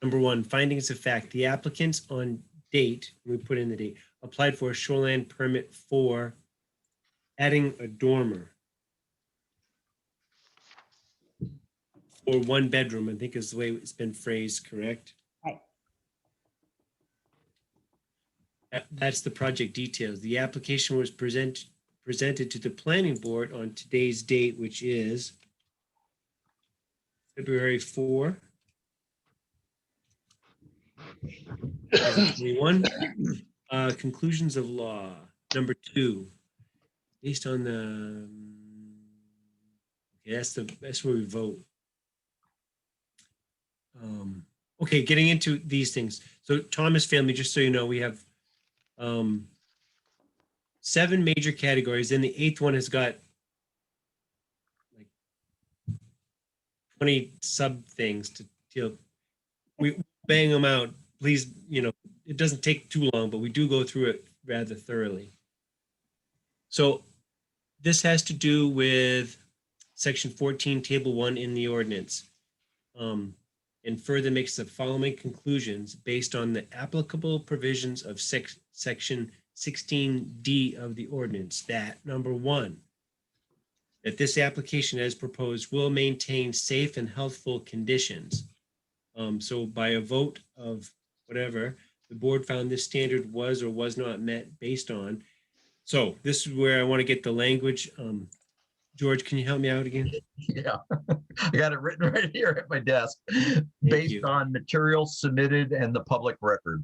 Number one, findings of fact, the applicants on date, we put in the date, applied for a shoreline permit for adding a dormer. Or one bedroom, I think is the way it's been phrased, correct? Right. That's the project details. The application was presented to the planning board on today's date, which is February 4. 2021. Conclusions of law. Number 2, based on the, okay, that's where we vote. Okay, getting into these things. So Thomas family, just so you know, we have 7 major categories. Then the 8th one has got like 20 sub things to deal. We bang them out. Please, it doesn't take too long, but we do go through it rather thoroughly. So this has to do with section 14, table 1 in the ordinance. And further makes the following conclusions based on the applicable provisions of section 16D of the ordinance, that number 1, that this application as proposed will maintain safe and healthful conditions. So by a vote of whatever, the board found this standard was or was not met based on. So this is where I want to get the language. George, can you help me out again? Yeah, I got it written right here at my desk. Based you. on materials submitted and the public record.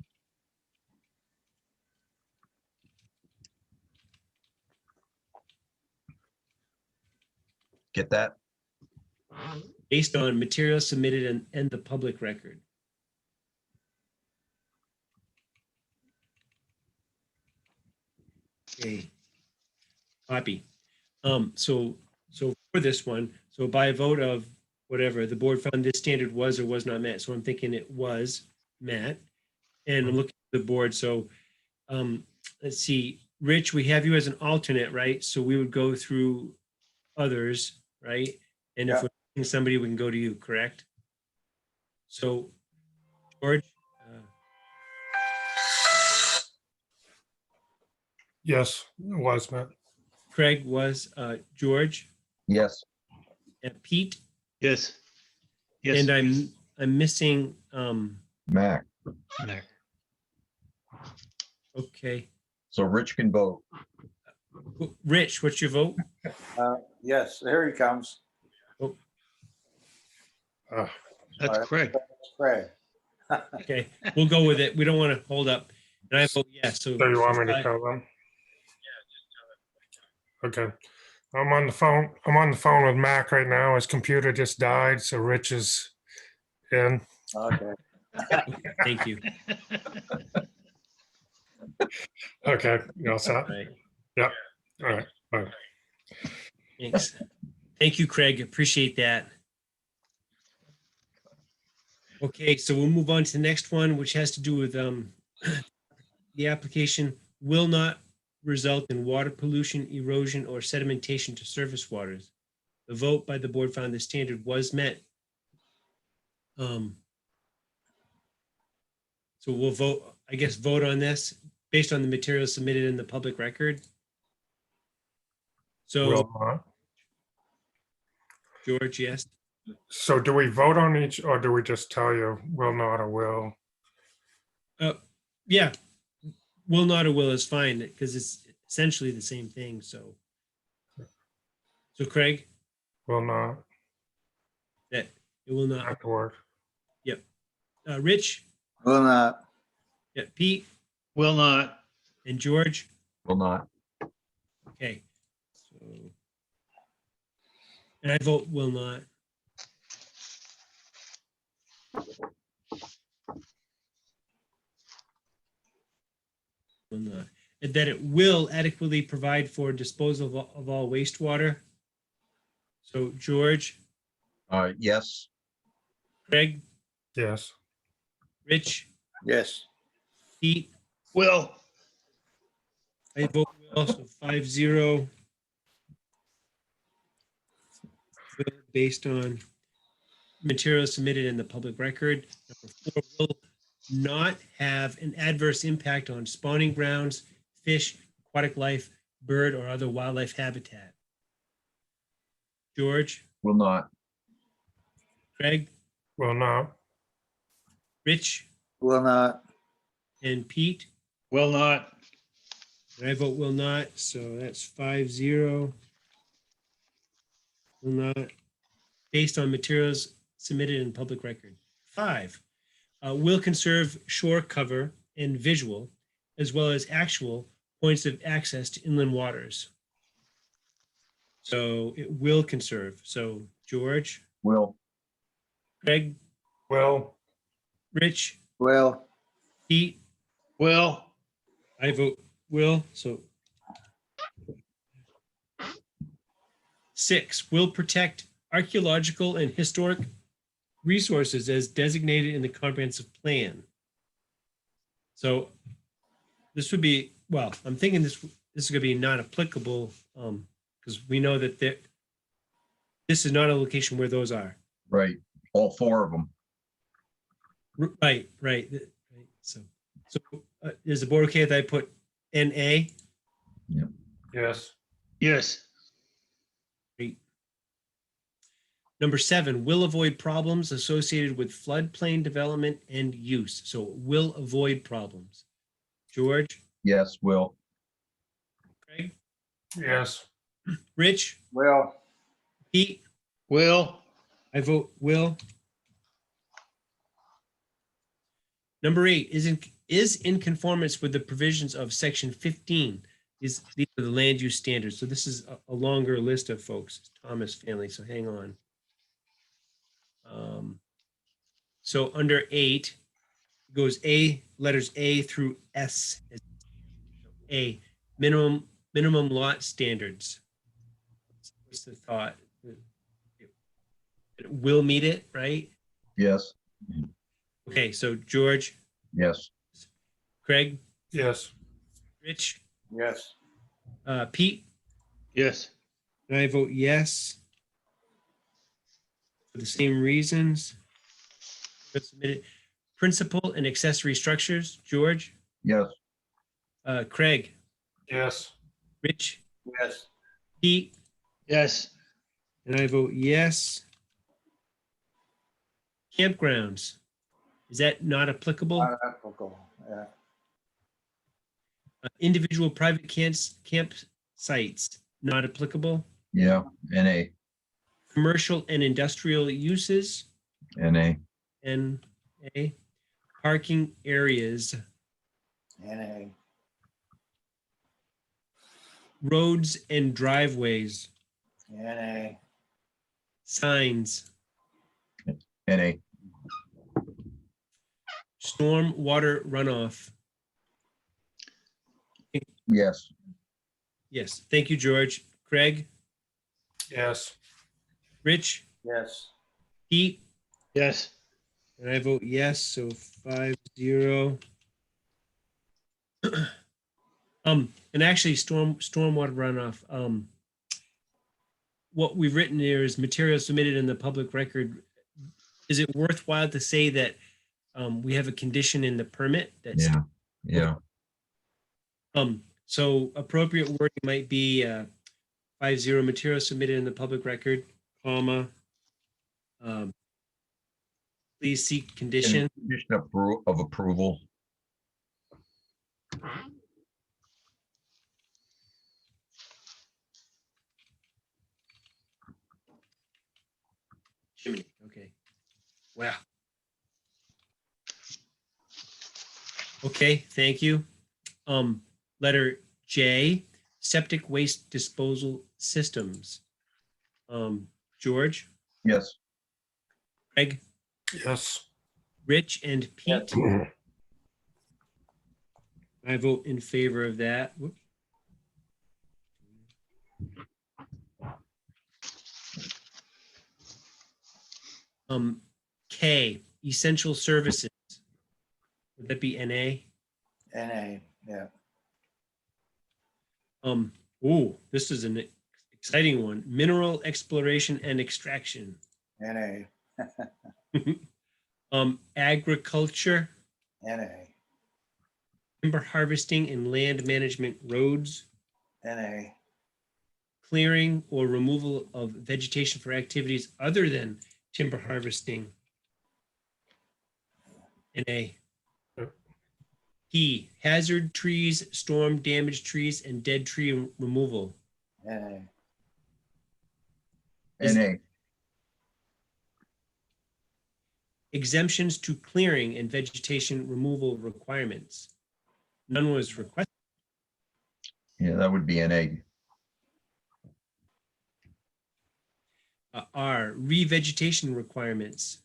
Get that? Based on materials submitted and the public record. Okay. Copy. So for this one, so by a vote of whatever, the board found this standard was or was not met. So I'm thinking it was met. And I'm looking at the board. So let's see, Rich, we have you as an alternate, right? So we would go through others, right? And if Yeah. we're missing somebody, we can go to you, correct? So George, Yes, it was, Matt. Craig was, George, Yes. and Pete, Yes. Yes. and I'm missing, Mac. Mac. okay. So Rich can vote. Rich, what's your vote? Yes, here he comes. That's correct. Craig. Okay, we'll go with it. We don't want to hold up. And I vote yes. So So you want me to five- tell them? Okay. I'm on the phone with Mac right now. His computer just died, so Rich is in. Okay. Thank you. Okay, you all set? All right. Yeah. All right. Bye. Thanks. Thank you, Craig. Appreciate that. Okay, so we'll move on to the next one, which has to do with the application will not result in water pollution, erosion, or sedimentation to surface waters. The vote by the board found the standard was met. So we'll vote, I guess, vote on this based on the materials submitted in the public record. So Will not. George, yes. So do we vote on each, or do we just tell you will not or will? Yeah, will not or will is fine because it's essentially the same thing. So Craig, Will not. that it will not. Have to work. Yep. Rich, Will not. yeah, Pete, Will not. and George. Will not. Okay. So, and I vote will not. Will not. And that it will adequately provide for disposal of all wastewater. So George, Yes. Craig, Yes. Rich, Yes. Pete, Will. I vote will, so 5-0. Based on materials submitted in the public record. Number 4, will not have an adverse impact on spawning grounds, fish, aquatic life, bird, or other wildlife habitat. George, Will not. Craig, Will not. Rich, Will not. and Pete. Will not. And I vote will not, so that's 5-0. Will not, based on materials submitted in public record. 5, will conserve shore cover and visual, as well as actual points of access to inland waters. So it will conserve. So George, Will. Craig, Will. Rich, Will. Pete, Will. I vote will. So 6, will protect archaeological and historic resources as designated in the comprehensive plan. So this would be, well, I'm thinking this is going to be not applicable because we know that this is not a location where those are. Right. All 4 of them. Right. So is the board okay if I put NA? Yes. Yes. Great. Number 7, will avoid problems associated with floodplain development and use. So will avoid problems. George, Yes, will. Craig, Yes. Rich, Will. Pete, Will. I vote will. Number 8, is in conformance with the provisions of section 15. These are the land use standards. So this is a longer list of folks, Thomas family, so hang on. So under 8 goes letters A through S. A, minimum lot standards. What's the thought? It will meet it, right? Yes. Okay, so George, Yes. Craig, Yes. Rich, Yes. Pete, Yes. and I vote yes. For the same reasons. Submitted. Principal and accessory structures, George, Yes. Craig, Yes. Rich, Yes. Pete, Yes. and I vote yes. Campgrounds, is that not applicable? Not applicable. Yeah. Individual private campsites, not applicable. Yeah. NA. Commercial and industrial uses, NA. NA. Parking areas, NA. roads and driveways, NA. signs, NA. storm water runoff. Yes. Yes, thank you, George. Craig, Yes. Rich, Yes. Pete, Yes. and I vote yes, so 5-0. And actually stormwater runoff, what we've written here is material submitted in the public record. Is it worthwhile to say that we have a condition in the permit that's Yeah. Yeah. so appropriate wording might be 5-0 material submitted in the public record, comma. Please seek condition. Condition of approval. Chimney, okay. Wow. Okay, thank you. Letter J, septic waste disposal systems. George, Yes. Craig, Yes. Rich, and Pete. I vote in favor of that. Whoops. K, essential services. Would that be NA? NA. Yeah. Ooh, this is an exciting one. Mineral exploration and extraction. NA. Agriculture, NA, timber harvesting and land management roads, NA, clearing or removal of vegetation for activities other than timber harvesting. NA. Yep. P, hazard trees, storm damaged trees, and dead tree removal. NA, Is- NA, Exemptions to clearing and vegetation removal requirements. None was requested. yeah, that would be NA. R, revegetation requirements.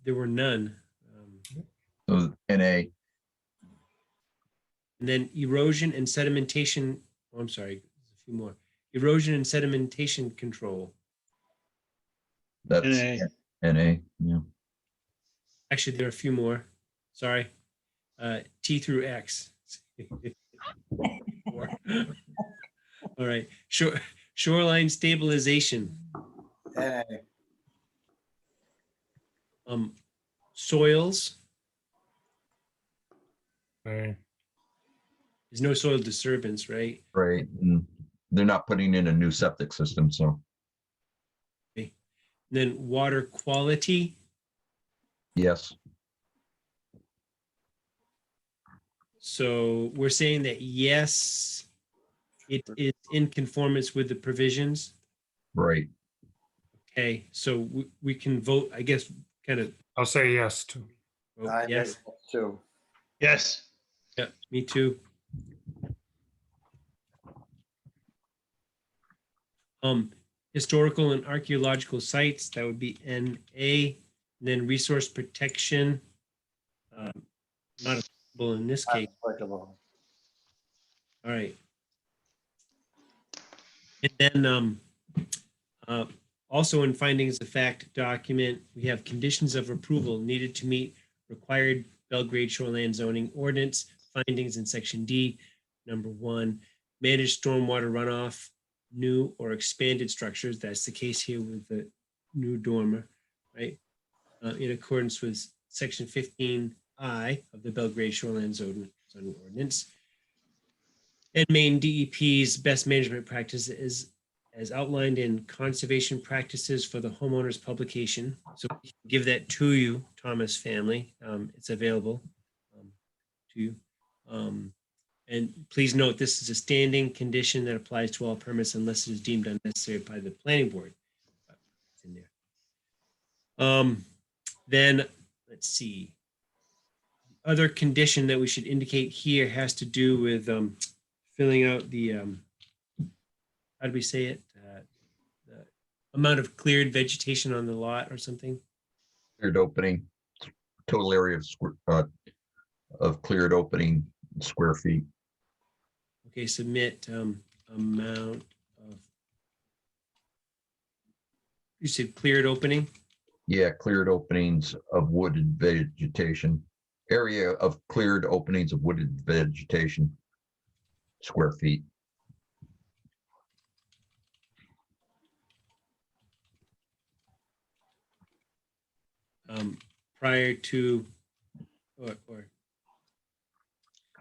There were none. So NA, And then erosion and sedimentation, oh, I'm sorry, there's a few more. Erosion and sedimentation control. that's NA. NA, yeah. Actually, there are a few more. Sorry. T through X. Four. All right. Shoreline stabilization. NA, Soils. Okay. There's no soil disturbance, right? Right, and they're not putting in a new septic system, so Okay. Then water quality. yes, So we're saying that yes, it is in conformance with the provisions. right. Okay, so we can vote, I guess, kind of. I'll say yes to. vote I yes. think too. Yes. Yeah, me too. Historical and archaeological sites, that would be NA. Then resource protection, not applicable in this case. Applicable. All right. And then also in findings of fact document, we have conditions of approval needed to meet required Belgrade shoreline zoning ordinance findings in section D. Number 1, manage stormwater runoff, new or expanded structures. That's the case here with the new dormer, right? In accordance with section 15I of the Belgrade shoreline zoning ordinance. And Maine DEP's best management practice is as outlined in conservation practices for the homeowners publication. So we can give that to you, Thomas family. It's available to you. And please note, this is a standing condition that applies to all permits unless it is deemed unnecessary by the planning board. It's in there. Then let's see. Other condition that we should indicate here has to do with filling out the, how do we say it? The amount of cleared vegetation on the lot or something. Cleared opening, total area of cleared opening, square feet. Okay, submit amount of, you said cleared opening? Yeah, cleared openings of wooded vegetation, area of cleared openings of wooded vegetation, square feet. Prior to, or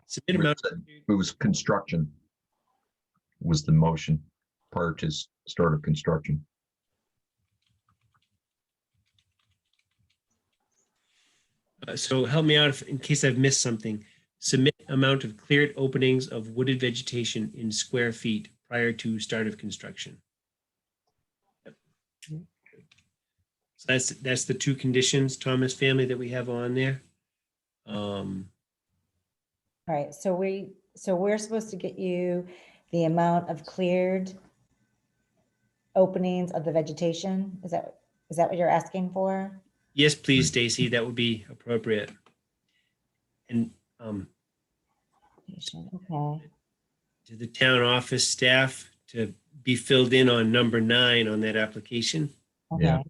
submit amount. It was construction was the motion prior to start of construction. So help me out in case I've missed something. Submit amount of cleared openings of wooded vegetation in square feet prior to start of construction. Yep. So that's the two conditions, Thomas family, that we have on there. All right, so we're supposed to get you the amount of cleared openings of the vegetation? Is that what you're asking for? Yes, please, Stacy, that would be appropriate. And Okay. to the town office staff to be filled in on number 9 on that application. Yeah. Okay.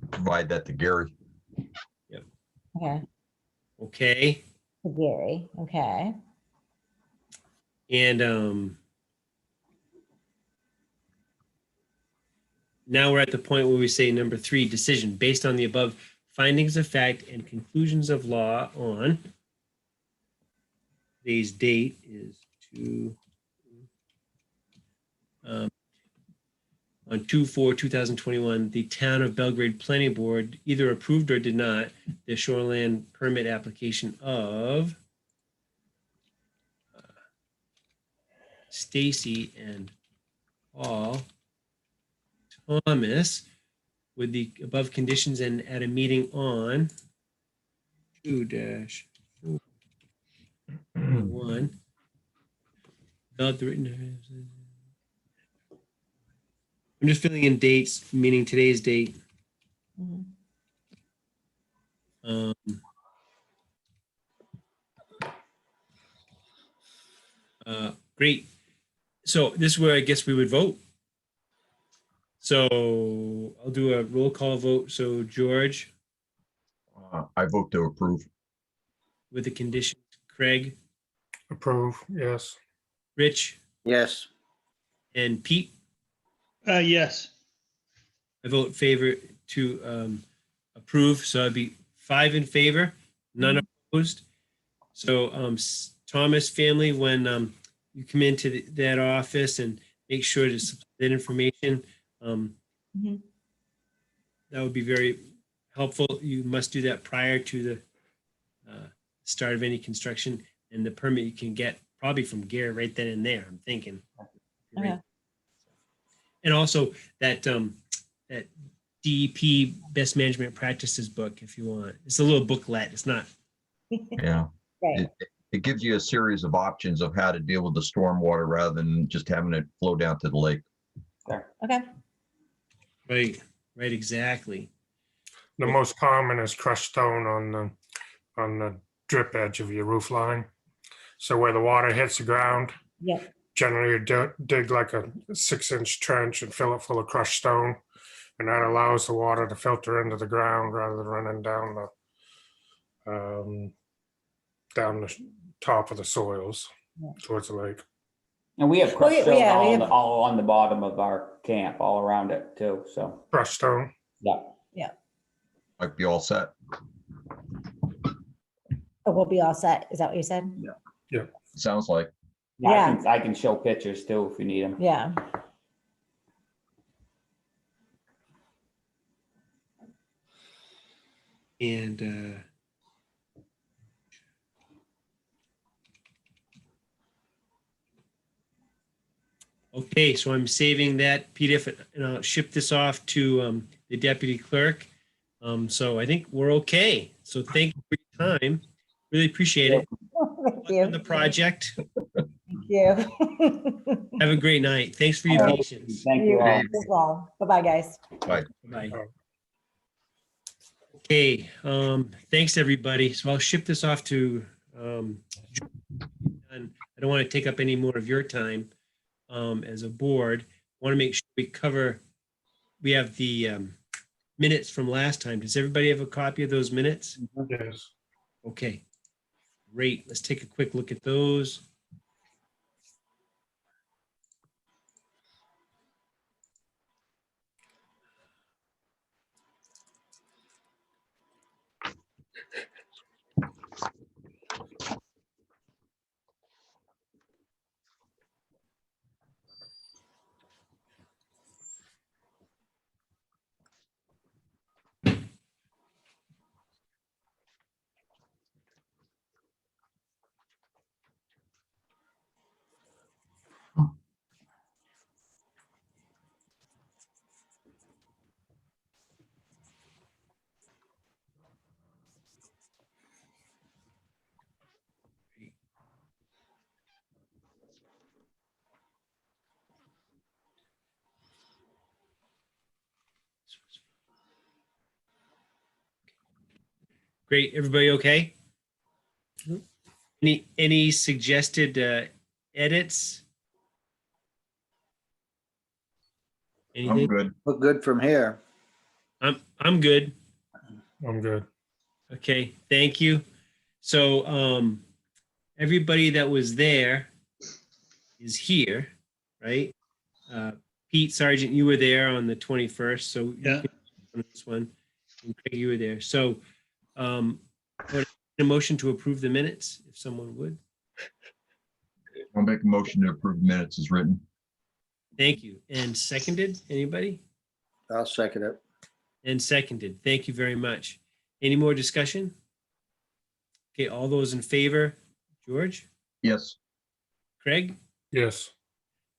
Provide that to Gary. Okay. Okay. To Gary. Okay. And now we're at the point where we say number 3, decision based on the above findings of fact and conclusions of law on today's date is on 2/4/2021, the Town of Belgrade Planning Board either approved or did not the shoreland permit application of Stacy and Paul Thomas with the above conditions and at a meeting on 2-1. Developed the written. I'm just filling in dates, meaning today's date. Great. So this is where I guess we would vote. So I'll do a roll call vote. So George, I vote to approve. with the conditions, Craig, Approve, yes. Rich, Yes. and Pete. Yes. I vote favor to approve, so I'd be 5 in favor, none opposed. So Thomas family, when you come into that office and make sure to supply that information, that would be very helpful. You must do that prior to the start of any construction, and the permit you can get probably from Gare right then and there, I'm thinking. Okay. And also that that DEP best management practices book, if you want. It's a little booklet. It's not. Yeah. Right. It gives you a series of options of how to deal with the stormwater rather than just having it flow down to the lake. Okay. Right. Right. Exactly. The most common is crushed stone on the drip edge of your roof line. So where the water hits the ground, Yep. generally you dig like a 6-inch trench and fill it full of crushed stone. And that allows the water to filter into the ground rather than running down the top of the soils towards the lake. And we have crushed stone yeah, we have- all on the bottom of our camp, all around it too, so, Crushed stone. yeah. Might be all set. Oh, we'll be all set. Is that what you said? Sounds like. Yeah. I can show pictures too if you need them. Yeah. And okay, so I'm saving that PDF and I'll ship this off to the deputy clerk. So I think we're okay. So thank you for your time. Really appreciate it. Thank On the you. project. Thank you. Have a great night. Thanks for your All right. patience. Thank you all. as well. Bye-bye, guys. Bye. Bye. Okay, thanks, everybody. So I'll ship this off to, and I don't want to take up any more of your time as a board. Want to make sure we have the minutes from last time. Does everybody have a copy of those minutes? Yes. Okay, great. Let's take a quick look at those. Great, everybody okay? Any suggested edits? I'm Anything? good. Look good from here. I'm good. I'm good. Okay, thank you. So everybody that was there is here, right? Pete Sargent, you were there on the 21st, so you Yeah. can- on this one, and Craig, you were there. So a motion to approve the minutes, if someone would. I'll make a motion to approve minutes as written. Thank you. And seconded, anybody? I'll second it. And seconded. Thank you very much. Any more discussion? Okay, all those in favor, George, Yes. Craig, Yes.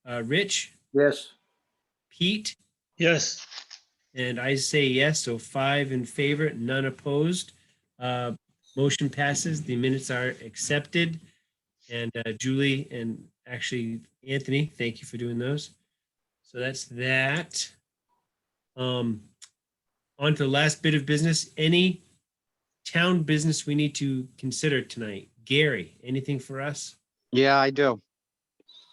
Rich, Yes, Pete, Yes. and I say yes, so 5 in favor, none opposed. Motion passes, the minutes are accepted. And Julie and actually Anthony, thank you for doing those. So that's that. On to the last bit of business. Any town business we need to consider tonight? Gary, anything for us? Yeah, I do.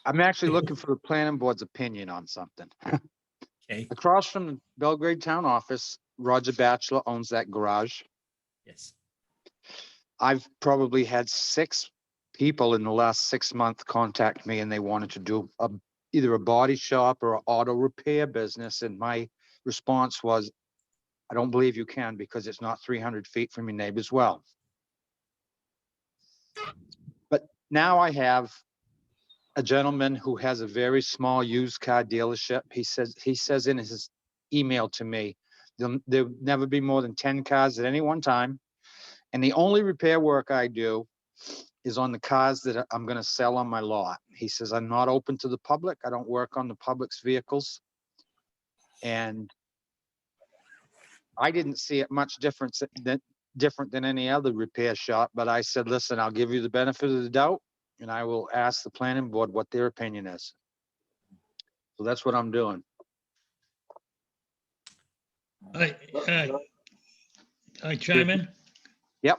I'm actually looking for the planning board's opinion on something. Okay, Across from the Belgrade Town Office, Roger Batchelor owns that garage. yes. I've probably had 6 people in the last 6 months contact me and they wanted to do either a body shop or an auto repair business. And my response was, I don't believe you can because it's not 300 feet from your neighbor's well. But now I have a gentleman who has a very small used car dealership. He says in his email to me, there'll never be more than 10 cars at any one time. And the only repair work I do is on the cars that I'm going to sell on my lot. He says, I'm not open to the public. I don't work on the public's vehicles. And I didn't see it much different than any other repair shop. But I said, listen, I'll give you the benefit of the doubt and I will ask the planning board what their opinion is. So that's what I'm doing. I chime in? Yep.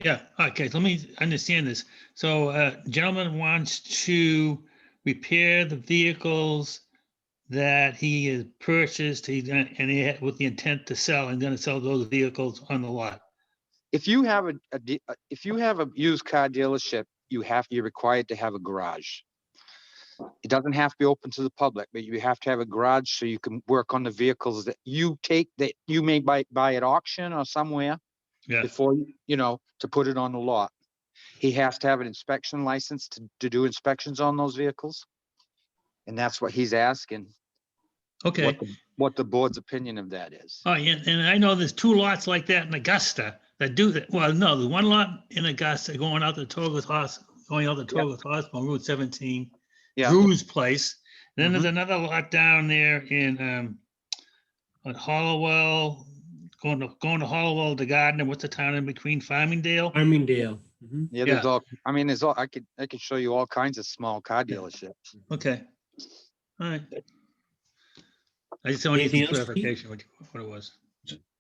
Yeah, okay, let me understand this. So gentleman wants to repair the vehicles that he has purchased, with the intent to sell, and gonna sell those vehicles on the lot. If you have a used car dealership, you're required to have a garage. It doesn't have to be open to the public, but you have to have a garage so you can work on the vehicles that you may buy at auction or somewhere. Yeah. Before, to put it on the lot. He has to have an inspection license to do inspections on those vehicles. And that's what he's asking. Okay. What the board's opinion of that is. Oh, yeah, and I know there's 2 lots like that in Augusta that do that. Well, no, there's 1 lot in Augusta going out to Togoth on Route 17, Yeah. Drew's place. And then there's another lot down there in on Hollowell, going to Hollowell to Gardner. What's the town in between? Farmingdale? Farmingdale. Mhm. Yeah, there's all, I could show you all kinds of small car dealerships. Okay. All right. I just wanted Anything some else, Pete? clarification what it was.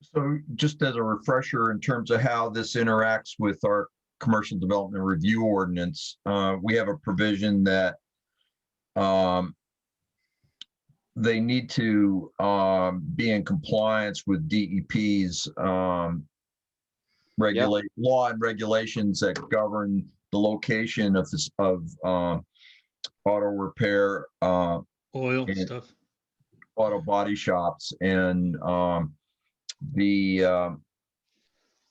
So just as a refresher in terms of how this interacts with our commercial development review ordinance, we have a provision that they need to be in compliance with DEP's law and regulations that govern the location of auto repair, Oil and stuff. auto body shops, and or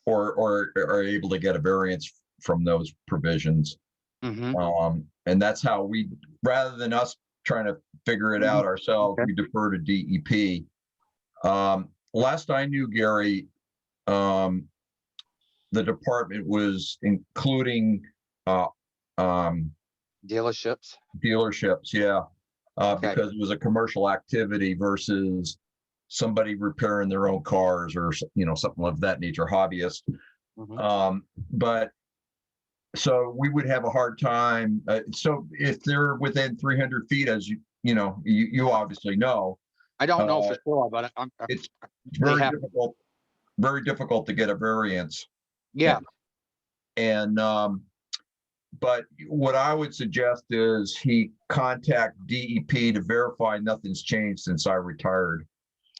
are able to get a variance from those provisions. Mhm. And that's how we, rather than us trying to figure it out ourselves, we defer to DEP. Last I knew, Gary, the department was including Dealerships. yeah, because it was a commercial activity versus somebody repairing their own cars or something of that nature, hobbyist. But so we would have a hard time. So if they're within 300 feet, as you obviously know, I don't know for sure, but it's very difficult to get a variance. Yeah. And but what I would suggest is he contact DEP to verify nothing's changed since I retired.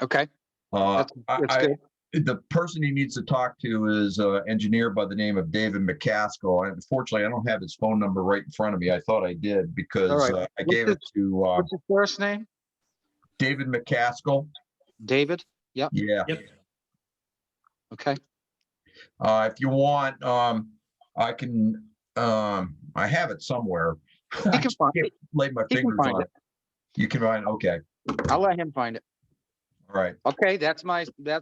Okay. That's good. The person he needs to talk to is an engineer by the name of David McCaskill. And unfortunately, I don't have his phone number right in front of me. I thought I did because All right. I gave it to. What's his first name? David McCaskill. David? Yep, Yeah. Yep. okay. If you want, I can, I have it somewhere. He can find Can't it. lay my He can fingers find on it. it. You can find, okay, I'll let him find it. all right. Okay, that's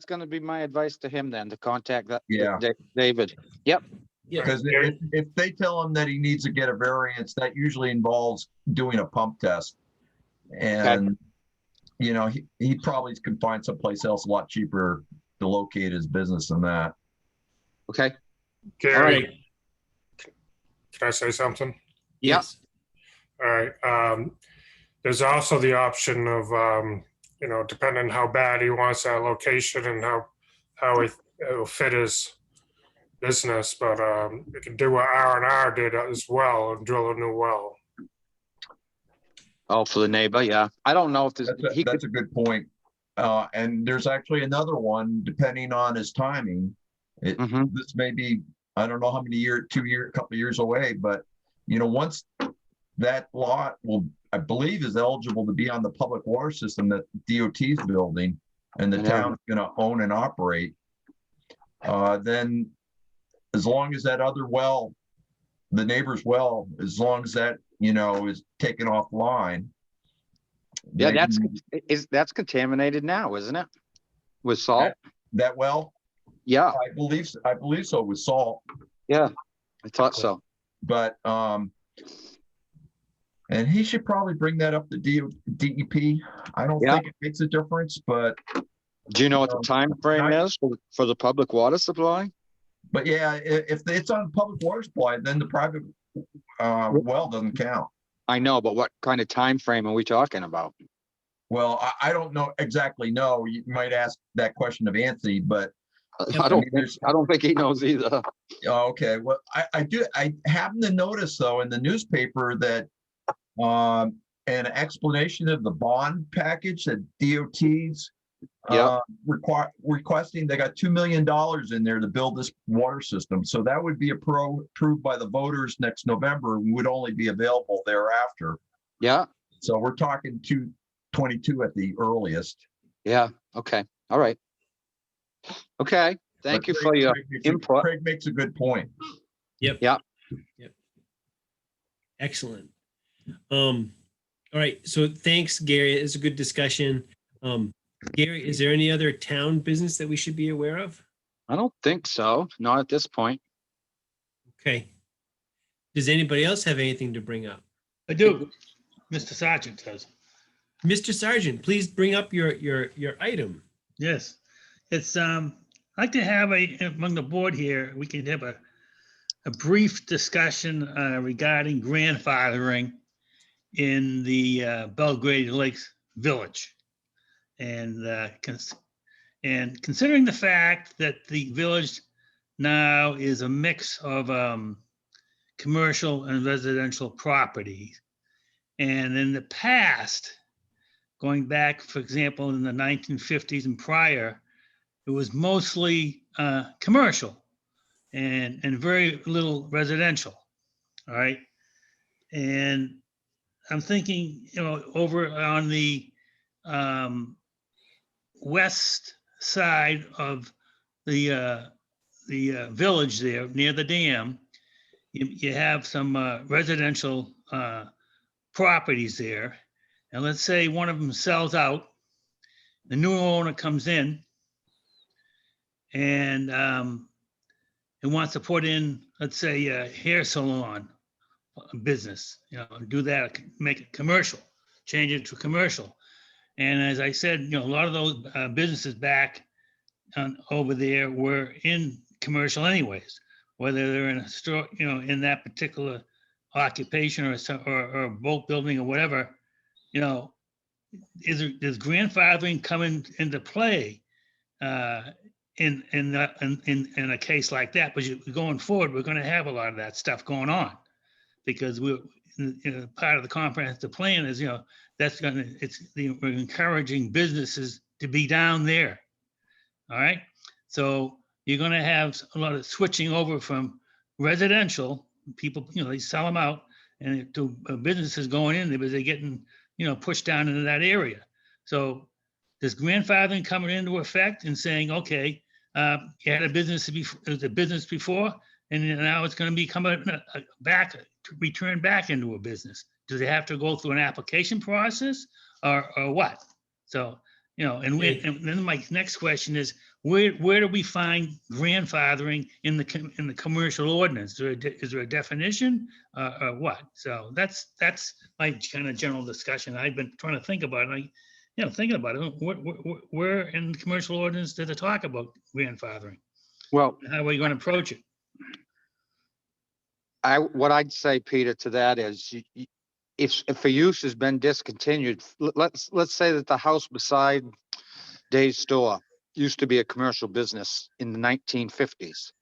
gonna be my advice to him then, to contact that. Yeah. David. Yep, Yeah. Because if they tell him that he needs to get a variance, that usually involves doing a pump test. And, you know, he probably can find someplace else a lot cheaper to locate his business than that. okay. Gary, can I say something? Yes. All right. There's also the option of, you know, depending how bad he wants that location and how it'll fit his business, but you can do what R&R did as well and drill a new well. Oh, for the neighbor, yeah. I don't know if there's, he could, That's a good point. And there's actually another one, depending on his timing. Mhm. This may be, I don't know how many couple of years away, but you know, once that lot I believe is eligible to be on the public water system that DOT's building and the Yeah. town's gonna own and operate, then as long as that other well, the neighbor's well, as long as that, you know, is taken offline. yeah, they can- that's contaminated now, isn't it? With salt? that well, Yeah, I believe so with salt, yeah, I thought so. but and he should probably bring that up to DEP. I don't Yeah. think it makes a difference, but Do you know what the time frame is for the public water supply? but yeah, if it's on public water supply, then the private well doesn't count. I know, but what kind of time frame are we talking about? Well, I don't know exactly. No, you might ask that question of Anthony, but I don't think he knows either. okay. Well, I happen to notice though in the newspaper that an explanation of the bond package that DOT's requesting, they got $2 million in there to build this water system. So that would be approved by the voters next November and would only be available thereafter. Yeah, So we're talking 2022 at the earliest. yeah, okay, all right. Okay, thank But you for your input. Craig makes a good point. Yep. Yeah. Yep. Excellent. All right. So thanks, Gary. It's a good discussion. Gary, is there any other town business that we should be aware of? I don't think so, not at this point. Okay. Does anybody else have anything to bring up? I do. Mr. Sargent says. Mr. Sargent, please bring up your item. Yes, it's, I'd like to have among the board here, we can have a brief discussion regarding grandfathering in the Belgrade Lakes Village. And considering the fact that the village now is a mix of commercial and residential properties. And in the past, going back, for example, in the 1950s and prior, it was mostly commercial and very little residential. All right. And I'm thinking, you know, over on the west side of the village there near the dam, you have some residential properties there. And let's say one of them sells out, the new owner comes in and wants to put in, let's say, a hair salon business, you know, do that, make it commercial, change it to commercial. And as I said, you know, a lot of those businesses back over there were in commercial anyways, whether they're in a store, you know, in that particular occupation or a boat building or whatever, you know, does grandfathering come into play in a case like that? But going forward, we're going to have a lot of that stuff going on because we're, you know, part of the comprehensive plan is, you know, that's going to, we're encouraging businesses to be down there. All right. So you're going to have a lot of switching over from residential people, you know, they sell them out and to businesses going in there, but they're getting, you know, pushed down into that area. So does grandfathering coming into effect and saying, okay, you had a business before, and now it's going to be coming back to return back into a business? Do they have to go through an application process or what? So, and then my next question is, where do we find grandfathering in the commercial ordinance? Is there a definition or what? So that's my kind of general discussion. I've been trying to think about it. Thinking about it, where in the commercial ordinance did it talk about grandfathering? Well, How are you going to approach it? what I'd say, Peter, to that is if a use has been discontinued, let's say that the house beside Dave's store used to be a commercial business in the 1950s.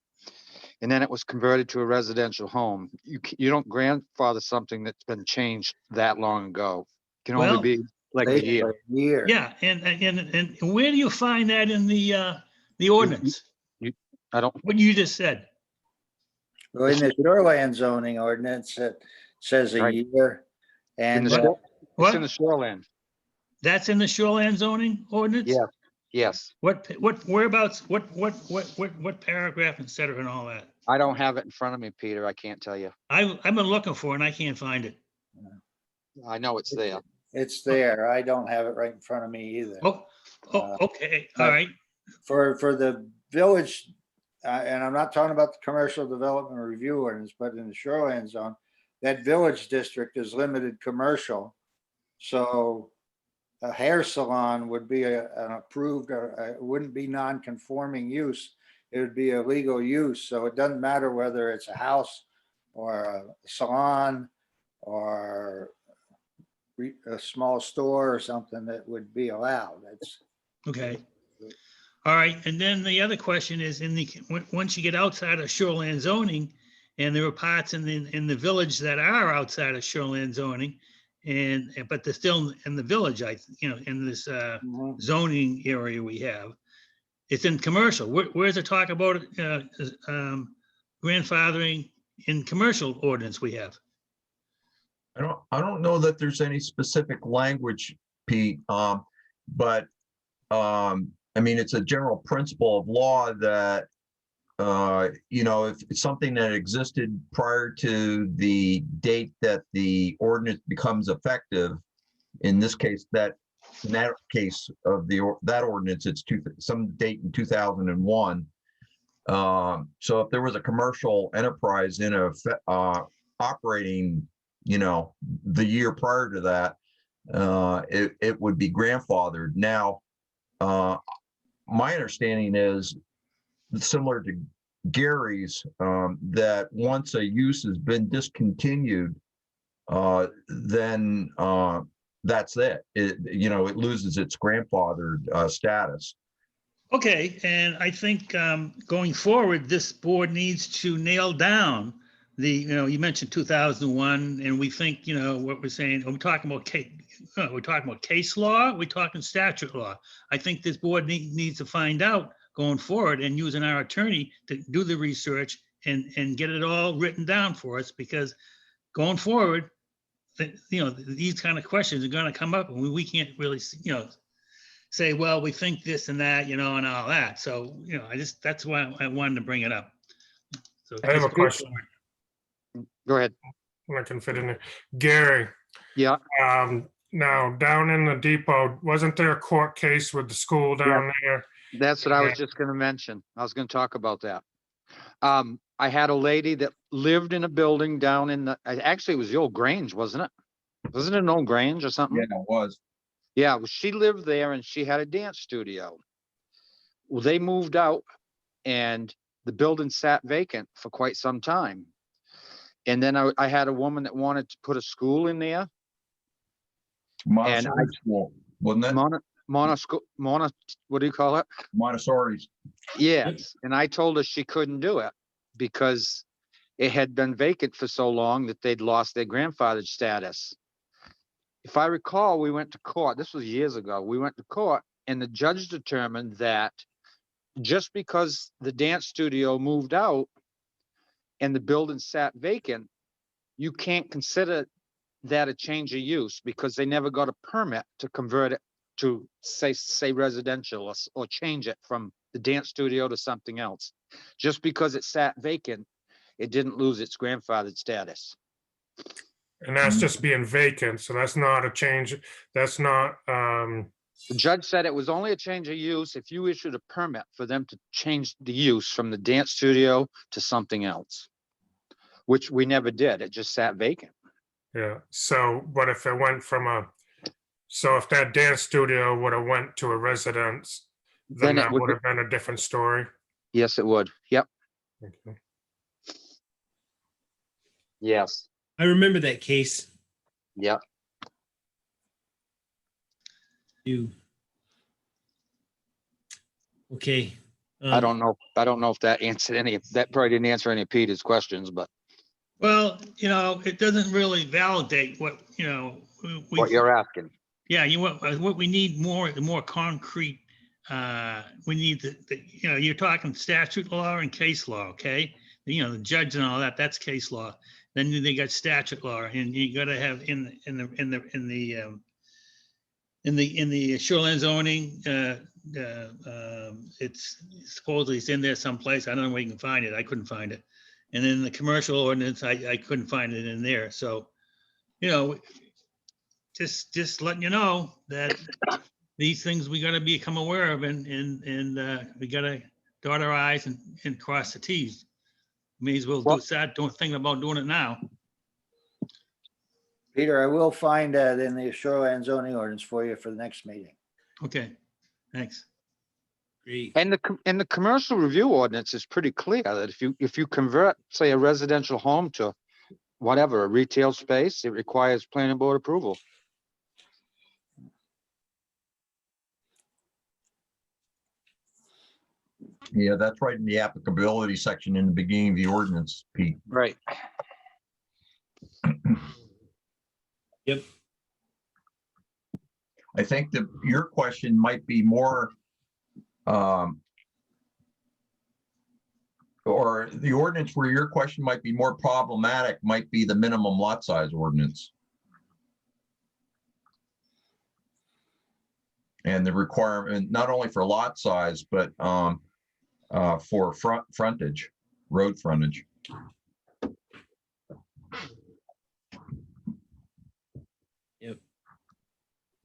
And then it was converted to a residential home. You don't grandfather something that's been changed that long ago. It can only be like a year. Yeah, and where do you find that in the ordinance? I don't. What you just said. Well, in the shoreline zoning ordinance, it says a year. And it's in the shoreline. That's in the shoreline zoning ordinance? Yeah. Yes. Whereabouts, what paragraph, et cetera, and all that? I don't have it in front of me, Peter. I can't tell you. I've been looking for it and I can't find it. I know it's there. It's there. I don't have it right in front of me either. Okay, all right. For the village, and I'm not talking about the commercial development review ordinance, but in the shoreline zone, that village district is limited commercial. So a hair salon would be an approved, it wouldn't be non-conforming use. It would be a legal use. So it doesn't matter whether it's a house or a salon or a small store or something that would be allowed. That's okay. All right, and then the other question is once you get outside of shoreline zoning, and there are parts in the village that are outside of shoreline zoning, but they're still in the village, in this zoning area we have. It's in commercial. Where's the talk about grandfathering in commercial ordinance we have? I don't know that there's any specific language, Pete, but I mean, it's a general principle of law that if it's something that existed prior to the date that the ordinance becomes effective, in this case, in that case of that ordinance, it's some date in 2001. So if there was a commercial enterprise in operating, the year prior to that, it would be grandfathered. Now, my understanding is similar to Gary's, that once a use has been discontinued, then that's it. It loses its grandfathered status. Okay, and I think going forward, this board needs to nail down you mentioned 2001, and we think, what we're saying, are we talking about case law? We're talking statute law. I think this board needs to find out going forward and using our attorney to do the research and get it all written down for us, because going forward, these kind of questions are going to come up, and we can't really, say, well, we think this and that, and all that. So, that's why I wanted to bring it up. So I have a question. Go ahead. I can fit in there. Gary. Yeah. Now, down in the depot, wasn't there a court case with the school down there? That's what I was just going to mention. I was going to talk about that. I had a lady that lived in a building down in actually it was the old Grange, wasn't it? Wasn't it an old Grange or something? Yeah, it was. Yeah, well, she lived there and she had a dance studio. Well, they moved out and the building sat vacant for quite some time. And then I had a woman that wanted to put a school in there. Montessori school, wasn't it? What do you call it? Montessori's. Yes. And I told her she couldn't do it because it had been vacant for so long that they'd lost their grandfathered status. If I recall, we went to court. This was years ago. We went to court and the judge determined that just because the dance studio moved out and the building sat vacant, you can't consider that a change of use because they never got a permit to convert it to say residential or change it from the dance studio to something else. Just because it sat vacant, it didn't lose its grandfathered status. And that's just being vacant, so that's not a change, that's not, The judge said it was only a change of use if you issued a permit for them to change the use from the dance studio to something else, which we never did. It just sat vacant. yeah, so, but if it went from so if that dance studio would have went to a residence, then Then it that would would be- have been a different story. Yes, it would. Yep. Okay. Yes. I remember that case. Yep. You. Okay. I don't know. I don't know if that answered that probably didn't answer any of Peter's questions, but Well, it doesn't really validate what, what you're asking. yeah, what we need the more concrete, we need you're talking statute law and case law, okay? The judge and all that, that's case law. Then they got statute law, and you gotta have in the shoreline zoning, it's supposedly it's in there someplace. I don't know where you can find it. I couldn't find it. And then the commercial ordinance, I couldn't find it in there. So, just letting you know that these things we gotta become aware of, and we gotta dot our i's and cross the t's. May as well start thinking about doing it now. Peter, I will find that in the shoreline zoning ordinance for you for the next meeting. Okay, thanks. Great. And the commercial review ordinance is pretty clear that if you convert, say, a residential home to whatever, a retail space, it requires planning board approval. Yeah, that's right in the applicability section in the beginning of the ordinance, Pete. Right. Yep. I think that your question might be more, or the ordinance where your question might be more problematic might be the minimum lot size ordinance. And the requirement, not only for lot size, but for frontage, road frontage. Yep.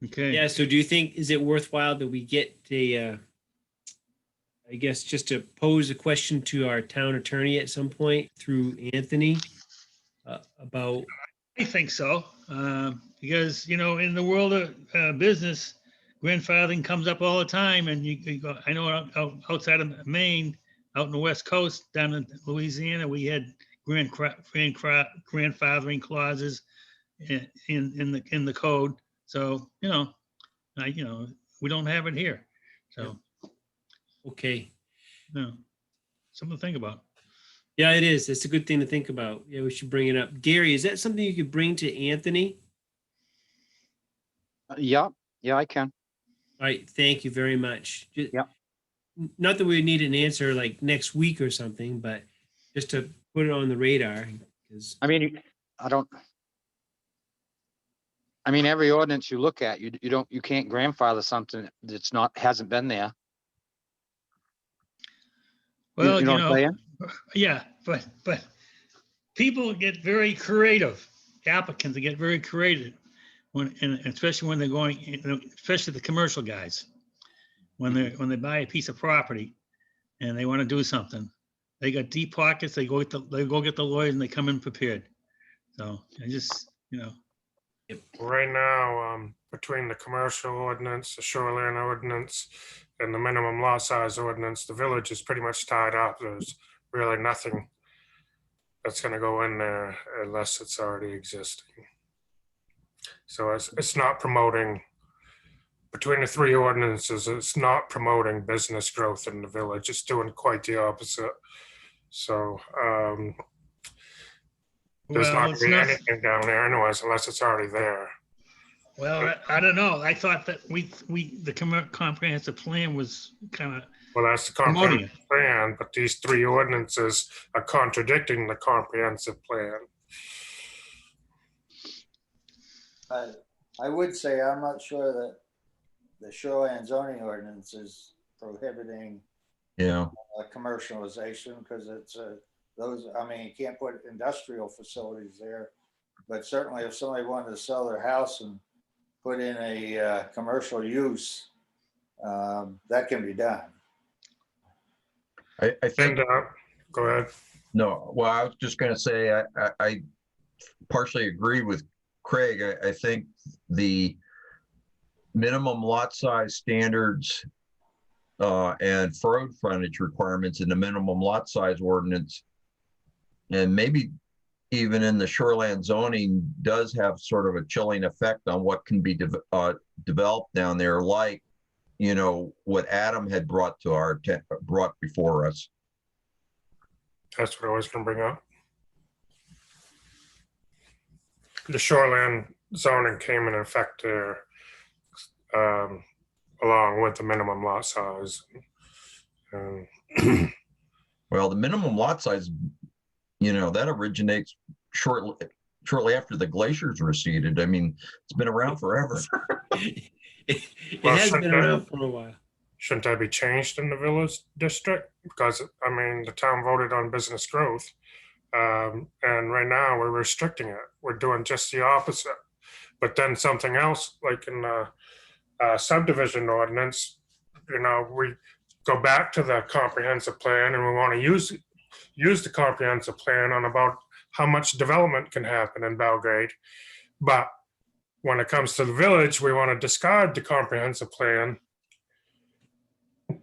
Okay. Yeah, so do you think, is it worthwhile that we get I guess just to pose a question to our town attorney at some point through Anthony about, I think so, because, in the world of business, grandfathering comes up all the time, and you go, I know outside of Maine, out in the West Coast, down in Louisiana, we had grandfathering clauses in the code. So, we don't have it here. So, okay. Something to think about. Yeah, it is. It's a good thing to think about. Yeah, we should bring it up. Gary, is that something you could bring to Anthony? Yeah, I can. All right, thank you very much. Yeah. Not that we need an answer like next week or something, but just to put it on the radar. Because every ordinance you look at, you can't grandfather something that's hasn't been there. Well, you know what I'm saying? Yeah, but people get very creative. Applicants get very creative and especially when they're going, especially the commercial guys, when they buy a piece of property and they want to do something, they got deep pockets. They go get the lawyers and they come in prepared. So I just, Right now, between the commercial ordinance, the shoreline ordinance, and the minimum lot size ordinance, the village is pretty much tied up. There's really nothing that's going to go in there unless it's already existing. So it's not promoting, between the three ordinances, it's not promoting business growth in the village. It's doing quite the opposite. So there's not going to be anything down there anyways, unless it's already there. Well, I don't know. I thought that the comprehensive plan was kind of. Well, that's the comprehensive plan, but these three ordinances are contradicting the comprehensive plan. I would say I'm not sure that the shoreline zoning ordinance is prohibiting Yeah. commercialization because it's those, I mean, you can't put industrial facilities there, but certainly if somebody wanted to sell their house and put in a commercial use, that can be done. I think, And, go ahead. no, well, I was just gonna say, I partially agree with Craig. I think the minimum lot size standards and road frontage requirements in the minimum lot size ordinance, and maybe even in the shoreland zoning, does have sort of a chilling effect on what can be developed down there, like, you know, what Adam had brought before us. That's what I was gonna bring up. The shoreline zoning came in effect there, along with the minimum lot size. Well, the minimum lot size, you know, that originates shortly after the glaciers receded. I mean, it's been around forever. It Well, has shouldn't been that- around for a while. Shouldn't that be changed in the village district? Because, I mean, the town voted on business growth. And right now we're restricting it. We're doing just the opposite. But then something else, like in the subdivision ordinance, you know, we go back to the comprehensive plan and we want to use the comprehensive plan on about how much development can happen in Belgrade. But when it comes to the village, we want to discard the comprehensive plan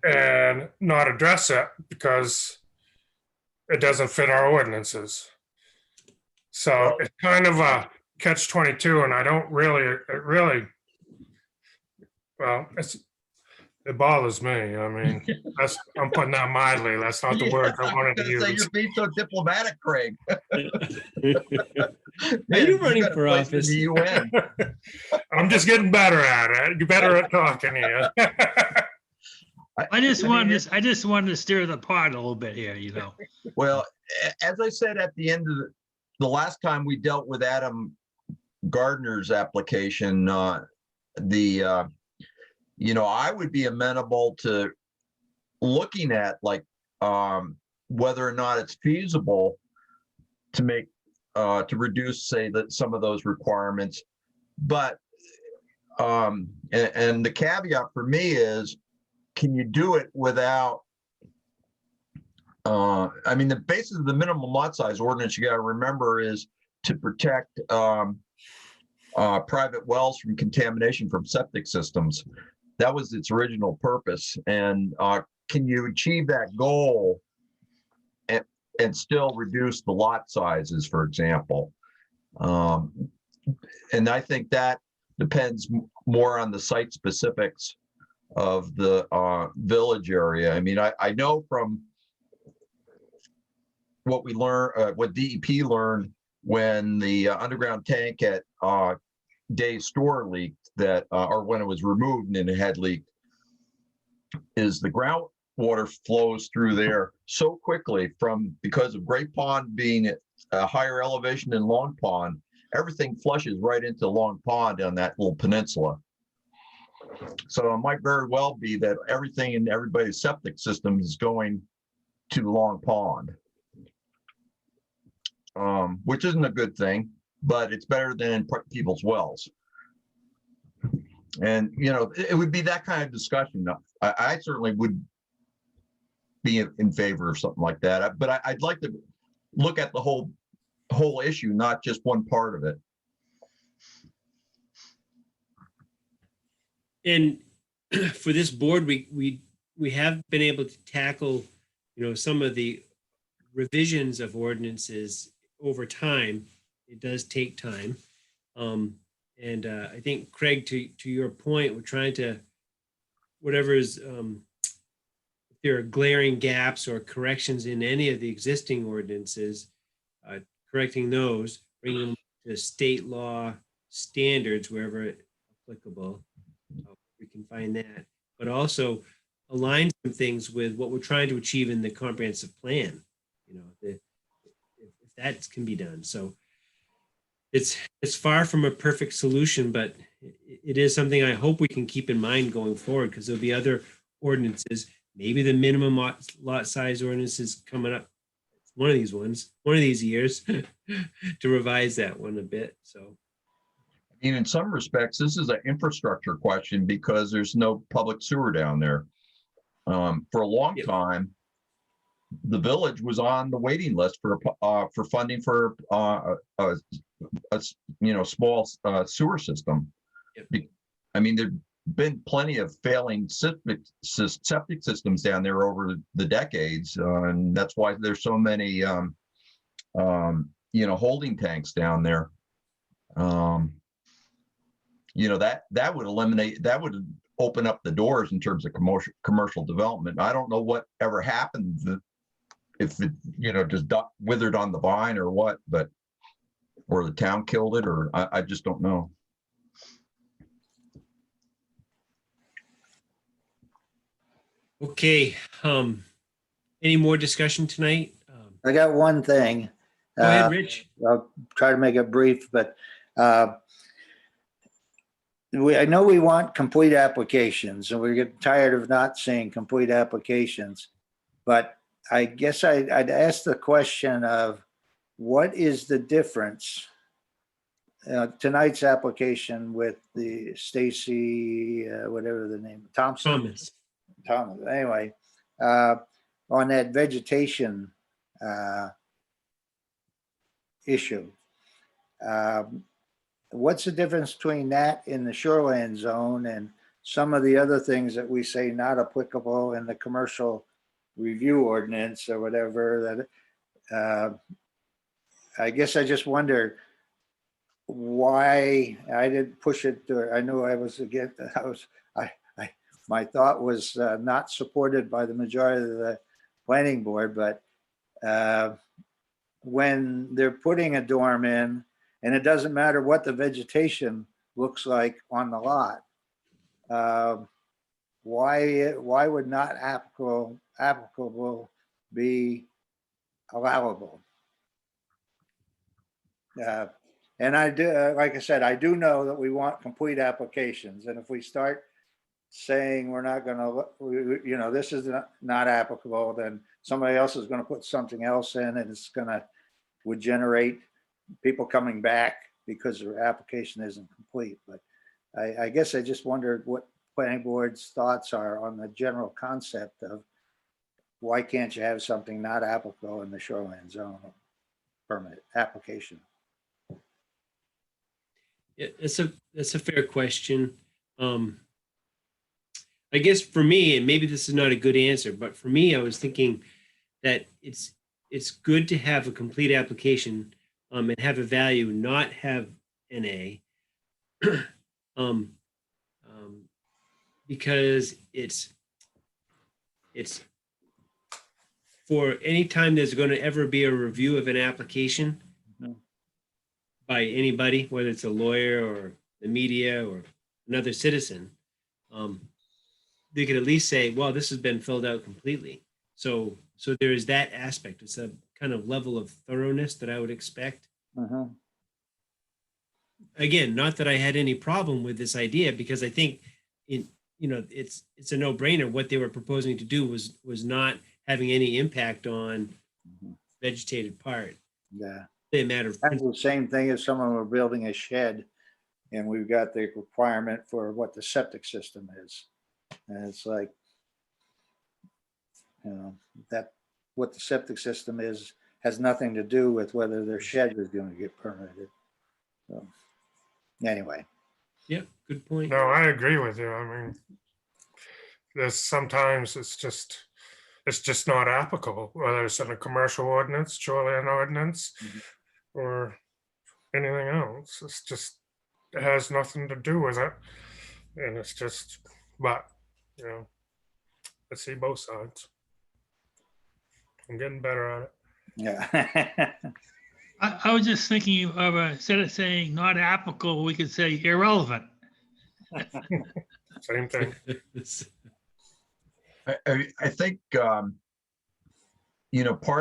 and not address it because it doesn't fit our ordinances. So it's kind of a catch-22, and I don't really, well, it bothers me. I mean, I'm putting that mildly. That's not the words I wanted to was gonna say, use. you're being so diplomatic, Craig. Are you running for office? The UN. I'm just getting better at it. You're better at talking here. I just wanted to stir the pot a little bit here, you know. Well, as I said at the end of the last time we dealt with Adam Gardner's application, you know, I would be amenable to looking at like whether or not it's feasible to make to reduce, say, that some of those requirements. But and the caveat for me is, can you do it without? I mean, the basis of the minimum lot size ordinance, you got to remember, is to protect private wells from contamination from septic systems. That was its original purpose. And can you achieve that goal and still reduce the lot sizes, for example? And I think that depends more on the site specifics of the village area. I mean, I know from what we learned, what DEP learned when the underground tank at Day's store leaked, that or when it was removed and it had leaked, is the groundwater flows through there so quickly because of Great Pond being at a higher elevation than Long Pond. Everything flushes right into Long Pond on that little peninsula. So it might very well be that everything in everybody's septic system is going to Long Pond, which isn't a good thing, but it's better than in people's wells. And, you know, it would be that kind of discussion. I certainly would be in favor of something like that, but I'd like to look at the whole issue, not just one part of it. And for this board, we have been able to tackle, you know, some of the revisions of ordinances over time. It does take time. And I think, Craig, to your point, we're trying to, whatever is, if there are glaring gaps or corrections in any of the existing ordinances, correcting those, bringing them to state law standards wherever applicable. We can find that, but also align some things with what we're trying to achieve in the comprehensive plan, you know, if that can be done. So it's far from a perfect solution, but it is something I hope we can keep in mind going forward, because there'll be other ordinances, maybe the minimum lot size ordinance is coming up one of these years to revise that one a bit. So, I mean, in some respects, this is an infrastructure question because there's no public sewer down there. For a long Yep. time, the village was on the waiting list for funding for a small sewer system. Yep. I mean, there've been plenty of failing septic systems down there over the decades, and that's why there's so many holding tanks down there. That would open up the doors in terms of commercial development. I don't know what ever happened, if it just withered on the vine or what, or the town killed it, or I just don't know. okay. Any more discussion tonight? I got one thing. Go ahead, Rich. I'll try to make it brief, but I know we want complete applications, and we're getting tired of not seeing complete applications. But I guess I'd ask the question of what is the difference? Tonight's application with the Stacy, whatever the name, Thompson. Thomas. Anyway, on that vegetation issue. What's the difference between that in the shoreline zone and some of the other things that we say not applicable in the commercial review ordinance or whatever? That I guess I just wonder why I didn't push it. I knew I was against. My thought was not supported by the majority of the planning board, but when they're putting a dorm in, and it doesn't matter what the vegetation looks like on the lot, why would not applicable be allowable? And I do, like I said, I do know that we want complete applications, and if we start saying we're not going to, this is not applicable, then somebody else is going to put something else in, and it's would generate people coming back because their application isn't complete. But I guess I just wondered what planning board's thoughts are on the general concept of why can't you have something not applicable in the shoreline zone permit application? Yeah, that's a fair question. I guess for me, and maybe this is not a good answer, but for me, I was thinking that it's good to have a complete application and have a value, not have NA, because it's for any time there's going to ever be a review of an application by anybody, whether it's a lawyer or the media or another citizen, they could at least say, well, this has been filled out completely. So there is that aspect. It's a kind of level of thoroughness that I would expect. Again, not that I had any problem with this idea, because I think it's a no-brainer. What they were proposing to do was not having any impact on vegetated part. Yeah. A matter of that's the same thing as someone were building a shed, and we've got the requirement for what the septic system is. And it's like, that what the septic system is has nothing to do with whether their shed is going to get permitted. So anyway. Yeah, good point. No, I agree with you. I mean, there's sometimes it's just not applicable, whether it's in a commercial ordinance, shoreline ordinance, or anything else. It has nothing to do with it. And it's just, but, I see both sides. I'm getting better at it. Yeah. I was just thinking of instead of saying not applicable, we could say irrelevant. Same thing. I think, part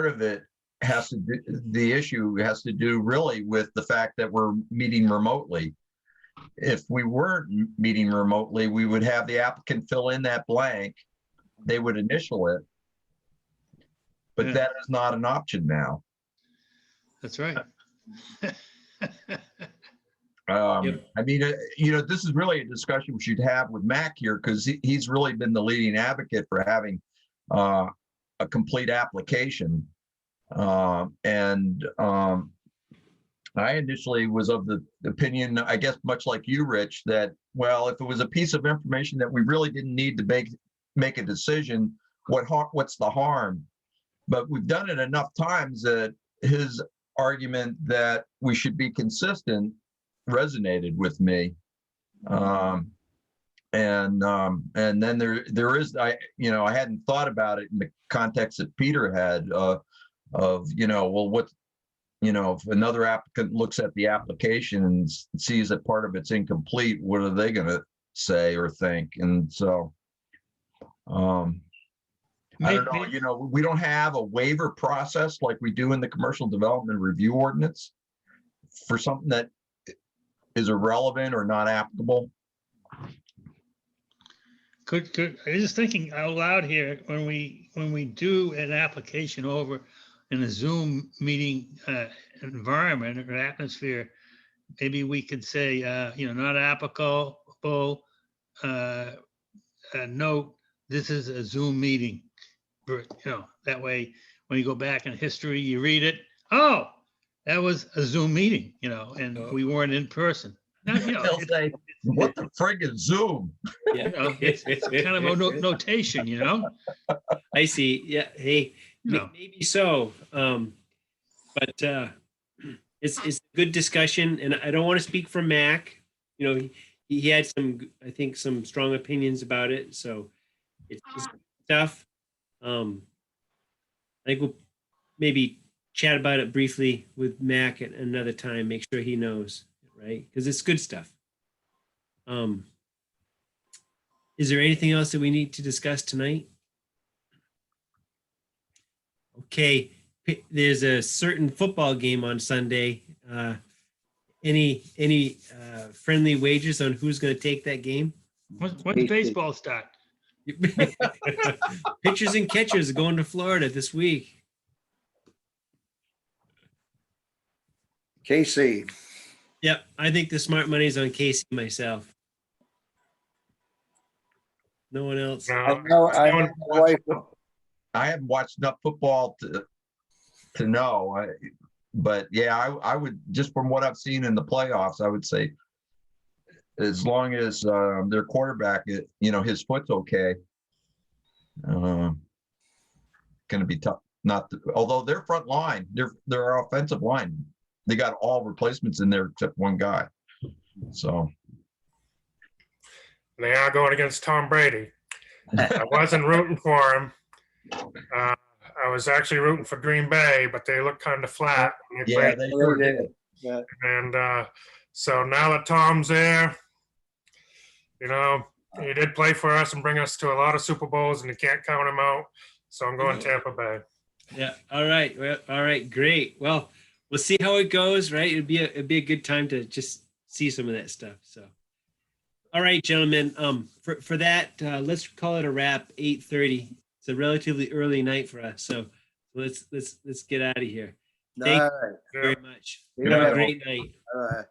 of it the issue has to do really with the fact that we're meeting remotely. if we weren't meeting remotely, we would have the applicant fill in that blank. They would initial it. But Yeah. that is not an option now. That's right. I mean, this is really a discussion we should have with Mac here, because he's really been the leading advocate for having a complete application. I initially was of the opinion, I guess, much like you, Rich, that, well, if it was a piece of information that we really didn't need to make a decision, what's the harm? But we've done it enough times that his argument that we should be consistent resonated with me. And then there is, I hadn't thought about it in the context that Peter had of, well, what, if another applicant looks at the application and sees that part of it's incomplete, what are they going to say or think? And so, I don't know, we don't have a waiver process like we do in the commercial development review ordinance for something that is irrelevant or not applicable. Could I was just thinking out loud here, when we do an application over in a Zoom meeting environment or atmosphere, maybe we could say, not applicable, note, this is a Zoom meeting. That way, when you go back in history, you read it, oh, that was a Zoom meeting, and we weren't in person. Now, They'll say, what the frig is Zoom? It's kind of a notation, I see. Yeah. Hey, maybe so. But it's a good discussion, and I don't want to speak for Mac. He had I think some strong opinions about it. So it's stuff. I think we'll maybe chat about it briefly with Mac at another time. Make sure he knows, right? Because it's good stuff. Is there anything else that we need to discuss tonight? Okay, there's a certain football game on Sunday. Any friendly wagers on who's going to take that game? When's baseball start? Pitchers and catchers are going to Florida this week. KC. Yep, I think the smart money's on KC myself. No one else. I haven't watched enough football to know. But yeah, I would, just from what I've seen in the playoffs, I would say, as long as their quarterback, his foot's okay, going to be tough. Although their front line, their offensive line, they got all replacements in there except one guy. So They are going against Tom Brady. I wasn't rooting for him. I was actually rooting for Green Bay, but they look kind of flat. They sure did. Yeah. And so now that Tom's there, he did play for us and bring us to a lot of Super Bowls, and you can't count him out. So I'm going Tampa Bay. Yeah. All right. Well, all right. Great. Well, we'll see how it goes. Right. It'd be a good time to just see some of that stuff. So, all right, gentlemen. For that, let's call it a wrap. 8:30. It's a relatively early night for us. So let's get out of here. Thank you very much. Have a great night. All right.